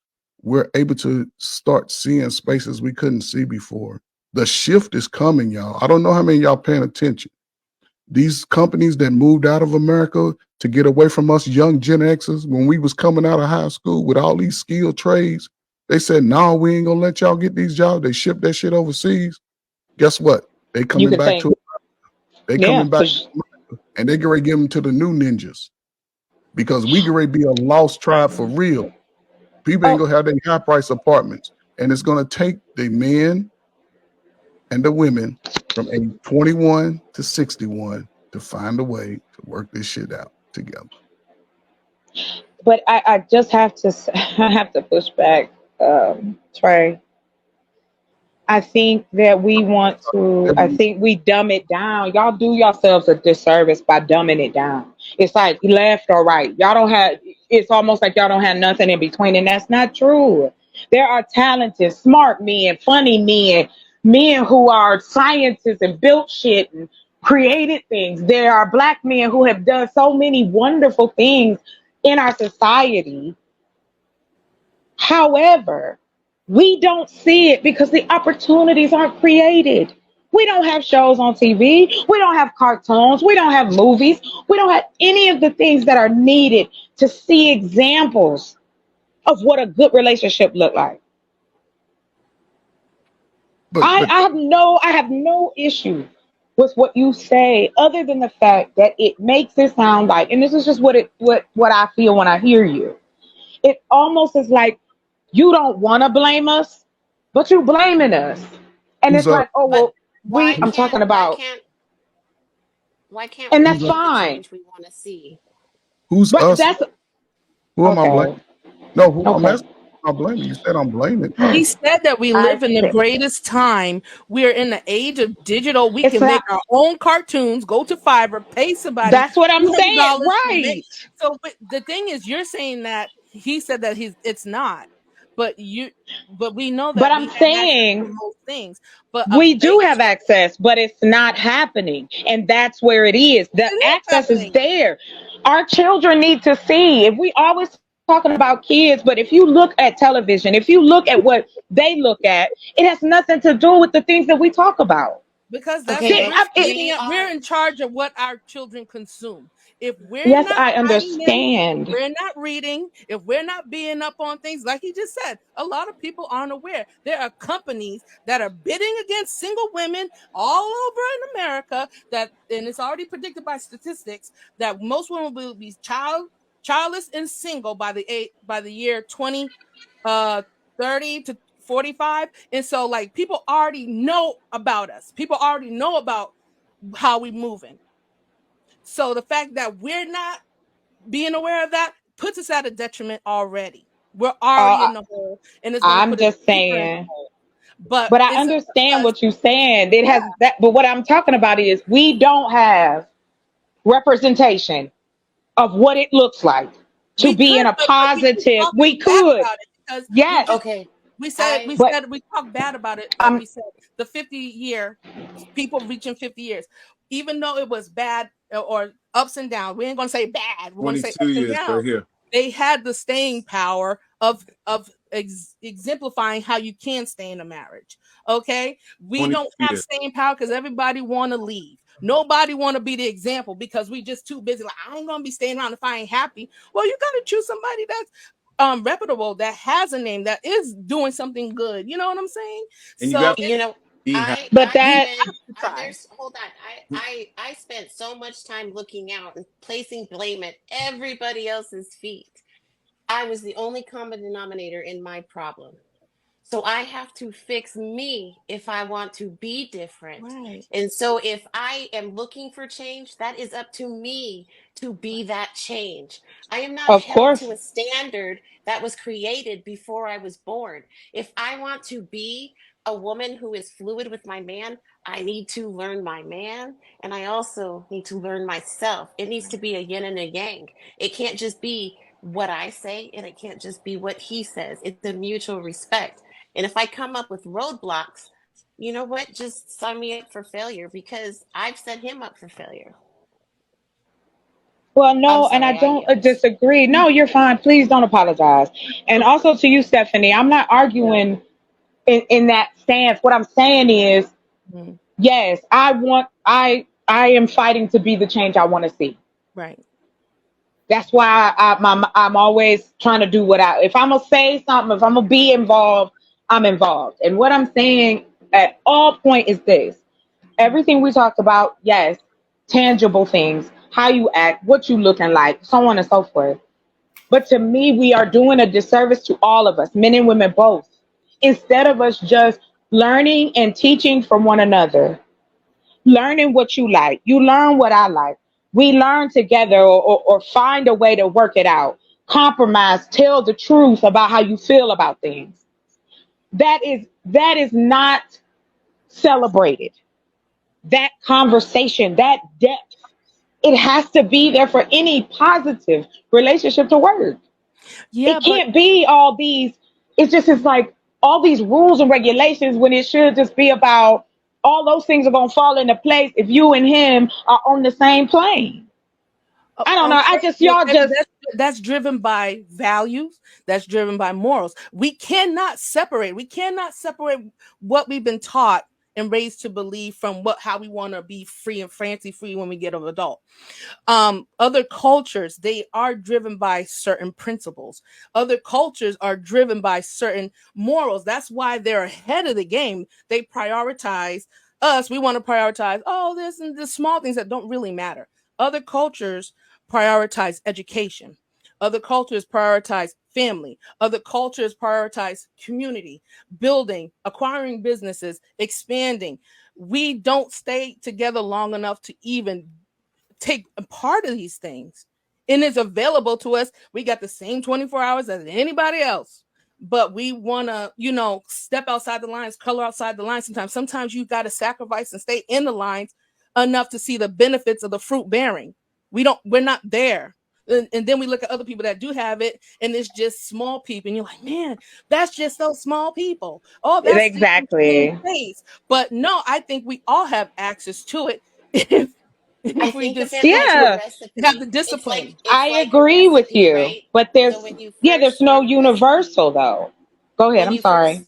we're able to start seeing spaces we couldn't see before. The shift is coming, y'all. I don't know how many of y'all paying attention. These companies that moved out of America to get away from us young Gen Xers when we was coming out of high school with all these skilled trades, they said, no, we ain't gonna let y'all get these jobs. They shipped that shit overseas. Guess what? They You coming can back think, to they yeah, coming back and they get ready to give them to the new ninjas because we get ready to be a lost tribe for real. People ain't oh, gonna have their high price apartments, and it's gonna take the men and the women from age 21 to 61 to find a way to work this shit out together. But I just have to I have to push back, Trey. I think that I think we dumb it down. Y'all do yourselves a disservice by dumbing it down. It's like left or right. It's almost like y'all don't have nothing in between, and that's not true. There are talented, smart men, funny men who are scientists and built shit and created things. There are Black men who have done so many wonderful things in our society. However, we don't see it because the opportunities aren't created. We don't have shows on TV. We don't have cartoons. We don't have movies. We don't have any of the things that are needed to see examples of what a good relationship look like. I have no issue with what you say, other than the fact that it makes it sound like, and this is just what I feel when I hear you. It almost is like you don't want to blame us, but you're blaming us. And Who's it's up? like, oh, well, Why I'm talking about, why can't and we that's see the fine. change we want to see? Who's But us? that's Who am I okay. blaming? No, who I'm Okay. asking. I'm blaming. You said I'm blaming. He said that we I live in the said- greatest time. We're in the age of digital. We It's can make not- our own cartoons, go to Fiverr, pay somebody That's what I'm saying, $200 to right? make. So but the thing is, you're saying that he said that it's not. But we know that But we I'm have access saying to most things. But we do have access, but it's not happening. And that's where it is. The It is access is happening. there. Our children need to see. If we always talking about kids, but if you look at television, if you look at what they look at, it has nothing to do with the things that we talk about. Because that's Okay, what but we're in charge of what our children consume. If we're Yes, not I writing them, understand. if we're not reading, if we're not being up on things, like he just said, a lot of people aren't aware. There are companies that are bidding against single women all over in America and it's already predicted by statistics that most women will be childless and single by the year 2030 to 45. And so like people already know about us. People already know about how we moving. So the fact that we're not being aware of that puts us at a detriment already. We're already in the hole, and it's going to I'm put just us deeper in the saying. hole. But I understand what you're saying. It has that, but what I'm talking about is we don't have representation of what it looks like to be in a positive. We could. Yes. Okay. We talked bad about it. We said the 50-year people reaching 50 years, even though it was bad or ups and downs. We ain't gonna say bad. We're gonna say ups 22 and years downs. right here. They had the staying power of exemplifying how you can stay in a marriage. Okay, we don't have staying power because everybody want to leave. Nobody want to be the example because we just too busy. Like, I ain't gonna be staying around if I ain't happy. Well, you gotta choose somebody that's reputable, that has a name, that is doing something good. You know what I'm saying? And so hold on. I spent so much time looking out and placing blame at everybody else's feet. I was the only common denominator in my problem. So I have to fix me if I want to be different. Right. And so if I am looking for change, that is up to me to be that change. I am not held to a standard that was created before I was born. If I want to be a woman who is fluid with my man, I need to learn my man, and I also need to learn myself. It needs to be a yin and a yang. It can't just be what I say, and it can't just be what he says. It's a mutual respect. And if I come up with roadblocks, you know what? Just sign me up for failure because I've set him up for failure. Well, no, and I don't disagree. No, you're fine. Please don't apologize. And also to you, Stephanie, I'm not arguing in that stance. What I'm saying is, yes, I am fighting to be the change I want to see. Right. That's why I'm always trying to do if I'm going to say something, if I'm going to be involved, I'm involved. And what I'm saying at all point is this. Everything we talked about, yes, tangible things, how you act, what you looking like, so on and so forth. But to me, we are doing a disservice to all of us, men and women both. Instead of us just learning and teaching from one another learning what you like. You learn what I like. We learn together, or find a way to work it out. Compromise, tell the truth about how you feel about things. That is not celebrated. That conversation, that depth, it has to be there for any positive relationship to work. Yeah, It can't be all these, it's like all these rules and regulations, when it should just be about all those things are going to fall into place if you and him are on the same plane. I don't know. That's driven by values. That's driven by morals. We cannot separate what we've been taught and raised to believe from how we want to be free and fancy free when we get an adult. Other cultures, they are driven by certain principles. Other cultures are driven by certain morals. That's why they're ahead of the game. They prioritize us. We want to prioritize this and the small things that don't really matter. Other cultures prioritize education. Other cultures prioritize family. Other cultures prioritize community, building, acquiring businesses, expanding. We don't stay together long enough to even take a part of these things. And it's available to us. We got the same 24 hours as anybody else. But we want to, step outside the lines, color outside the lines. Sometimes you got to sacrifice and stay in the lines enough to see the benefits of the fruit bearing. We're not there. And then we look at other people that do have it, and it's just small people. And you're like, man, that's just those small people. Oh, that's exactly. But no, I think we all have access to it if we just have the discipline. I agree with you, right? But there's no universal though. Go ahead. I'm sorry.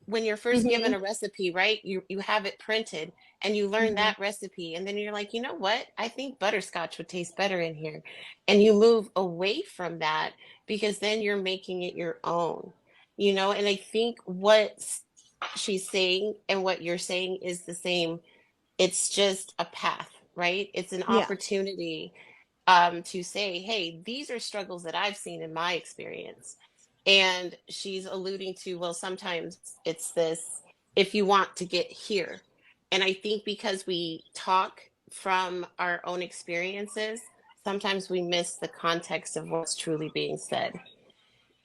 When you're first given a recipe, right? You have it printed and you learn that recipe, and then you're like, you know what? I think butterscotch would taste better in here. And you move away from that because then you're making it your own, and I think what she's saying and what you're saying is the same. It's just a path, right? It's an opportunity to say, hey, these are struggles that I've seen in my experience. And she's alluding to, well, sometimes it's this, if you want to get here. And I think because we talk from our own experiences, sometimes we miss the context of what's truly being said.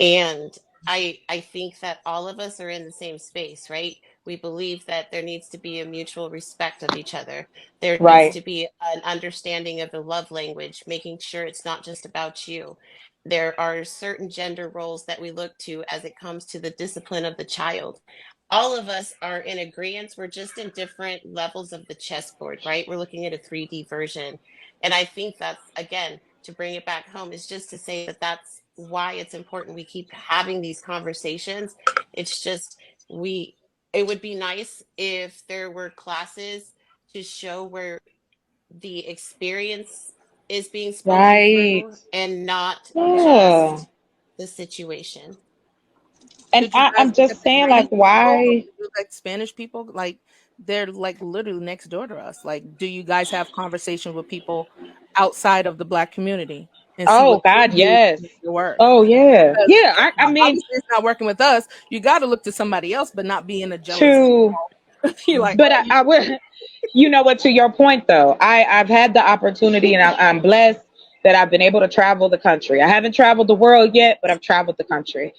And I think that all of us are in the same space, right? We believe that there needs to be a mutual respect of each other. There needs to be an understanding of the love language, making sure it's not just about you. There are certain gender roles that we look to as it comes to the discipline of the child. All of us are in agreement. We're just in different levels of the chessboard, right? We're looking at a 3D version. And I think that's, again, to bring it back home, is just to say that that's why it's important we keep having these conversations. It's just it would be nice if there were classes to show where the experience is being spoken through and not just the situation. And I'm just saying, like, why? Like Spanish people, like they're like literally next door to us. Like, do you guys have conversations with people outside of the Black community? Oh God, yes. Oh yeah, yeah. I mean, it's not working with us. You got to look to somebody else, but not be in a jealous. True. Like, but I would. You know what? To your point, though, I've had the opportunity, and I'm blessed that I've been able to travel the country. I haven't traveled the world yet, but I've traveled the country.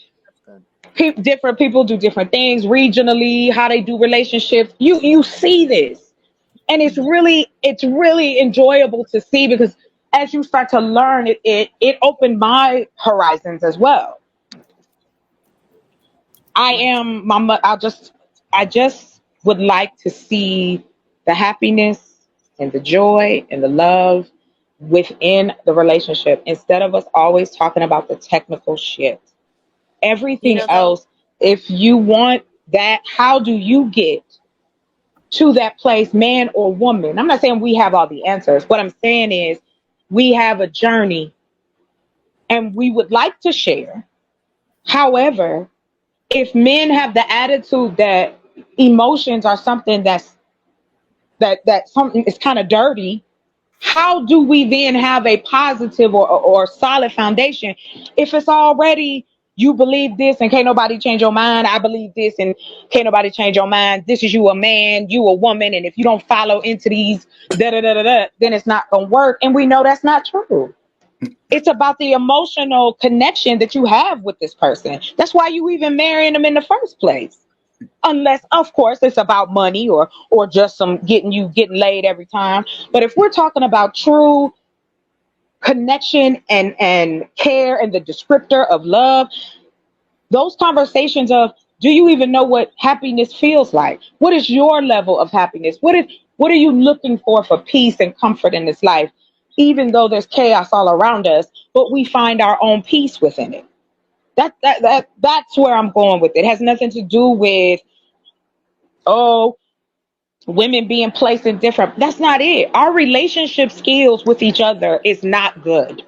Different people do different things regionally. How they do relationships. You see this, and it's really enjoyable to see, because as you start to learn, it opened my horizons as well. I just would like to see the happiness and the joy and the love within the relationship, instead of us always talking about the technical shit. Everything else, if you want that, how do you get to that place, man or woman? I'm not saying we have all the answers. What I'm saying is, we have a journey and we would like to share. However, if men have the attitude that emotions are something that something is kind of dirty, how do we then have a positive or solid foundation if it's already you believe this and can't nobody change your mind. I believe this and can't nobody change your mind. This is you a man, you a woman, and if you don't follow into these then it's not gonna work. And we know that's not true. It's about the emotional connection that you have with this person. That's why you even marrying them in the first place. Unless, of course, it's about money or just some getting laid every time. But if we're talking about true connection and care and the descriptor of love, those conversations of, do you even know what happiness feels like? What is your level of happiness? What are you looking for peace and comfort in this life? Even though there's chaos all around us, but we find our own peace within it. That's where I'm going with it. It has nothing to do with, women being placed in different. That's not it. Our relationship skills with each other is not good.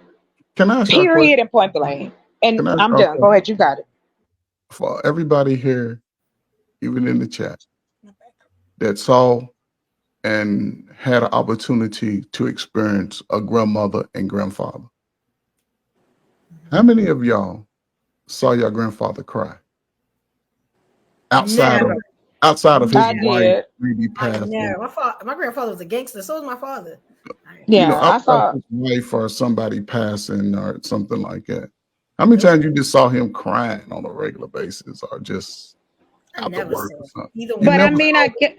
Can I ask you a question? Period and point blank. And Can I ask I'm you a done. Go ahead. You got it. For everybody here, even in the chat, that saw and had an opportunity to experience a grandmother and grandfather, how many of y'all saw your grandfather cry outside of his I wife did. really I passing? know. My grandfather was a gangster. So was my father. Yeah, I outside saw. of his wife or somebody passing or something like that. How many times you just saw him crying on a regular basis or just I after never work saw or something? either You one. But I never mean, saw I get.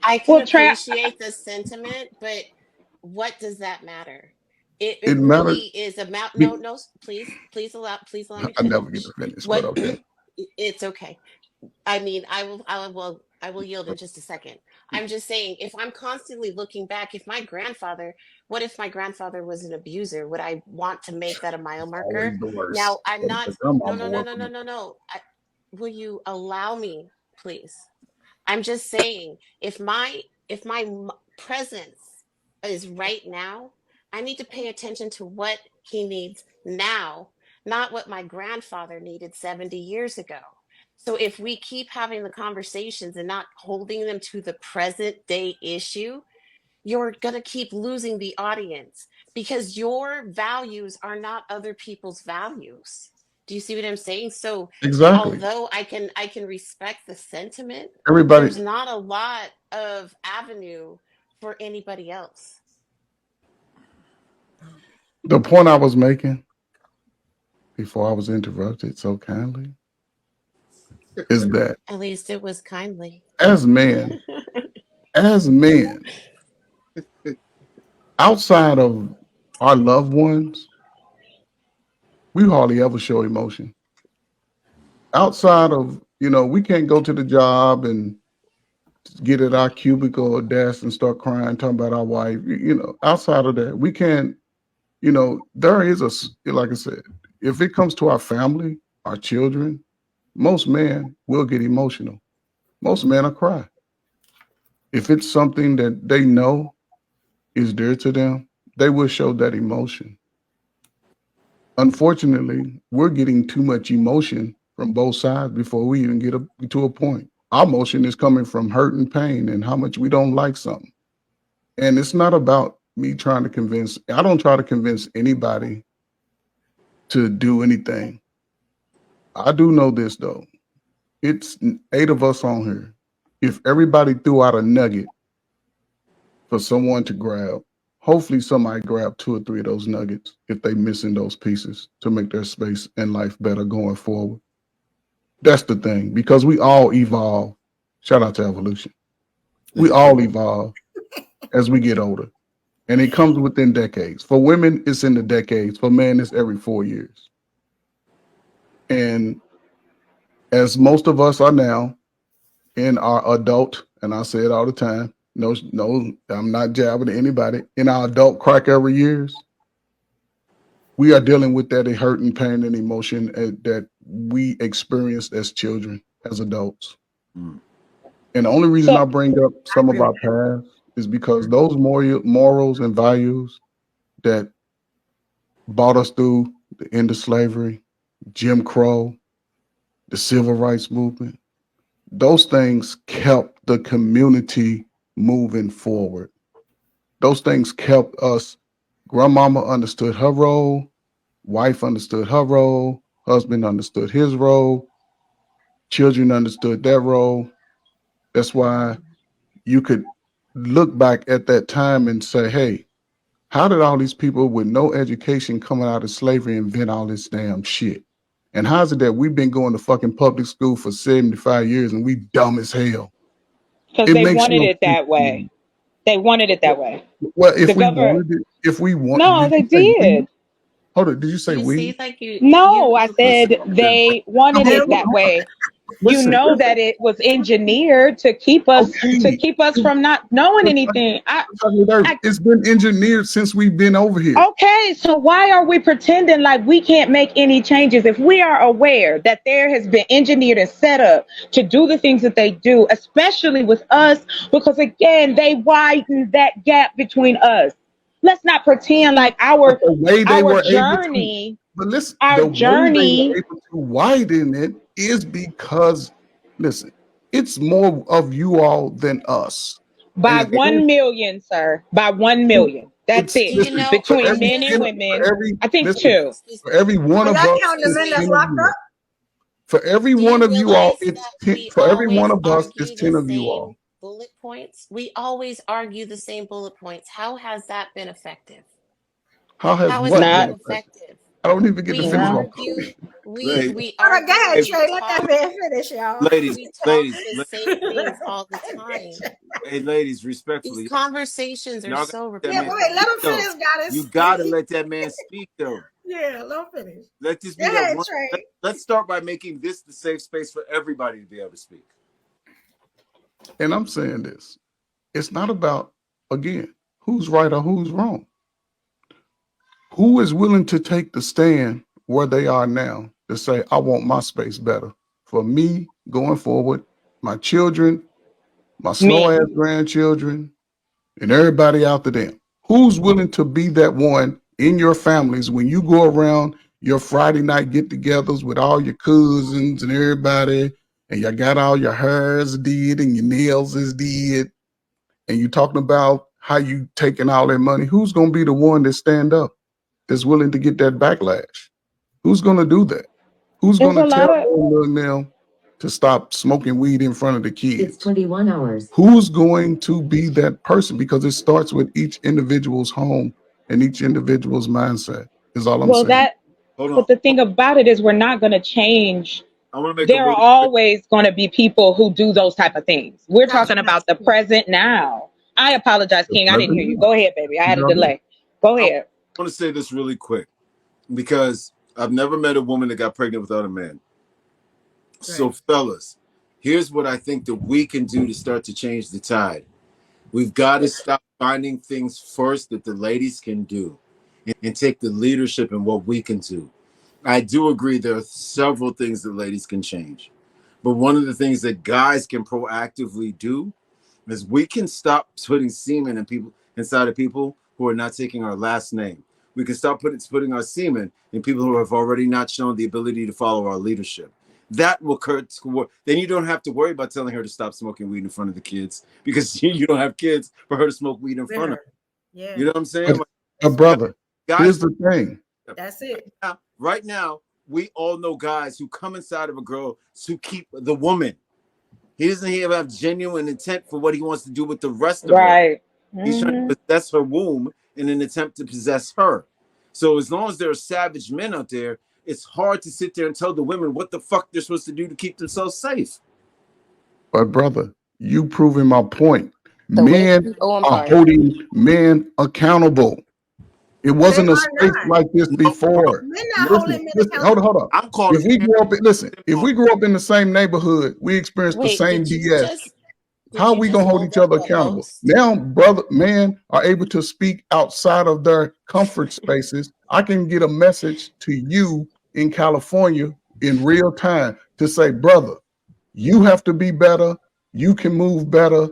I can Well, appreciate the sentiment, but what does that matter? It it mattered. really is about no, please allow me I never get finish. to finish, but What okay. it's okay. I mean, I will yield in just a second. I'm just saying, if I'm constantly looking back, what if my grandfather was an abuser? Would I want to make that a mile marker? Always the worst. Now, I'm But if not, the no, grandmama no, no, no, wasn't no, no, no. Will you allow me, please? I'm just saying, if my presence is right now, I need to pay attention to what he needs now, not what my grandfather needed 70 years ago. So if we keep having the conversations and not holding them to the present day issue, you're going to keep losing the audience because your values are not other people's values. Do you see what I'm saying? So exactly. although I can respect the sentiment, Everybody, there's not a lot of avenue for anybody else. the point I was making before I was interrupted so kindly is that At least it was kindly. as men, outside of our loved ones, we hardly ever show emotion. Outside of, we can't go to the job and get at our cubicle or desk and start crying, talking about our wife. Outside of that, we can't, there is like I said, if it comes to our family, our children, most men will get emotional. Most men will cry. If it's something that they know is dear to them, they will show that emotion. Unfortunately, we're getting too much emotion from both sides before we even get to a point. Our emotion is coming from hurt and pain and how much we don't like something. And it's not about me trying to I don't try to convince anybody to do anything. I do know this though. It's 8 of us on here. If everybody threw out a nugget for someone to grab, hopefully somebody grab 2 or 3 of those nuggets if they missing those pieces to make their space and life better going forward. That's the thing, because we all evolve. Shout out to evolution. We all evolve as we get older. And it comes within decades. For women, it's in the decades. For men, it's every 4 years. And as most of us are now in our adult, and I say it all the time, no, I'm not jabbing at anybody, in our adult crack every years, we are dealing with that hurt and pain and emotion that we experienced as children, as adults. And the only reason I bring up some of our past is because those morals and values that brought us through the end of slavery, Jim Crow, the civil rights movement, those things kept the community moving forward. Those things kept us. Grandmama understood her role. Wife understood her role. Husband understood his role. Children understood their role. That's why you could look back at that time and say, hey, how did all these people with no education coming out of slavery invent all this damn shit? And how's it that we've been going to fucking public school for 75 years and we dumb as hell? Because It they makes wanted no it that sense. way. They wanted it that way. Well, if The we government. wanted it, if we want, No, they you say we? did. Hold on, did you say You we? see, like No, I listen, said they wanted it that way. You Listen, know that it was engineered to keep us from not knowing anything. It's been engineered since we've been over here. Okay, so why are we pretending like we can't make any changes if we are aware that there has been engineered and set up to do the things that they do, especially with us, because again, they widened that gap between us. Let's not pretend like our journey. But listen, our the journey. way they were able to widen it is because, listen, it's more of you all than us. By 1 million, sir. By 1 million. That's it. Listen, between men and women. I think 2. For every one of us, counting the men that's locked up? For every one of you all, it's 10, for every one of us, it's 10 of you all. Bullet points. We always argue the same bullet points. How has that been effective? How has How what is that been effective? I don't even get to finish my We All argue. right, go ahead, Trey. Let that man finish, y'all. Ladies, We talk the same things all the time. Hey, ladies, respectfully. These conversations are so repetitive. Yeah, but wait, let him finish, Goddess. You gotta let that man speak, though. Yeah, let him finish. Let this be Go that ahead, one. Trey. Let's start by making this the safe space for everybody to be able to speak. And I'm saying this. It's not about, again, who's right or who's wrong. Who is willing to take the stand where they are now to say, I want my space better for me going forward, my children, my slow-ass grandchildren, and everybody out there. Who's willing to be that one in your families when you go around your Friday night get-togethers with all your cousins and everybody, and you got all your hairs did and your nails is did, and you talking about how you taking all that money? Who's going to be the one that stand up, that's willing to get that backlash? Who's going to do that? Who's going to tell them to stop smoking weed in front of the kids? It's 21 hours. Who's going to be that person? Because it starts with each individual's home and each individual's mindset is all I'm saying. But the thing about it is we're not going to change. There are always going to be people who do those type of things. We're talking about the present now. I apologize, King. I didn't hear you. Go ahead, baby. I had a delay. Go ahead. I want to say this really quick because I've never met a woman that got pregnant without a man. Right. So, fellas, here's what I think that we can do to start to change the tide. We've got to stop finding things first that the ladies can do and take the leadership in what we can do. I do agree there are several things that ladies can change. But one of the things that guys can proactively do is we can stop putting semen in people inside of people who are not taking our last name. We can stop putting our semen in people who have already not shown the ability to follow our leadership. That will hurt. Then you don't have to worry about telling her to stop smoking weed in front of the kids because you don't have kids for her to smoke weed in front of her. Yeah. You know what I'm saying? Brother, here's the thing. That's it. Right now, we all know guys who come inside of a girl to keep the woman. He doesn't even have genuine intent for what he wants to do with the rest of her. He's trying to possess her womb in an attempt to possess her. So as long as there are savage men out there, it's hard to sit there and tell the women what the fuck they're supposed to do to keep themselves safe. But brother, you proving my point. Men are holding men accountable. It wasn't a space like this before. Listen, hold on. I'm calling. If we grew up in the same neighborhood, we experienced the same BS. How are we gonna hold each other accountable? Now, men are able to speak outside of their comfort spaces. I can get a message to you in California in real time to say, brother, you have to be better. You can move better.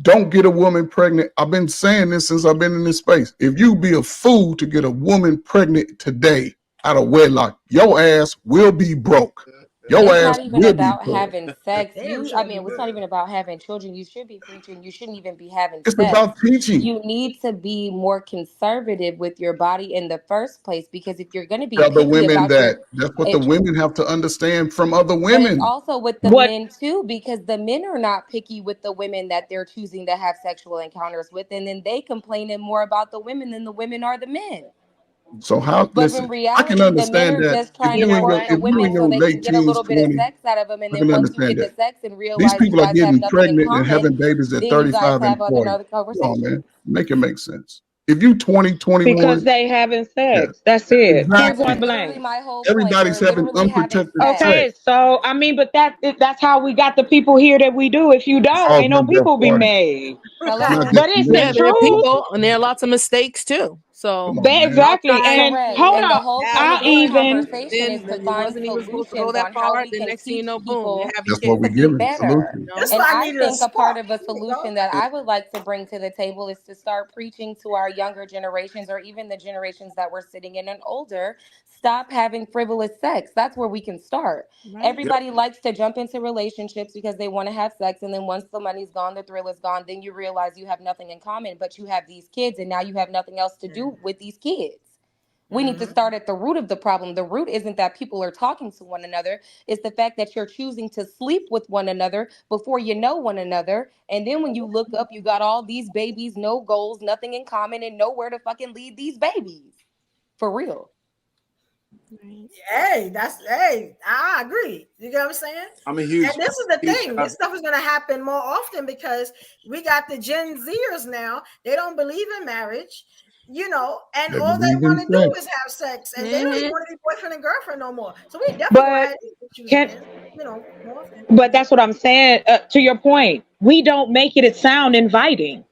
Don't get a woman pregnant. I've been saying this since I've been in this space. If you be a fool to get a woman pregnant today out of wedlock, your ass will be broke. Your It's ass not even will be about plugged. having sex. Damn, I sure. mean, it's not even about having children. You should be preaching. You shouldn't even be having It's sex. about teaching. You need to be more conservative with your body in the first place, because if you're going to be Other picky women about your, that's what the it, women have to understand from other but it's women. also with the What? men too, because the men are not picky with the women that they're choosing to have sexual encounters with, and then they complaining more about the women than the women are the men. So how But in listen, I can reality, the men understand are that just trying You to know work what? the if you women in so your they can late get a teens, little bit of 20, sex out of them. And I then can once you understand get the that. sex and These realize you people are guys have getting nothing in pregnant and common, having babies at then you guys 35 and have other 40. Come on, conversations. man. Make it make sense. If you 20, Because 21, they having yeah, sex. That's it. Point That's blank exactly. literally blank. my whole point. Everybody's They're having literally having unprotected sex. sex. Okay, so I mean, but that's how we got the people here that we do. If you It's don't, all ain't no good, Jeff people be Party. made. It's not Hello? just But it's the Yeah, men. there are truth. people and there are lots of mistakes too. So Come on, man. y'all Exactly. trying And Correct. hold to And the on, whole have point I of this fun, even conversation is then to it find wasn't even supposed to go solutions that on how far. we The can next thing you teach know, boom, you people have your That's what kids. we to be giving better. solutions. You know? That's And why I I needed a think a spark. part of a There you go. solution that I would like to bring to the table is to start preaching to our younger generations, or even the generations that we're sitting in and older. Stop having frivolous sex. That's where we can start. Right. Yep. Everybody likes to jump into relationships because they want to have sex. And then once the money's gone, the thrill is gone, then you realize you have nothing in common, but you have these kids, and now you have nothing else to do with these kids. We need to Mhm. start at the root of the problem. The root isn't that people are talking to one another. It's the fact that you're choosing to sleep with one another before you know one another. And then when you look up, you got all these babies, no goals, nothing in common, and nowhere to fucking lead these babies. For real. Hey, I agree. You get what I'm saying? I'm a huge, And this is the huge thing. This stuff is gonna happen more often because we got the Gen Zers now. They don't believe in marriage, and They all they believe in want to do sex. is have sex, and they don't even want to be boyfriend and girlfriend no more. So we definitely gonna but have these issues can again, more often. but that's what I'm saying. To your point, we don't make it sound inviting.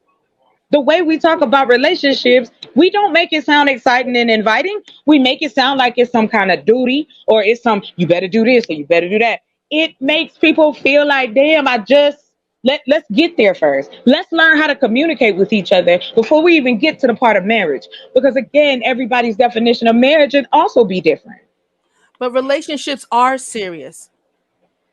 The way we talk about relationships, we don't make it sound exciting and inviting. We make it sound like it's some kind of duty, or it's some you better do this or you better do that. It makes people feel like, damn, let's get there first. Let's learn how to communicate with each other before we even get to the part of marriage. Because again, everybody's definition of marriage would also be different. But relationships are serious.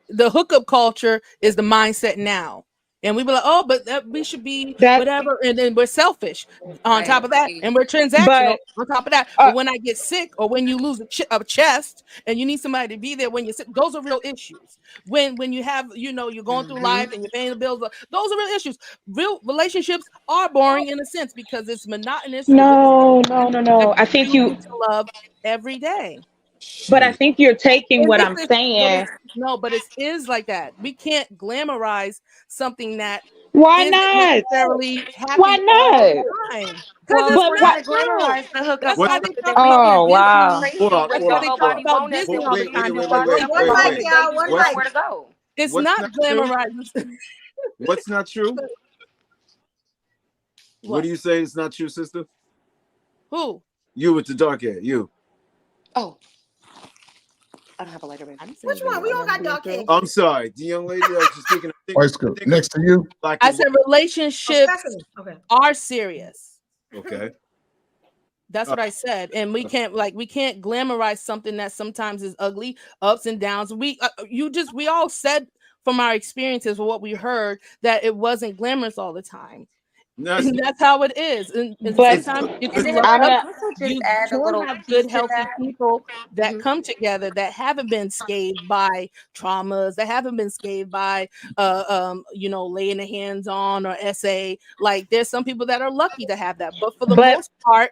The hookup culture is the mindset now. And we be like, oh, but we should be That whatever. And then we're selfish on I top of that. agree. And we're transactional but on top of that. uh, But when I get sick or when you lose a chest and you need somebody to be there when you're sick, those are real issues. When you have, you're going through life and you're paying the bills, those are real issues. Real relationships are boring in a sense because it's monotonous with the same no. that I you're think you choosing to love every day. but I shit. think you're taking And what this I'm is, but saying. it's no, but it is like that. We can't glamorize something that Why isn't not? necessarily Why happy all not? the time because Well, it's if But we're what? gonna not. glamorize the That's hookup What? why culture, they then talk we about need to Oh just be wow. Disney. Hold crazy on, That's with hold why don't on, they hold talk on. nobody about bonus Disney and all the we need time to and do why our Okay, Wait, thing one wait, before mic, the wait. y'all. babies One get What's mic. somewhere to go. it's what's not not true? glamorized. What's not true? What What? do you say is not true, sister? Who? You with the dark hair, you. Oh, I don't have a lighter, baby. I didn't say Which anything one? We about all never got being dark hair true. here. I'm sorry, the young lady. I was just thinking. White school. Think of Next to you. black I and said white. Oh, relationships Stephanie. Okay. are serious. Okay. That's what I said, and we can't glamorize something that sometimes is ugly, ups and downs. We all said from our experiences or what we heard that it wasn't glamorous all the time, That's and that's how it is. And But it's sometimes you And can then if love I I'm can gonna also just you add a can little have piece good, to healthy that. people that Mhm. come together that haven't been scathed by traumas, that haven't been scathed by laying the hands on or SA. Like there's some people that are lucky to have that, but for the but most part,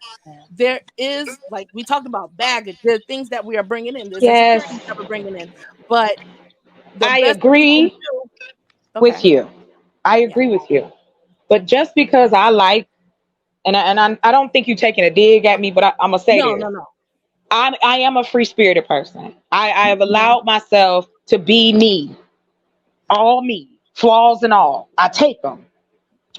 there is, like we talked about, baggage. There are things that we are bringing in. There's yes, insecurities that we're bringing in, but the I best thing we can agree do. with Okay, you. I yeah, agree with you. But just because I like I don't think you're taking a dig at me, but I'm gonna say no, this. no, no. I am a free spirited person. I have Mhm. allowed myself to be me, all me, flaws and all. I take them.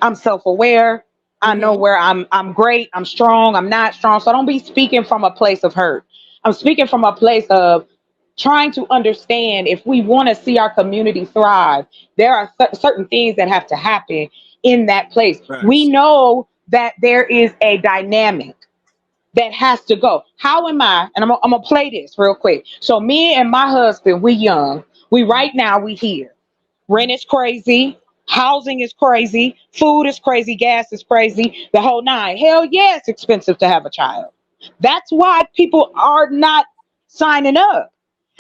I'm self-aware. I know Mhm. where I'm great, I'm strong, I'm not strong. So I don't be speaking from a place of hurt. I'm speaking from a place of trying to understand if we want to see our community thrive, there are certain things that have to happen in that place. We facts. know that there is a dynamic. that has to go. How am I? And I'm gonna play this real quick. So me and my husband, we young. We right now we here. Rent is crazy. Housing is crazy. Food is crazy. Gas is crazy. The whole nine. Hell yeah, it's expensive to have a child. That's why people are not signing up.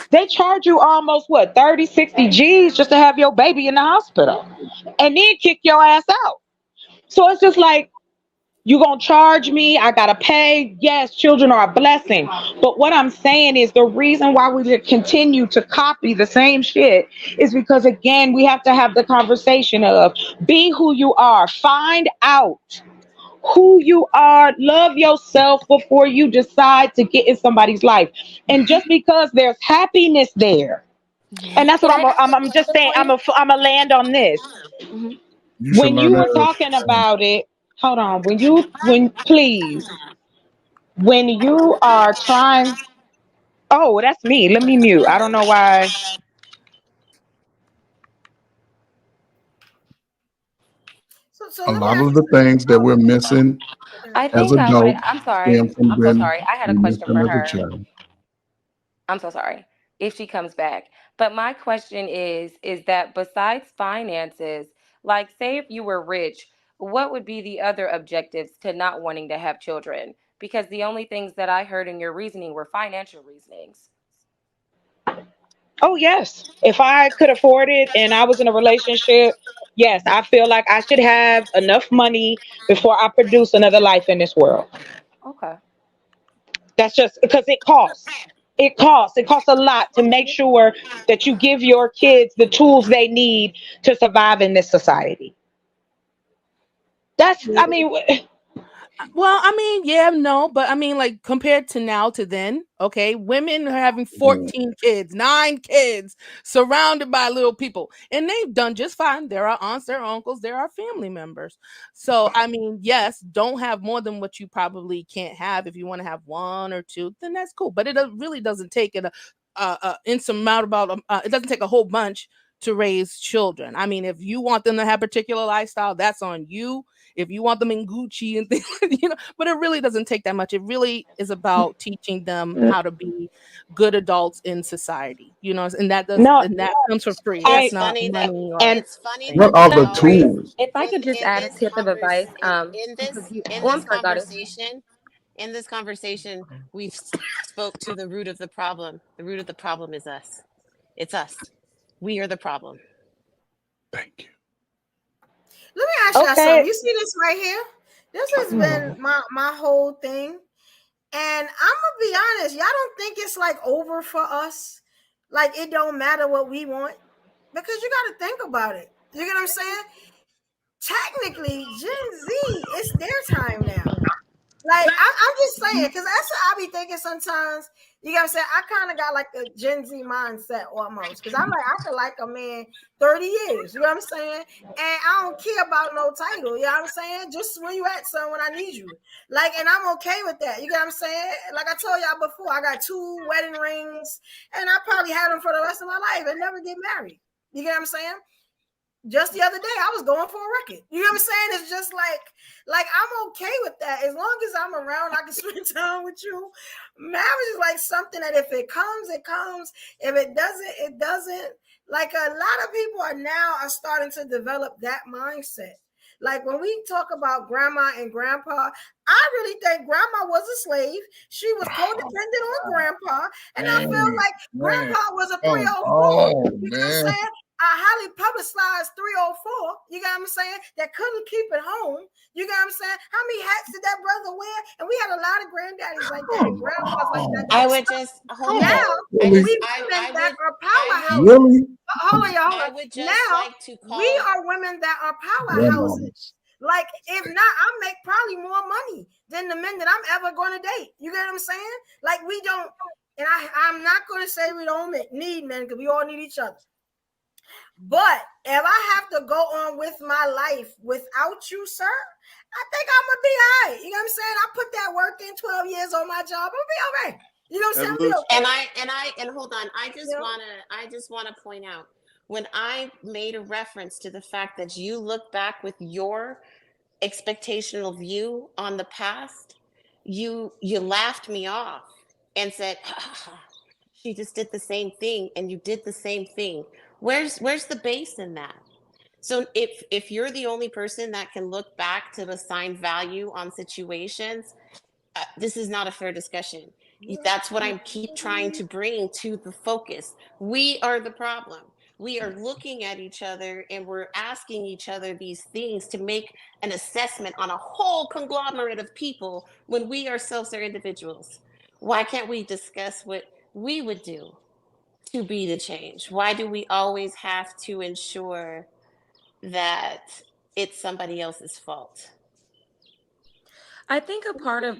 They charge you almost what 30, 60 G's just to have your baby in the hospital and then kick your ass out. So it's just like, you gonna charge me, I gotta pay. Yes, children are a blessing, but what I'm saying is the reason why we continue to copy the same shit is because, again, we have to have the conversation of be who you are, find out who you are, love yourself before you decide to get in somebody's life. And just because there's happiness there, and that's what Can I ask a I'm just question saying, for you? I'm a land on this. Mhm. You should When learn you that were early. talking about it, hold on, please, when you are trying, oh, that's me, let me mute. I don't know why. So A let me lot ask of you the things that we're missing I as think I might. adults I'm sorry. stem from I'm so when sorry. I had a we missed question them for as a her. child. I'm so sorry if she comes back. But my question is that besides finances, like say if you were rich, what would be the other objectives to not wanting to have children? Because the only things that I heard in your reasoning were financial reasonings. Oh, yes. If I could afford it and I was in a relationship, yes, I feel like I should have enough money before I produce another life in this world. Okay. That's just because it costs. It costs. It costs a lot to make sure that you give your kids the tools they need to survive in this society. That's, I mean, Well, I mean, yeah, no, but I mean, like compared to now to then, okay, women are having Mm. 14 kids, 9 kids, surrounded by little people, and they've done just fine. There are aunts, there are uncles, there are family members. So, I mean, yes, don't have more than what you probably can't have. If you want to have one or two, then that's cool. But really doesn't take insurmountable. It doesn't take a whole bunch to raise children. I mean, if you want them to have a particular lifestyle, that's on you. If you want them in Gucci and things, but it really doesn't take that much. It really is about teaching them how to be good adults in society, no, and that comes for free. That's I, not money or and it's funny What that are Can I the y'all please, tools? if I could just in add a this tip of advice, because you, oh, I'm sorry, Goddess. in this conversation we've spoke to the root of the problem. The root of the problem is us. It's us. We are the problem. Thank you. Let me ask y'all something. okay. You see this right here? This has been my whole thing. And I'm gonna be honest, y'all don't think it's like over for us? Like it don't matter what we want? Because you gotta think about it. You get what I'm saying? Technically, Gen Z, it's their time now. Like I'm just saying, because that's what I be thinking sometimes. You gotta say I kind of got like a Gen Z mindset almost. Because I'm like, I could like a man 30 years, you know what I'm saying? And I don't care about no title, you know what I'm saying? Just where you at, son, when I need you. Like, and I'm okay with that. You get what I'm saying? Like I told y'all before, I got 2 wedding rings, and I probably had them for the rest of my life and never get married. You get what I'm saying? Just the other day I was going for a record. You know what I'm saying? It's just like I'm okay with that. As long as I'm around, I can spend time with you. Marriage is like something that if it comes, it comes. If it doesn't, it doesn't. Like a lot of people are starting to develop that mindset. Like when we talk about grandma and grandpa, I really think grandma was a slave. She was codependent on grandpa. And I feel Man, like man, grandpa was a come 304. on, You know what I'm man. saying? A highly publicized 304, you got what I'm saying, that couldn't keep it home. You got what I'm saying? How many hats did that brother wear? And we had a lot of granddaddies like that and Come grandmas like that on. that I would stuck. just hold Come Now on. on. I Really? we just women that are I would powerhouses. Really? Hold on, y'all, hold I on. would just Now like to we call. are women that are powerhouses. Grandmamas. Like, if not, I make probably more money than the men that I'm ever going to date. You get what I'm saying? Like, we don't, and I'm not going to say we don't need men because we all need each other. But if I have to go on with my life without you, sir, I think I'm gonna be all right. You know what I'm saying? I put that work in 12 years on my job. I'm gonna be all right. You know what I'm saying? I'm gonna be okay. And hold on. I just wanna point out when I made a reference to the fact that you look back with your expectational view on the past, you laughed me off and said, she just did the same thing, and you did the same thing. Where's the base in that? So if you're the only person that can look back to assign value on situations, this is not a fair discussion. That's what I keep trying to bring to the focus. We are the problem. We are looking at each other and we're asking each other these things to make an assessment on a whole conglomerate of people when we ourselves are individuals. Why can't we discuss what we would do to be the change? Why do we always have to ensure that it's somebody else's fault? I think a part of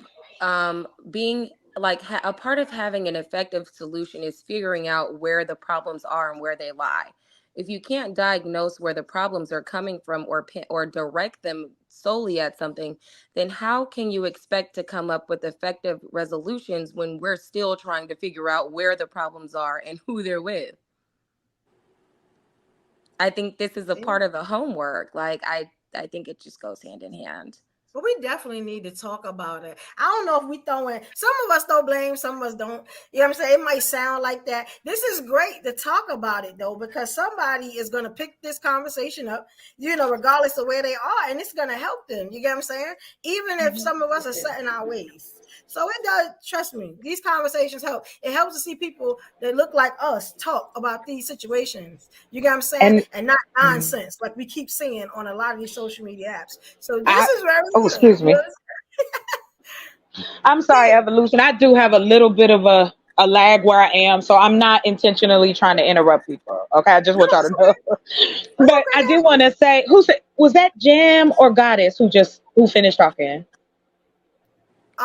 being like a part of having an effective solution is figuring out where the problems are and where they lie. If you can't diagnose where the problems are coming from or direct them solely at something, then how can you expect to come up with effective resolutions when we're still trying to figure out where the problems are and who they're with? I think this is a part of the homework. Like I think it just goes hand in hand. But we definitely need to talk about it. I don't know if we throwing, some of us don't blame, some of us don't. You know what I'm saying? It might sound like that. This is great to talk about it though, because somebody is going to pick this conversation up, you know, regardless of where they are, and it's going to help them. You get what I'm saying? Even if some of us are set in our ways. So it does, trust me, these conversations help. It helps to see people that look like us talk about these situations. You get what I'm saying? And not nonsense like we keep seeing on a lot of these social media apps. So this is very good. Excuse me. I'm sorry, Evolution. I do have a little bit of a lag where I am, so I'm not intentionally trying to interrupt people. Okay, I just want y'all to know. But I do want to say, was that Jam or Goddess who finished talking?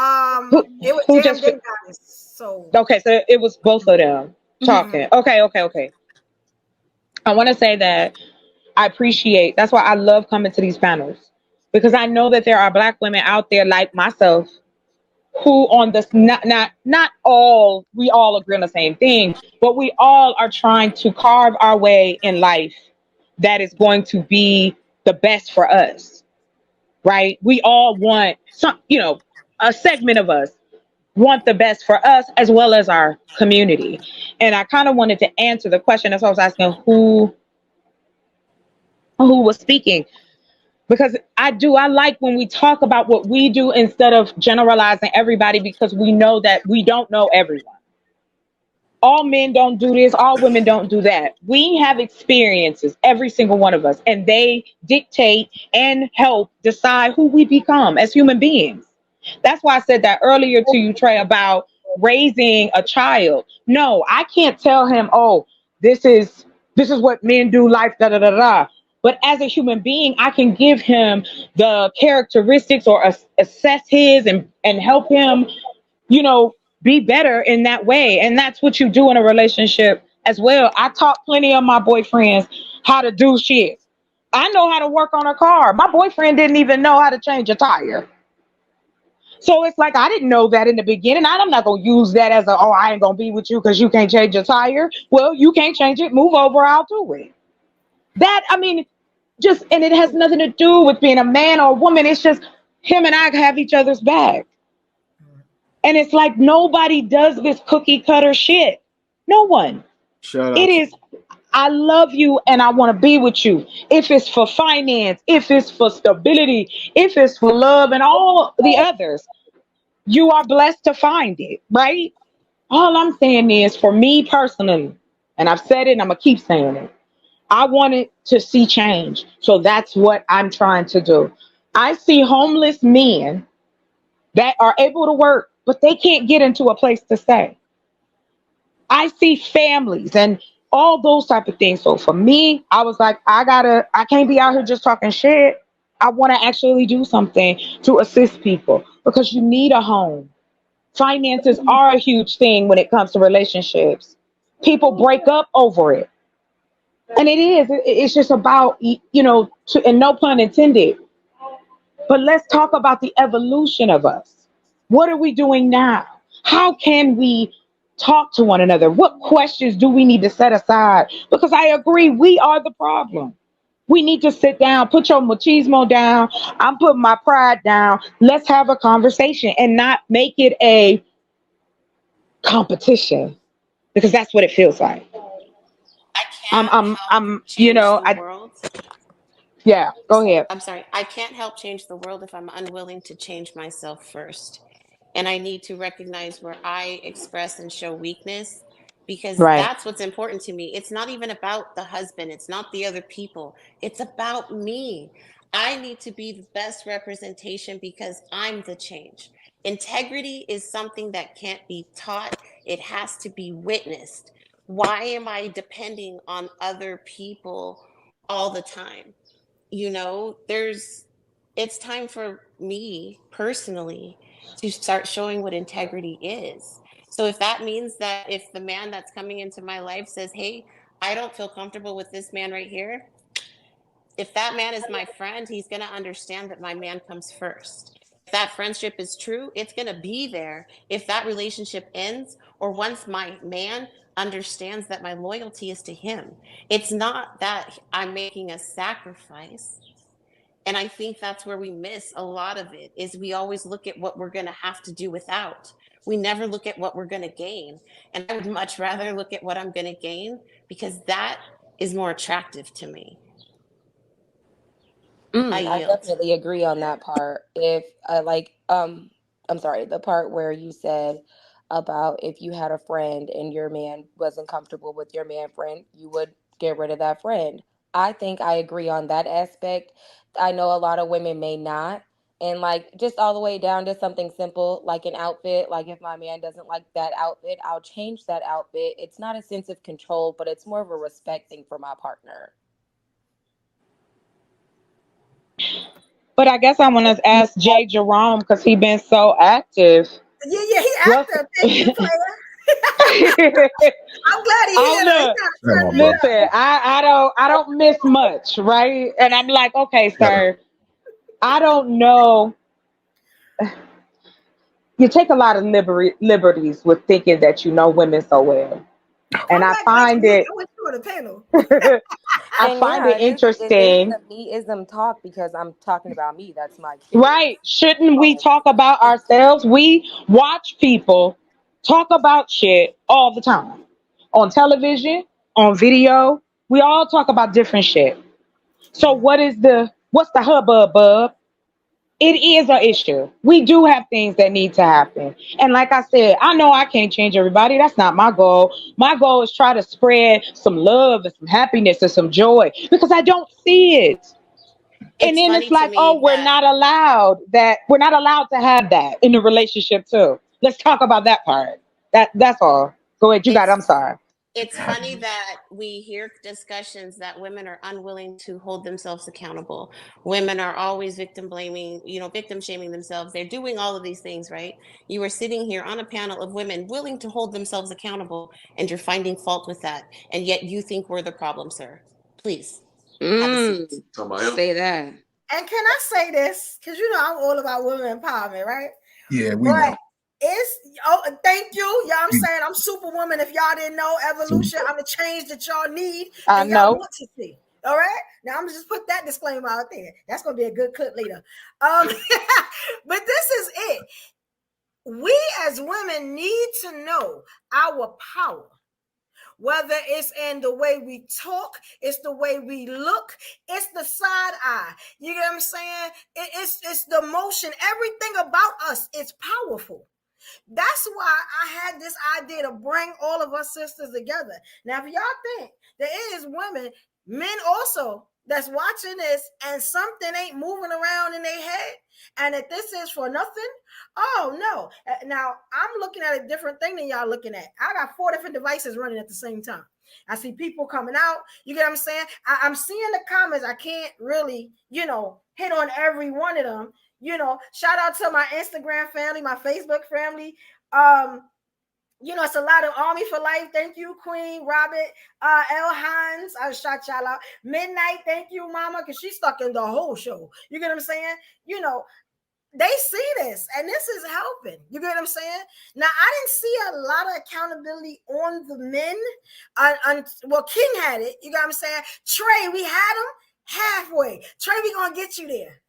It was Jam and Goddess. So okay, so it was both of them talking. Okay. I want to say that I appreciate. That's why I love coming to these panels, because I know that there are Black women out there like myself who on this not all, we all agree on the same thing, but we all are trying to carve our way in life that is going to be the best for us, right? We all want some, you know, a segment of us want the best for us as well as our community. And I kind of wanted to answer the question. That's why I was asking who was speaking, because I like when we talk about what we do instead of generalizing everybody, because we know that we don't know everyone. All men don't do this, all women don't do that. We have experiences, every single one of us, and they dictate and help decide who we become as human beings. That's why I said that earlier to you, Trey, about raising a child. No, I can't tell him, oh, this is what men do, life, da da da da. But as a human being, I can give him the characteristics or assess his and help him, you know, be better in that way. And that's what you do in a relationship as well. I taught plenty of my boyfriends how to do shit. I know how to work on a car. My boyfriend didn't even know how to change a tire. So it's like, I didn't know that in the beginning. I'm not going to use that as I ain't going to be with you because you can't change your tire. Well, you can't change it. Move over. I'll do it. That, I mean, and it has nothing to do with being a man or a woman. It's just him and I have each other's back. And it's like, nobody does this cookie cutter shit. No one. It is, I love you and I want to be with you. If it's for finance, if it's for stability, if it's for love and all the others, you are blessed to find it, right? All I'm saying is, for me personally, and I've said it and I'm going to keep saying it, I wanted to see change. So that's what I'm trying to do. I see homeless men that are able to work, but they can't get into a place to stay. I see families and all those type of things. So for me, I was like, I can't be out here just talking shit. I want to actually do something to assist people, because you need a home. Finances are a huge thing when it comes to relationships. People break up over it. And it's just about, you know, and no pun intended, but let's talk about the evolution of us. What are we doing now? How can we talk to one another? What questions do we need to set aside? Because I agree, we are the problem. We need to sit down, put your machismo down. I'm putting my pride down. Let's have a conversation and not make it a competition, because that's what it feels like. I can't help You change know, the world. yeah, go ahead. I'm sorry. I can't help change the world if I'm unwilling to change myself first. And I need to recognize where I express and show weakness, because Right. that's what's important to me. It's not even about the husband, it's not the other people. It's about me. I need to be the best representation because I'm the change. Integrity is something that can't be taught, it has to be witnessed. Why am I depending on other people all the time? It's time for me personally to start showing what integrity is. So if that means that if the man that's coming into my life says, hey, I don't feel comfortable with this man right here, if that man is my friend, he's going to understand that my man comes first. If that friendship is true, it's going to be there. If that relationship ends, or once my man understands that my loyalty is to him, it's not that I'm making a sacrifice. And I think that's where we miss a lot of it, is we always look at what we're going to have to do without. We never look at what we're going to gain. And I would much rather look at what I'm going to gain, because that is more attractive to me. I I yield. definitely agree on that part. If I'm sorry, the part where you said about if you had a friend and your man wasn't comfortable with your man friend, you would get rid of that friend. I think I agree on that aspect. I know a lot of women may not. And like just all the way down to something simple like an outfit. Like if my man doesn't like that outfit, I'll change that outfit. It's not a sense of control, but it's more of a respect thing for my partner. But I guess I want to ask Jay Jerome, because he been so active. Yeah, he What's active. Thank you, player. I'm glad he Oh, here. He's look, not Come on, turning it bro. up. listen, I don't miss much, right? And I'm like, okay, Yeah. sir, I don't know. You take a lot of liberties with thinking that you know women so well, I'm and I not glad find you here. it I went through the panel. I And find yeah, it it is interesting. the meism talk because I'm talking about me. That's my experience. Right. Shouldn't we So talk about it's ourselves? We watch people talk about shit all the time on television, on video. We all talk about different shit. So what's the hubbub, bub? It is an issue. We do have things that need to happen. And like I said, I know I can't change everybody. That's not my goal. My goal is try to spread some love and some happiness and some joy, because I don't see it. And It's then it's funny to like, oh, me that we're not allowed to have that in the relationship too. Let's talk about that part. That's all. Go ahead, you got it. I'm it's sorry. it's funny that we hear discussions that women are unwilling to hold themselves accountable. Women are always victim blaming, victim shaming themselves. They're doing all of these things, right? You are sitting here on a panel of women willing to hold themselves accountable, and you're finding fault with that. And yet you think we're the problem, sir. Please have a seat. say that. And can I say this? Because I'm all about women empowerment, right? Yeah, we know. Thank you. Yeah, I'm saying I'm superwoman. If y'all didn't know, evolution, I'm the change that y'all need I and y'all know. want to see. All right. Now I'm just put that disclaimer out there. That's gonna be a good clip later. But this is it. We as women need to know our power. Whether it's in the way we talk, it's the way we look, it's the side eye. You get what I'm saying? It's the motion. Everything about us is powerful. That's why I had this idea to bring all of us sisters together. Now, if y'all think there is women, men also, that's watching this and something ain't moving around in their head, and that this is for nothing, oh no. Now, I'm looking at a different thing than y'all looking at. I got 4 different devices running at the same time. I see people coming out. You get what I'm saying? I'm seeing the comments. I can't really, hit on every one of them. Shout out to my Instagram family, my Facebook family. It's a lot of Army for Life. Thank you, Queen Robert, L. Hines. I shout y'all out. Midnight, thank you, Mama, because she's stuck in the whole show. You get what I'm saying? They see this and this is helping. You get what I'm saying? Now, I didn't see a lot of accountability on the men. Well, King had it. You get what I'm saying? Trey, we had him. halfway. Trey, we gonna get you there.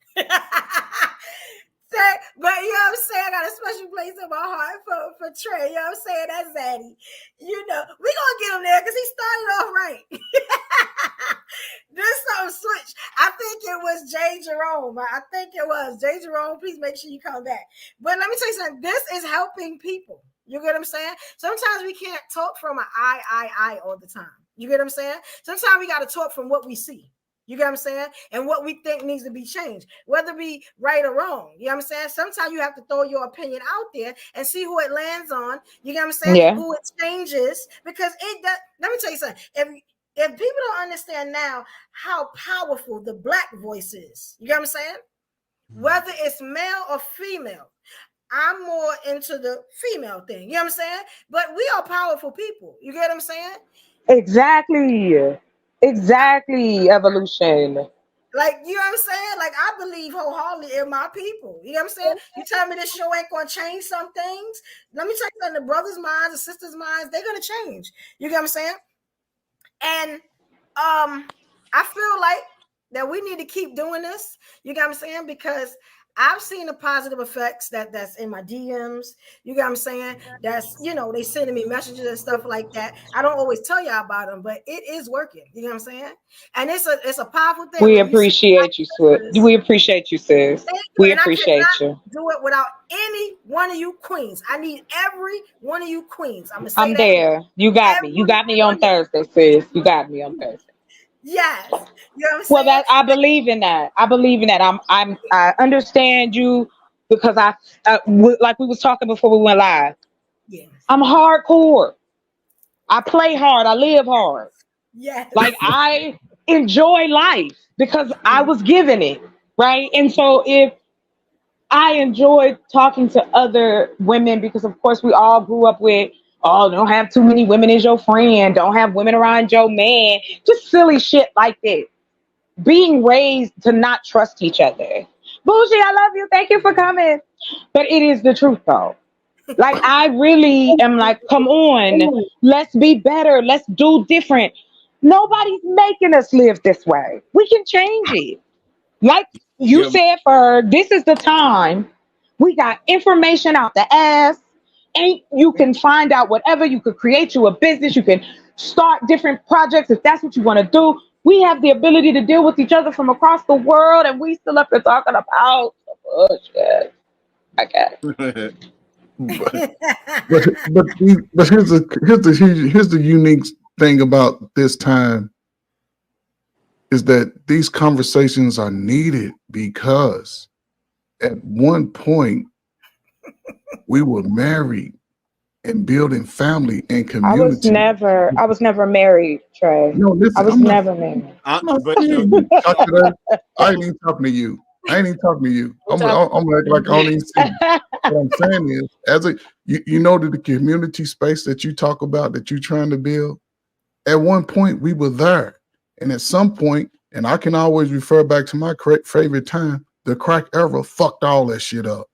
But you know what I'm saying? I got a special place in my heart for Trey. You know what I'm saying? That's Zaddy. You know, we gonna get him there because he started off right. This something switch. I think it was Jay Jerome. I think it was Jay Jerome. Please make sure you come back. But let me tell you something. This is helping people. You get what I'm saying? Sometimes we can't talk from an I all the time. You get what I'm saying? Sometimes we got to talk from what we see. You get what I'm saying? And what we think needs to be changed, whether it be right or wrong. You know what I'm saying? Sometimes you have to throw your opinion out there and see who it lands on. You get what I'm saying? Yeah. Who it changes. Because it does. Let me tell you something. If people don't understand now how powerful the Black voice is, you get what I'm saying? Whether it's male or female, I'm more into the female thing. You know what I'm saying? But we are powerful people. You get what I'm saying? Exactly, evolution. Like, you know what I'm saying? Like, I believe wholeheartedly in my people. You know what I'm saying? You tell me this show ain't going to change some things. Let me tell you something. The brothers' minds, the sisters' minds, they're going to change. You get what I'm saying? And I feel like that we need to keep doing this. You get what I'm saying? Because I've seen the positive effects that's in my DMs. You get what I'm saying? That's, you know, they sending me messages and stuff like that. I don't always tell y'all about them, but it is working. You know what I'm saying? And it's a powerful thing. We appreciate you, sis. We appreciate you, sis. We appreciate you. Do it without any one of you queens. I need every one of you queens. I'm gonna say I'm there. You got me. You got me on Thursday, sis. You got me on Thursday. Yes. You know what I'm Well, saying? I believe in that. I understand you because like we was talking before we went live. Yes. I'm hardcore. I play hard. I live hard. Yes. Like, I enjoy life because I was given it, right? And so if I enjoy talking to other women, because of course we all grew up with, oh, don't have too many women as your friend, don't have women around your man, just silly shit like that. Being raised to not trust each other. Bougie, I love you. Thank you for coming. But it is the truth, though. Like, I really am like, come on, let's be better. Let's do different. Nobody's making us live this way. We can change it. Like you said, Ferg, this is the time. We got information out the ass. And you can find out whatever. You could create you a business. You can start different projects if that's what you want to do. We have the ability to deal with each other from across the world, and we still up here talking about bullshit. Okay. but here's the unique thing about this time is that these conversations are needed because at one point we were married and building family and community. I was never married, Trey. No, listen, I was never married. I ain't even talking to you. I'm like I don't even see you. What I'm saying is, you know that the community space that you talk about that you're trying to build, at one point we were there. And at some point, and I can always refer back to my favorite time, the crack era fucked all that shit up.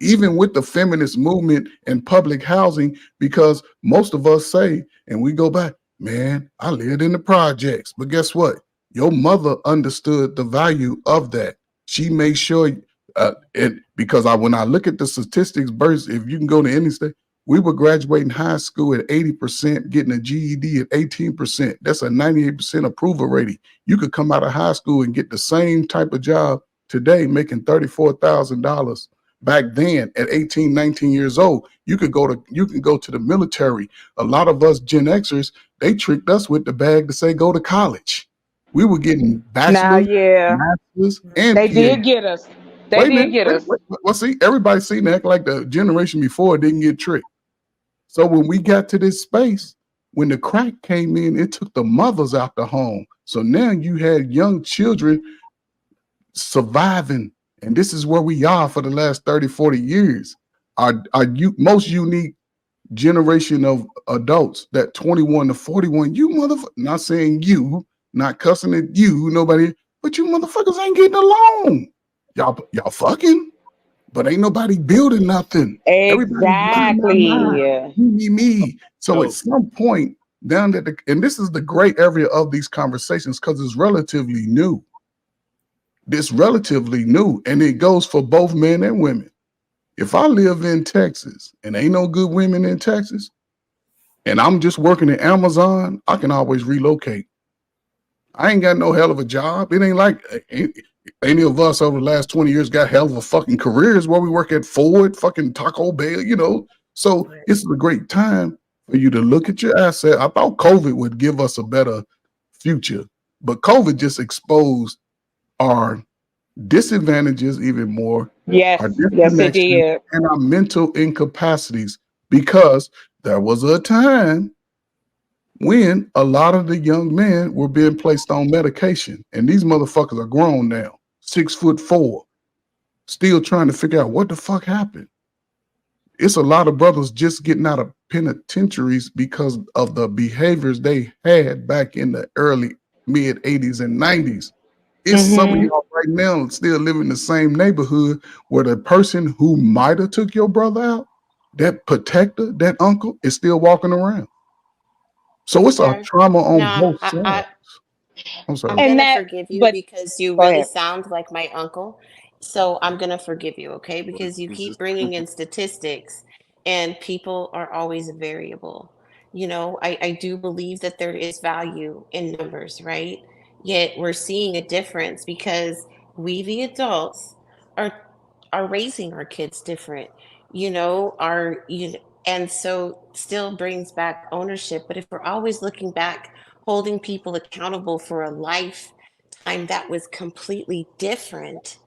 Even with the feminist movement and public housing, because most of us say, and we go back, man, I lived in the projects. But guess what? Your mother understood the value of that. She made sure, because when I look at the statistics, Burst, if you can go to any state, we were graduating high school at 80%, getting a GED at 18%. That's a 98% approval rating. You could come out of high school and get the same type of job today, making $34,000. Back then, at 18, 19 years old, you can go to the military. A lot of us Gen Xers, they tricked us with the bag to say go to college. We were getting bachelor's, master's, and they PhD. did get us. They did get us. Well, see, everybody seemed to act like the generation before didn't get tricked. So when we got to this space, when the crack came in, it took the mothers out the home. So now you had young children surviving. And this is where we are for the last 30, 40 years. Our most unique generation of adults, that 21 to 41, you motherfuckers, not saying you, not cussing at you, nobody, but you motherfuckers ain't getting along. Y'all fucking, but ain't nobody building nothing. Exactly. Me. So at some point down there, and this is the gray area of these conversations because it's relatively new. this relatively new, and it goes for both men and women. If I live in Texas and ain't no good women in Texas, and I'm just working at Amazon, I can always relocate. I ain't got no hell of a job. It ain't like any of us over the last 20 years got hell of a fucking careers where we work at Ford, fucking Taco Bell, you know. So this is a great time for you to look at your asset. I thought COVID would give us a better future, but COVID just exposed our disadvantages even more. Yes, our yes, it did. and our mental incapacities, because there was a time when a lot of the young men were being placed on medication, and these motherfuckers are grown now, 6'4", still trying to figure out what the fuck happened. It's a lot of brothers just getting out of penitentiaries because of the behaviors they had back in the early mid 80s and 90s. It's some of y'all right now still live in the same neighborhood where the person who might have took your brother out, that protector, that uncle, is still walking around. So it's a trauma on both sides. I'm sorry. I'm gonna forgive you because you really sound like my uncle. So I'm gonna forgive you, okay? Because you keep bringing in statistics, and people are always variable. You know, I do believe that there is value in numbers, right? Yet we're seeing a difference because we, the adults, are raising our kids different. You know, and so still brings back ownership. But if we're always looking back, holding people accountable for a lifetime that was completely different,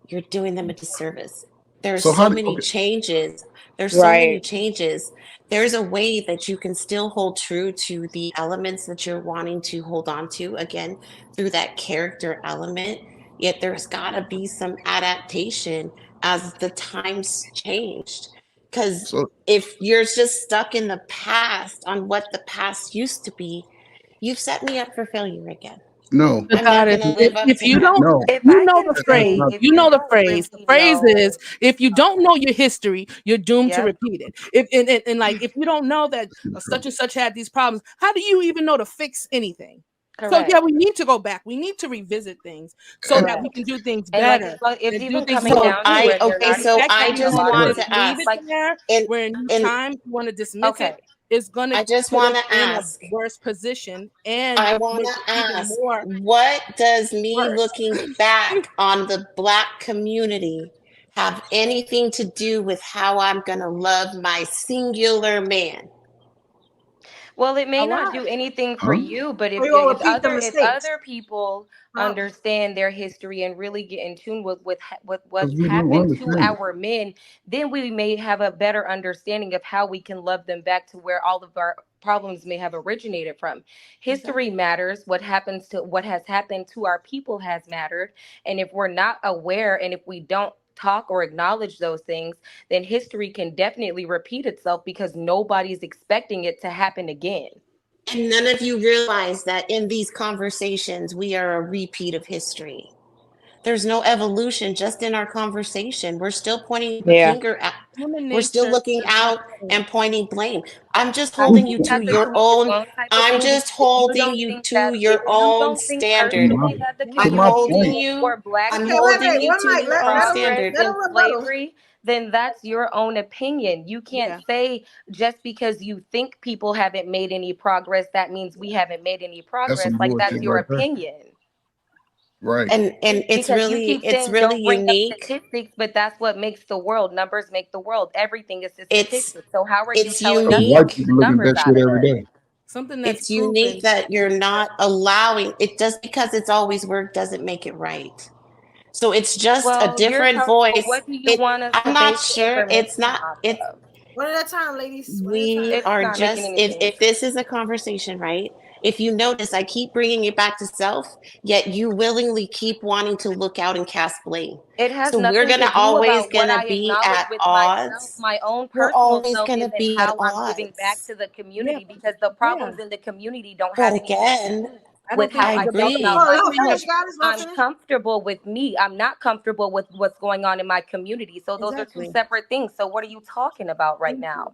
you're doing them a disservice. There's so many changes. There's so many changes. There's a way that you can still hold true to the elements that you're wanting to hold on to, again, through that character element. Yet there's got to be some adaptation as the times changed. Because if you're just stuck in the past on what the past used to be, you've set me up for failure again. No. If you don't, you know the phrase. You know the phrase. The phrase is, if you don't know your history, you're doomed to repeat it. If you don't know that such and such had these problems, how do you even know to fix anything? Correct. So yeah, we need to go back. We need to revisit things so that we can do things better. It's even coming down to it. So I just want to ask, where in time you want to dismiss it. Is going to. I just want to ask. Worse position, and I want to ask, what does me looking back on the Black community have anything to do with how I'm going to love my singular man? Well, it may not do anything for you, but if other people understand their history and really get in tune with what's happened to our men, then we may have a better understanding of how we can love them back to where all of our problems may have originated from. History matters. What has happened to our people has mattered. And if we're not aware, and if we don't talk or acknowledge those things, then history can definitely repeat itself because nobody's expecting it to happen again. And none of you realize that in these conversations, we are a repeat of history. There's no evolution just in our conversation. We're still pointing the finger at, we're still looking out and pointing blame. I'm just holding you to your own, I'm just holding you to your own standard. I'm holding you to your own standard. Slavery, then that's your own opinion. You can't say just because you think people haven't made any progress, that means we haven't made any progress. That's your opinion. Right. And it's really unique. Statistics, but that's what makes the world. Numbers make the world. Everything is statistics. So how are you telling us numbers out of it? Something that's it's unique that you're not allowing it. Just because it's always worked doesn't make it right. So it's just a different voice. What do you want us I'm not sure. It's not. It's one at a time, ladies. We are just. If this is a conversation, right? If you notice, I keep bringing it back to self, yet you willingly keep wanting to look out and cast blame. It has so we're gonna always gonna be at odds. My own we're personal always self gonna be at odds. I'm giving back to the community because the problems in the community don't have anything with how I feel about I'm comfortable with me. I'm not comfortable with what's going on in my community. So those are two separate things. So what are you talking about right now?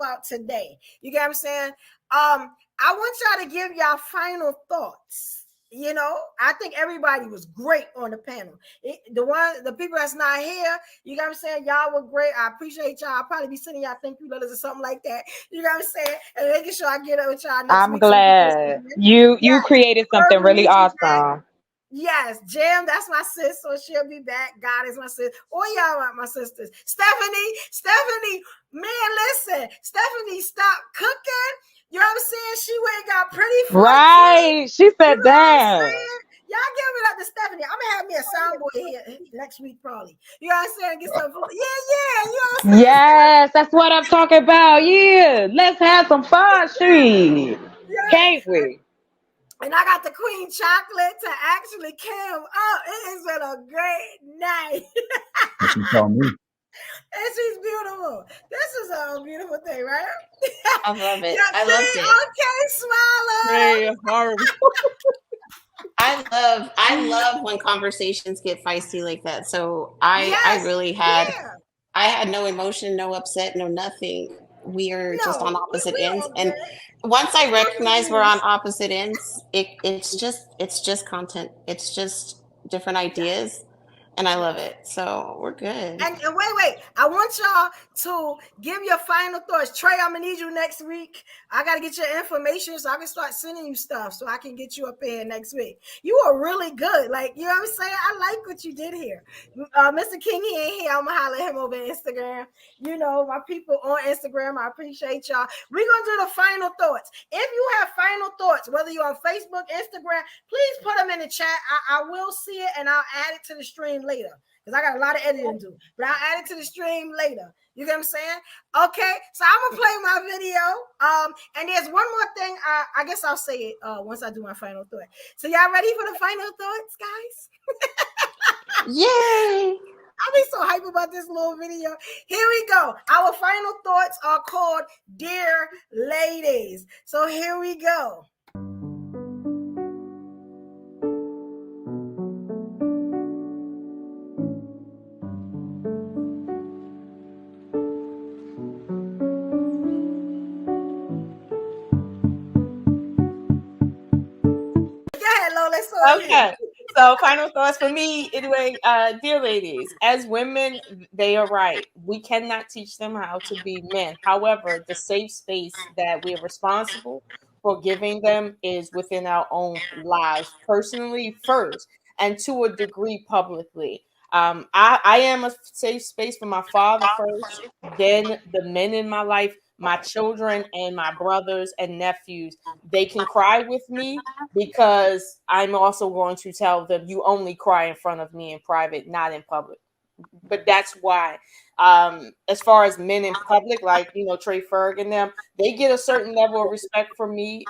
about today. You get what I'm saying? I want y'all to give y'all final thoughts. You know, I think everybody was great on the panel. The people that's not here, you know what I'm saying? Y'all were great. I appreciate y'all. I'll probably be sending y'all thank you letters or something like that. You know what I'm saying? And making sure I get it with y'all next I'm week. glad you Yes. created something really awesome. Yes, Jam, that's my sis, so she'll be back. God is my sis. All y'all are my sisters. Stephanie, man, listen. Stephanie stopped cooking. You know what I'm saying? She went and got pretty for Right. She said you know that. Y'all give it up to Stephanie. I'm gonna have me a soundboy here next week, probably. You know what I'm saying? Get some food. Yeah. You know what I'm saying? Yes, that's what I'm talking about. Yeah. Let's have some fun. Shit. Can't we? And I got the Queen chocolate to actually Kim up. It has been a great night. That's what you call me. And she's beautiful. This is a beautiful thing, right? I love it. Yeah, I loved it. Okay, Smiler. Hey, horrible. I love when conversations get feisty like that. So I really had I had no emotion, no upset, no nothing. We are just on opposite ends. And once I recognize we're on opposite ends, it's just content. It's just different ideas. And I love it. So we're good. And wait. I want y'all to give your final thoughts. Trey, I'm gonna need you next week. I gotta get your information so I can start sending you stuff so I can get you up here next week. You are really good. Like, you know what I'm saying? I like what you did here. Mr. King, he ain't here. I'm gonna holler at him over Instagram. You know, my people on Instagram, I appreciate y'all. We're gonna do the final thoughts. If you have final thoughts, whether you're on Facebook, Instagram, please put them in the chat. I will see it and I'll add it to the stream later. Because I got a lot of editing to do. But I'll add it to the stream later. You get what I'm saying? Okay, so I'm gonna play my video. And there's one more thing. I guess I'll say it once I do my final thought. So y'all ready for the final thoughts, guys? Yay! I'll be so hype about this little video. Here we go. Our final thoughts are called Dear Ladies. So here we go. Okay. So final thoughts for me anyway, dear ladies, as women, they are right. We cannot teach them how to be men. However, the safe space that we're responsible for giving them is within our own lives, personally first, and to a degree publicly. I am a safe space for my father first, then the men in my life, my children and my brothers and nephews. They can cry with me because I'm also going to tell them you only cry in front of me in private, not in public. But that's why. As far as men in public, like Trey Ferg and them, they get a certain level of respect from me.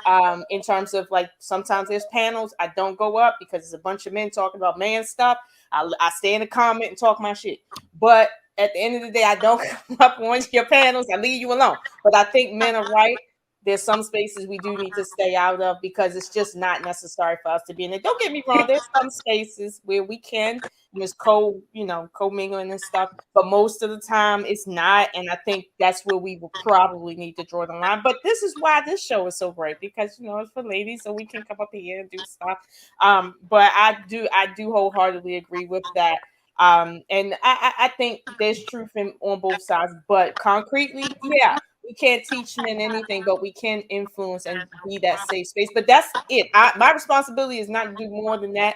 In terms of like sometimes there's panels I don't go up because it's a bunch of men talking about man stuff. I stay in the comment and talk my shit. But at the end of the day, I don't come up on your panels. I leave you alone. But I think men are right. There's some spaces we do need to stay out of because it's just not necessary for us to be in it. Don't get me wrong. There's some spaces where we can, and there's co-mingling and stuff, but most of the time it's not. And I think that's where we will probably need to draw the line. But this is why this show is so great because, it's for ladies, so we can come up here and do stuff. But I do wholeheartedly agree with that. And I think there's truth on both sides, but concretely, yeah. We can't teach men anything, but we can influence and be that safe space. But that's it. My responsibility is not to do more than that.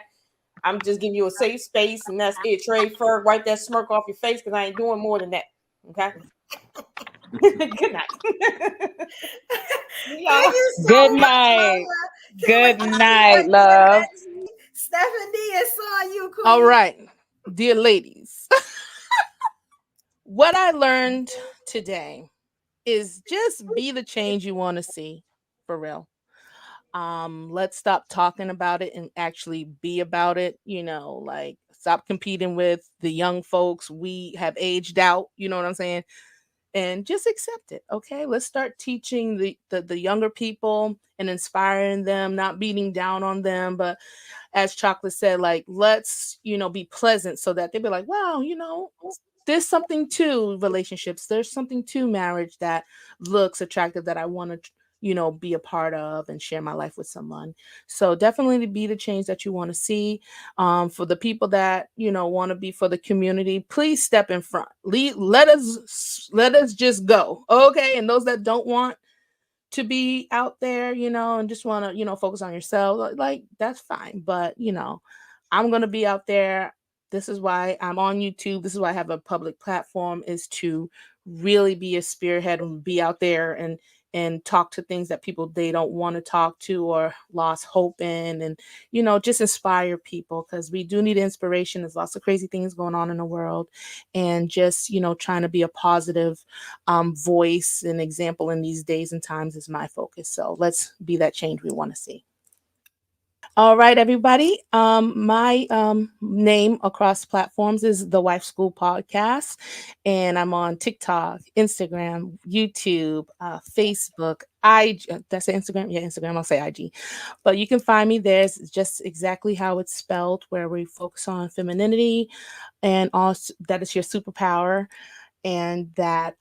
I'm just giving you a safe space, and that's it. Trey Ferg, wipe that smirk off your face because I ain't doing more than that. Okay. Good night. Good night. Good night, love. Stephanie, it's on you. Queen. All right, dear ladies. What I learned today is just be the change you want to see, for real. Let's stop talking about it and actually be about it. Like stop competing with the young folks. We have aged out, you know what I'm saying? And just accept it. Okay. Let's start teaching the younger people and inspiring them, not beating down on them. But as Chocolate said, like, let's, be pleasant so that they'll be like, wow, there's something to relationships. There's something to marriage that looks attractive that I want to, be a part of and share my life with someone. So definitely be the change that you want to see. For the people that want to be for the community, please step in front. Let us just go, okay? And those that don't want to be out there, and just want to focus on yourself, like that's fine. But I'm gonna be out there. This is why I'm on YouTube. This is why I have a public platform, is to really be a spearhead and be out there and talk to things that people they don't want to talk to or lost hope in, and just inspire people, because we do need inspiration. There's lots of crazy things going on in the world, and just trying to be a positive voice and example in these days and times is my focus. So let's be that change we want to see. All right, everybody. My name across platforms is The Wife School Podcast, and I'm on TikTok, Instagram, YouTube, Facebook, IG. That's Instagram. Yeah, Instagram. I'll say IG. But you can find me there. It's just exactly how it's spelled, where we focus on femininity, and also that is your superpower, and that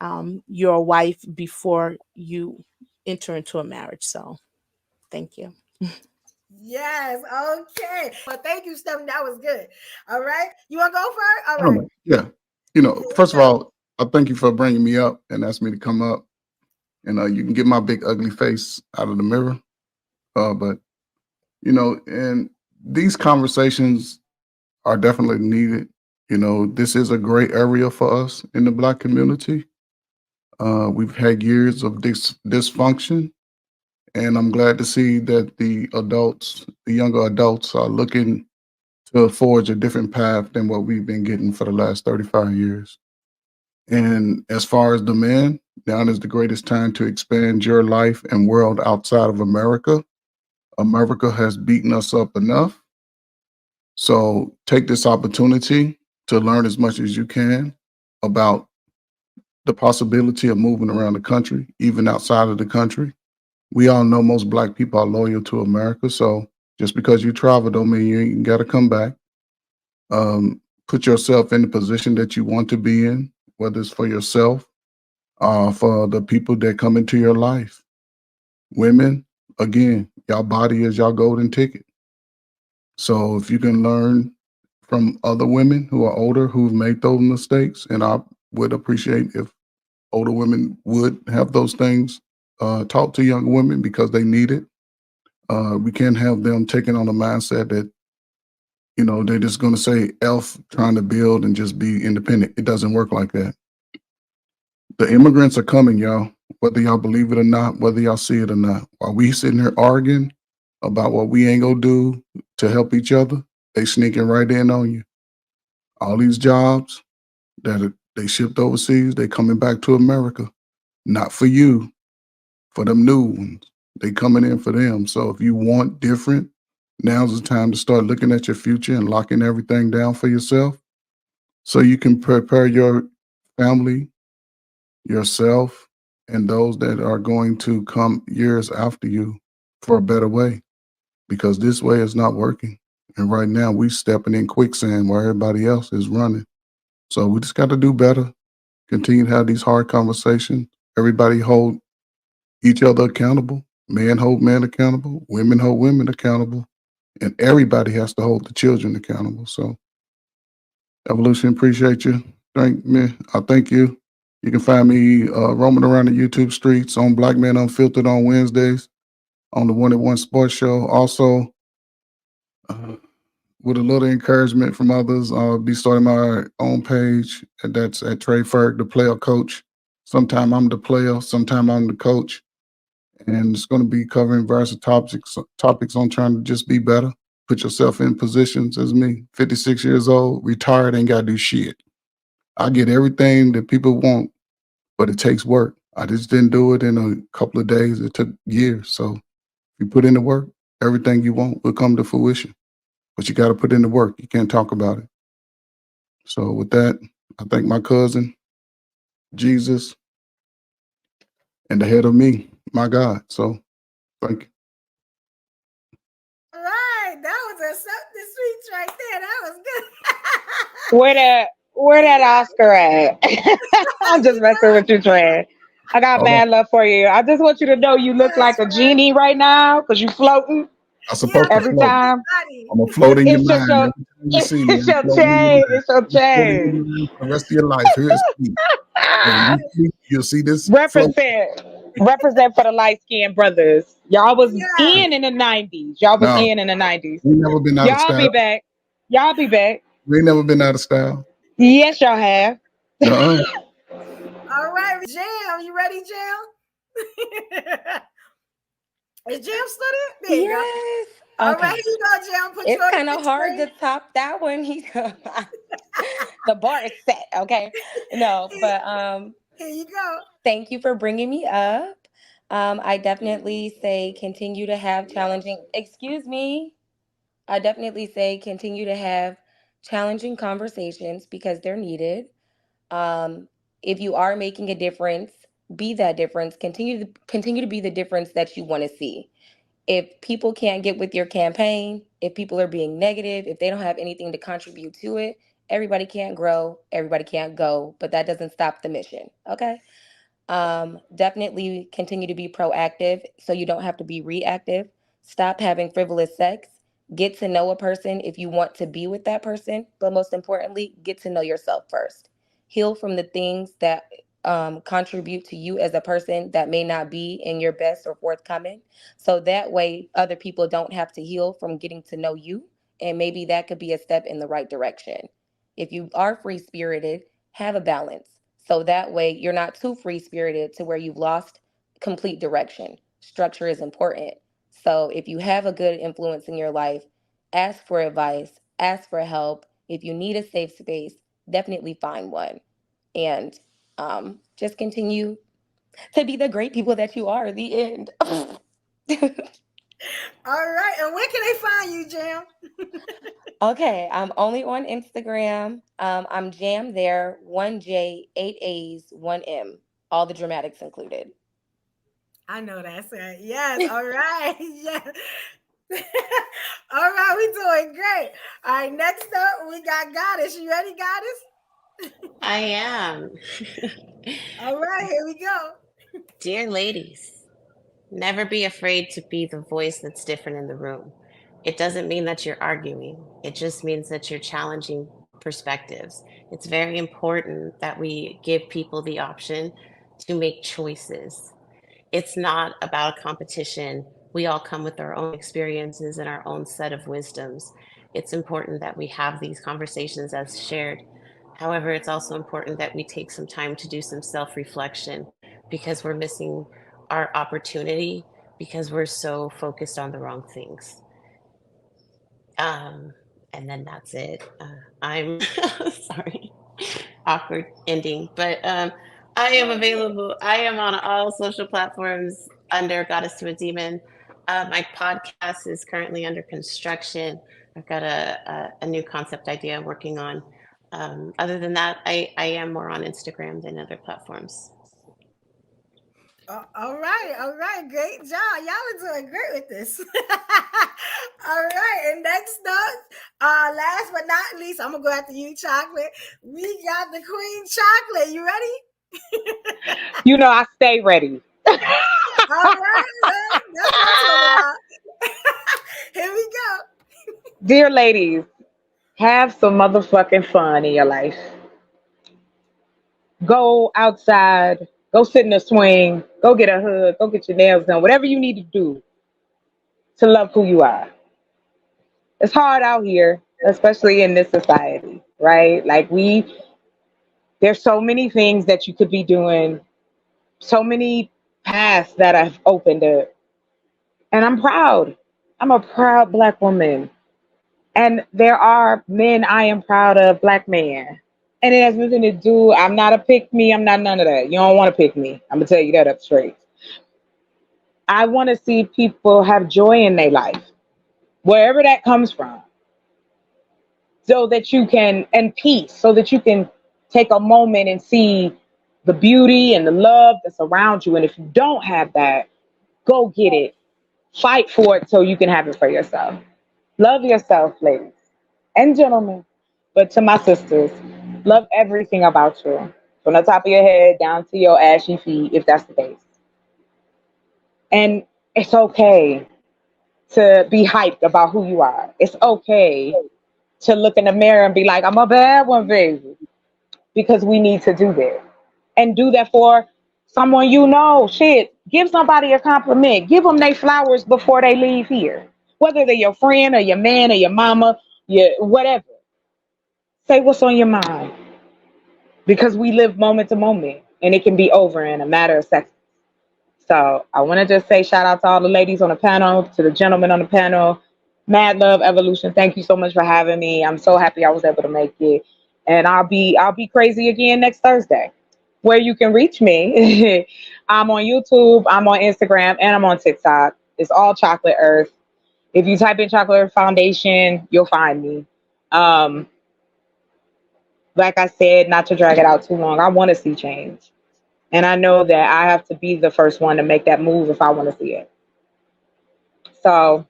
you're a wife before you enter into a marriage. So, thank you. Yes. Okay. Well, thank you, Stephanie. That was good. All right. You want to go first? All right. Yeah. First of all, I thank you for bringing me up and asking me to come up. And you can get my big ugly face out of the mirror. But and these conversations are definitely needed. This is a great area for us in the Black community. We've had years of dysfunction. And I'm glad to see that the younger adults are looking to forge a different path than what we've been getting for the last 35 years. And as far as the men, now is the greatest time to expand your life and world outside of America. America has beaten us up enough. So take this opportunity to learn as much as you can about the possibility of moving around the country, even outside of the country. We all know most Black people are loyal to America. So just because you travel don't mean you ain't got to come back. Put yourself in the position that you want to be in, whether it's for yourself or for the people that come into your life. Women, again, y'all body is y'all golden ticket. So if you can learn from other women who are older, who've made those mistakes, and I would appreciate if older women would have those things taught to young women, because they need it. We can't have them taking on a mindset that, they're just going to say elf trying to build and just be independent. It doesn't work like that. The immigrants are coming, y'all, whether y'all believe it or not, whether y'all see it or not. While we sitting here arguing about what we ain't going to do to help each other, they sneaking right in on you. All these jobs that they shipped overseas, they coming back to America. Not for you, for them new ones. They coming in for them. So if you want different, now's the time to start looking at your future and locking everything down for yourself, so you can prepare your family, yourself, and those that are going to come years after you for a better way, because this way is not working. And right now we stepping in quicksand where everybody else is running. So we just got to do better, continue to have these hard conversations. Everybody hold each other accountable. Men hold men accountable. Women hold women accountable. And everybody has to hold the children accountable. So Evolution, appreciate you. Thank me. I thank you. You can find me roaming around the YouTube streets on Black Men Unfiltered on Wednesdays on the 1-at-1 Sports Show. Also, with a little encouragement from others, I'll be starting my own page, and that's at Trey Ferg, the player coach. Sometime I'm the player, sometime I'm the coach. And it's going to be covering various topics on trying to just be better. Put yourself in positions as me, 56 years old, retired, ain't got to do shit. I get everything that people want, but it takes work. I just didn't do it in a couple of days. It took years. So if you put in the work, everything you want will come to fruition. But you got to put in the work. You can't talk about it. So with that, I thank my cousin, Jesus, and the head of me, my God. So thank you. All right. That was a something sweet right there. That was good. Where that Oscar at? I'm just messing with you, Trey. I got Hold on. mad love for you. I just want you to know you look like a genie right now because you floating I'm supposed to every float. time. I'm gonna float in your It's just mind your, every time you see me. it's I'm your floating in your chain. mind. It's your I'm floating in chain. your mind for the rest of your life. Here is sleep. When you sleep, you'll see this float. Represent for the light skinned brothers. Y'all was Yeah. in the 90s. Y'all was No, in the 90s. we never been out of Y'all be style. back. Y'all be back. We ain't never been out of style. Yes, y'all have. Uh-uh. All right, Jam. You ready, Jam? Is Jam still there? There you go. Yes. All Okay. right, here you go, Jam. Put you It's on kind the of big hard to screen. top that one. The bar is set. Okay. No, but Here you go. thank you for bringing me up. I definitely say continue to have challenging. Excuse me. I definitely say continue to have challenging conversations because they're needed. Um, if you are making a difference, be that difference. Continue to be the difference that you want to see. If people can't get with your campaign, if people are being negative, if they don't have anything to contribute to it, everybody can't grow, everybody can't go, but that doesn't stop the mission. Okay. Definitely continue to be proactive so you don't have to be reactive. Stop having frivolous sex. Get to know a person if you want to be with that person, but most importantly, get to know yourself first. Heal from the things that contribute to you as a person that may not be in your best or forthcoming. So that way, other people don't have to heal from getting to know you. And maybe that could be a step in the right direction. If you are free spirited, have a balance. So that way, you're not too free spirited to where you've lost complete direction. Structure is important. So if you have a good influence in your life, ask for advice, ask for help. If you need a safe space, definitely find one. And just continue to be the great people that you are. The end. All right. And where can they find you, Jam? Okay, I'm only on Instagram. I'm Jam there, 1J, 8A's, 1M, all the dramatics included. I know that's it. Yes. All right. Yes. All right. We doing great. All right. Next up, we got Goddess. You ready, Goddess? I am. All right. Here we go. Dear ladies, never be afraid to be the voice that's different in the room. It doesn't mean that you're arguing, it just means that you're challenging perspectives. It's very important that we give people the option to make choices. It's not about a competition. We all come with our own experiences and our own set of wisdoms. It's important that we have these conversations as shared. However, it's also important that we take some time to do some self-reflection because we're missing our opportunity because we're so focused on the wrong things. And then that's it. I'm sorry, awkward ending, but I am available. I am on all social platforms under Goddess to a Demon. My podcast is currently under construction. I've got a new concept idea I'm working on. Other than that, I am more on Instagram than other platforms. All right, great job. Y'all are doing great with this. All right, and next up, last but not least, I'm gonna go after you, Chocolate. We got the Queen Chocolate. You ready? You know, I stay ready. All right, that's what I'm talking about. Here we go. Dear ladies, have some motherfucking fun in your life. Go outside, go sit in a swing, go get a hug, go get your nails done, whatever you need to do to love who you are. It's hard out here, especially in this society, right? Like there's so many things that you could be doing, so many paths that I've opened up. And I'm proud. I'm a proud Black woman. And there are men I am proud of, Black men. And it has nothing to do, I'm not a pick me, I'm not none of that. You don't want to pick me. I'm going to tell you that up straight. I want to see people have joy in their life, wherever that comes from, so that you can, and peace, so that you can take a moment and see the beauty and the love that's around you. And if you don't have that, go get it. Fight for it so you can have it for yourself. Love yourself, ladies and gentlemen. But to my sisters, love everything about you. from the top of your head down to your ashy feet, if that's the case. And it's okay to be hyped about who you are. It's okay to look in the mirror and be like, I'm a bad one, baby. Because we need to do that. And do that for someone you know. Shit, give somebody a compliment. Give them their flowers before they leave here. Whether they're your friend or your man or your mama, your whatever. Say what's on your mind. Because we live moment to moment. And it can be over in a matter of seconds. So I want to just say shout out to all the ladies on the panel, to the gentlemen on the panel. Mad Love Evolution, thank you so much for having me. I'm so happy I was able to make it. And I'll be crazy again next Thursday. Where you can reach me, I'm on YouTube, I'm on Instagram, and I'm on TikTok. It's all Chocolate Earth. If you type in Chocolate Earth Foundation, you'll find me. Like I said, not to drag it out too long, I want to see change. And I know that I have to be the first one to make that move if I want to see it. So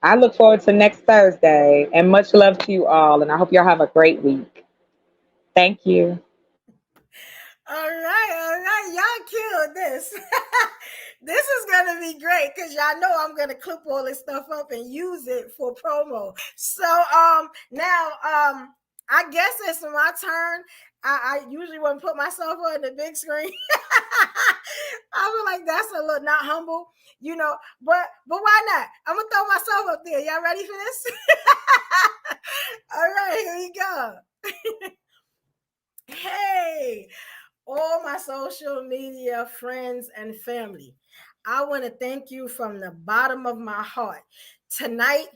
I look forward to next Thursday, and much love to you all. And I hope y'all have a great week. Thank you. All right. Y'all killed this. This is going to be great because y'all know I'm going to clip all this stuff up and use it for promo. So now I guess it's my turn. I usually wouldn't put myself on the big screen. I feel like that's a little not humble, you know, but why not? I'm going to throw myself up there. Y'all ready for this? All right, here we go. Hey, all my social media friends and family, I want to thank you from the bottom of my heart. Tonight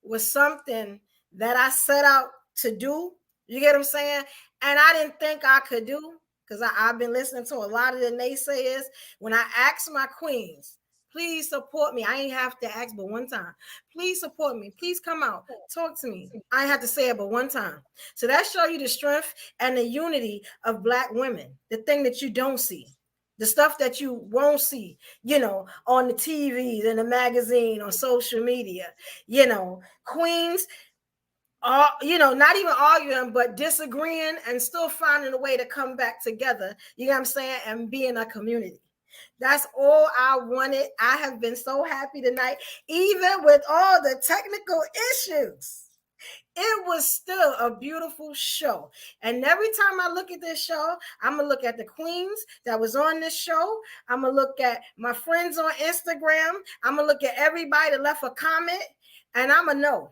was something that I set out to do. You get what I'm saying? And I didn't think I could do, because I've been listening to a lot of the naysayers. When I asked my queens, please support me. I ain't have to ask but one time. Please support me. Please come out. Talk to me. I ain't have to say it but one time. So that shows you the strength and the unity of Black women, the thing that you don't see. The stuff that you won't see, you know, on the TV, in the magazine, on social media, you know, queens are, you know, not even arguing, but disagreeing and still finding a way to come back together. You know what I'm saying? And be in a community. That's all I wanted. I have been so happy tonight, even with all the technical issues. It was still a beautiful show. And every time I look at this show, I'm going to look at the queens that was on this show. I'm going to look at my friends on Instagram. I'm going to look at everybody that left a comment. And I'm going to know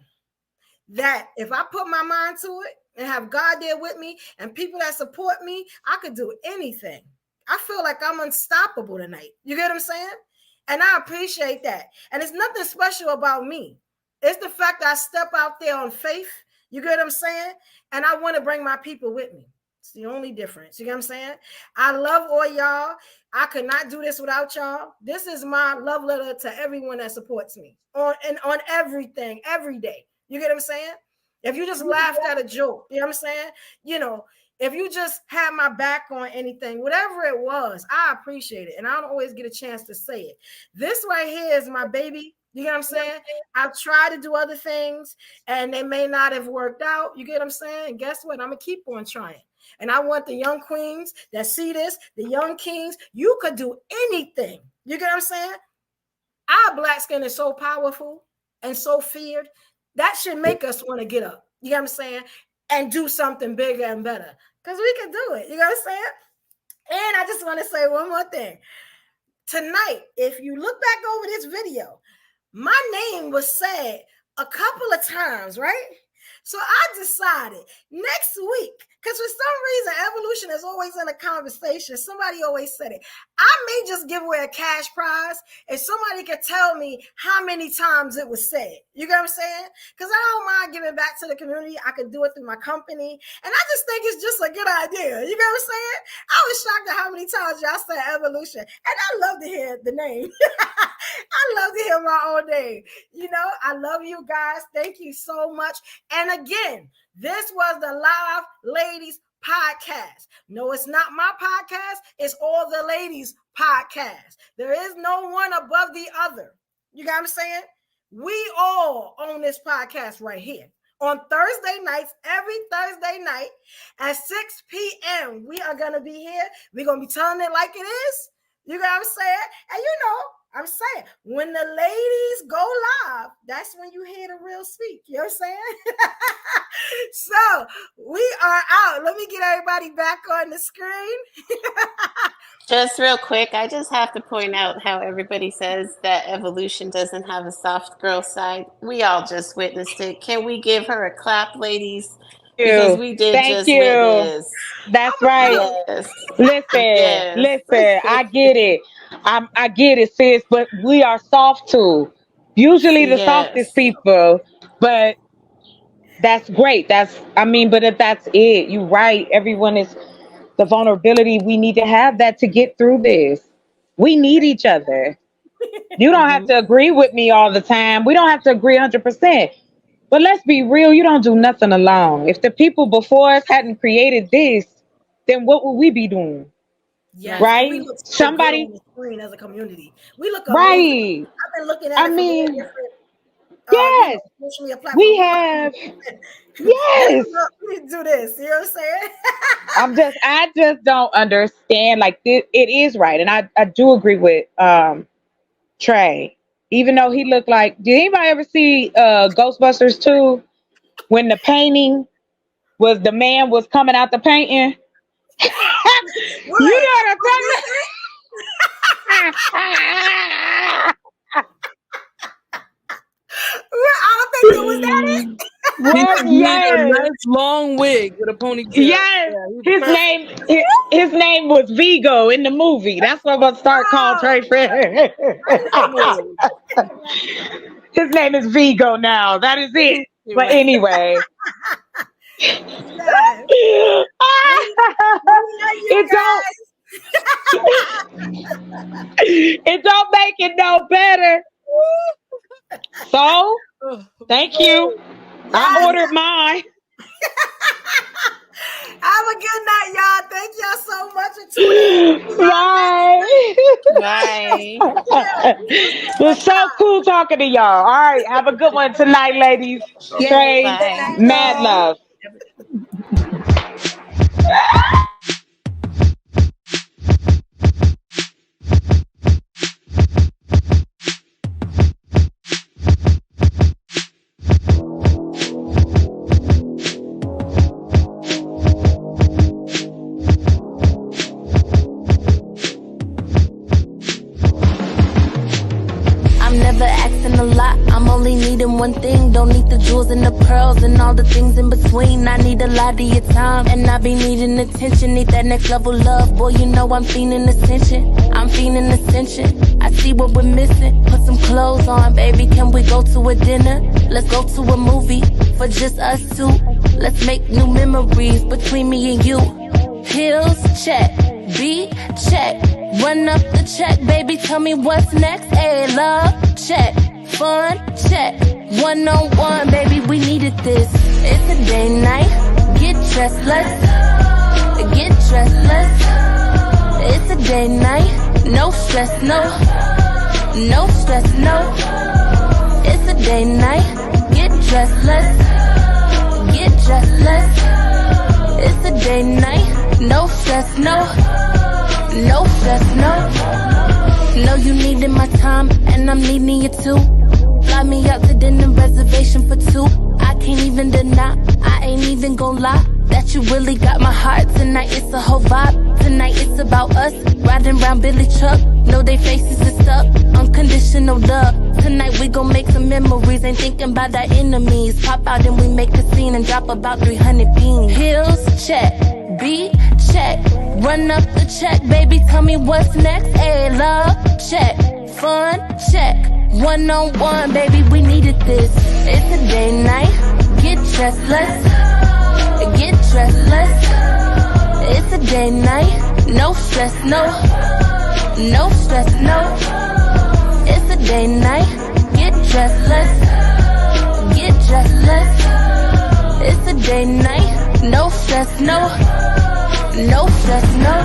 that if I put my mind to it and have God there with me and people that support me, I could do anything. I feel like I'm unstoppable tonight. You get what I'm saying? And I appreciate that. And it's nothing special about me. It's the fact that I step out there on faith. You get what I'm saying? And I want to bring my people with me. It's the only difference. You get what I'm saying? I love all y'all. I could not do this without y'all. This is my love letter to everyone that supports me on everything, every day. You get what I'm saying? If you just laughed at a joke, you know what I'm saying? You know, if you just had my back on anything, whatever it was, I appreciate it. And I don't always get a chance to say it. This right here is my baby. You get what I'm saying? I've tried to do other things and they may not have worked out. You get what I'm saying? And guess what? I'm going to keep on trying. And I want the young queens that see this, the young kings, you could do anything. You get what I'm saying? Our Black skin is so powerful and so feared. That should make us want to get up. You know what I'm saying? And do something bigger and better. Because we can do it. You know what I'm saying? And I just want to say one more thing. Tonight, if you look back over this video, my name was said a couple of times, right? So I decided next week, because for some reason, evolution is always in a conversation. Somebody always said it. I may just give away a cash prize if somebody could tell me how many times it was said. You get what I'm saying? Because I don't mind giving back to the community. I could do it through my company. And I just think it's just a good idea. You get what I'm saying? I was shocked at how many times y'all said evolution. And I love to hear the name. I love to hear my own name. You know, I love you guys. Thank you so much. And again, this was the Live Ladies Podcast. No, it's not my podcast. It's all the ladies' podcast. There is no one above the other. You got what I'm saying? We all own this podcast right here. on Thursday nights, every Thursday night at 6 p.m. We are going to be here. We're going to be telling it like it is. You know what I'm saying? And you know, I'm saying, when the ladies go live, that's when you hear the real speak. You know what I'm saying? So we are out. Let me get everybody back on the screen. Just real quick, I just have to point out how everybody says that Evolution doesn't have a soft girl side. We all just witnessed it. Can we give her a clap, ladies? Because we did witness. That's right. Yes. Listen, I get it. I get it, sis, but we are soft too. Usually the softest people, but that's great. But if that's it, you're right. Everyone is the vulnerability. We need to have that to get through this. We need each other. You don't have to agree with me all the time. We don't have to agree 100%. But let's be real. You don't do nothing alone. If the people before us hadn't created this, then what would we be doing? Yes, right? We look so Somebody good on the screen as a community. We look right. amazing. I've been looking at it from different. Yes, we have. Yes, we do this. You know what I'm saying? I just don't understand. Like it is right, and I do agree with Trey. Even though he looked like, did anybody ever see Ghostbusters 2 when the painting was the man was coming out the painting? You know what I'm talking I don't think it was that. He had a nice long wig with a ponytail. Yes, his name was Vigo in the movie. That's what I'm gonna start calling Trey Fair. His name is Vigo now. That is it. But anyway. It don't make it no better. So, thank you. I ordered mine. Have a good night, y'all. Thank y'all so much for tuning in. Bye. It was so cool talking to y'all. All right, have a good one tonight, ladies. Trey, mad love. One thing, don't need the jewels and the pearls and all the things in between. I need a lot of your time, and I be needing attention. Need that next level love, boy. You know I'm feeling ascension. I'm feeling ascension. I see what we're missing. Put some clothes on, baby. Can we go to a dinner? Let's go to a movie for just us two. Let's make new memories between me and you. Pills, check. B, check. Run up the check, baby. Tell me what's next. A, love, check. Fun, check. One-on-one, baby, we needed this. It's a day night. Get dressed, let's get dressed, let's. It's a day night. No stress, no stress, no. It's a day night. Get dressed, let's get dressed, let's. It's a day night. No stress, no stress, no. Know you needed my time, and I'm needing you too. Fly me out to dinner, reservation for two. I can't even deny, I ain't even gon' lie, that you really got my heart. Tonight it's a whole vibe. Tonight it's about us, riding around Billy Truck. Know they faces is stuck, unconditional love. Tonight we gon' make some memories, ain't thinking about our enemies. Pop out and we make a scene and drop about 300 beans. Hills, check. B, check. Run up the check, baby, tell me what's next. A, love, check. Fun, check. One-on-one, baby, we needed this. It's a day night. Get dressed, let's get dressed, let's. It's a day night. No stress, no stress, no. It's a day night. Get dressed, let's get dressed, let's. It's a day night. No stress, no stress, no.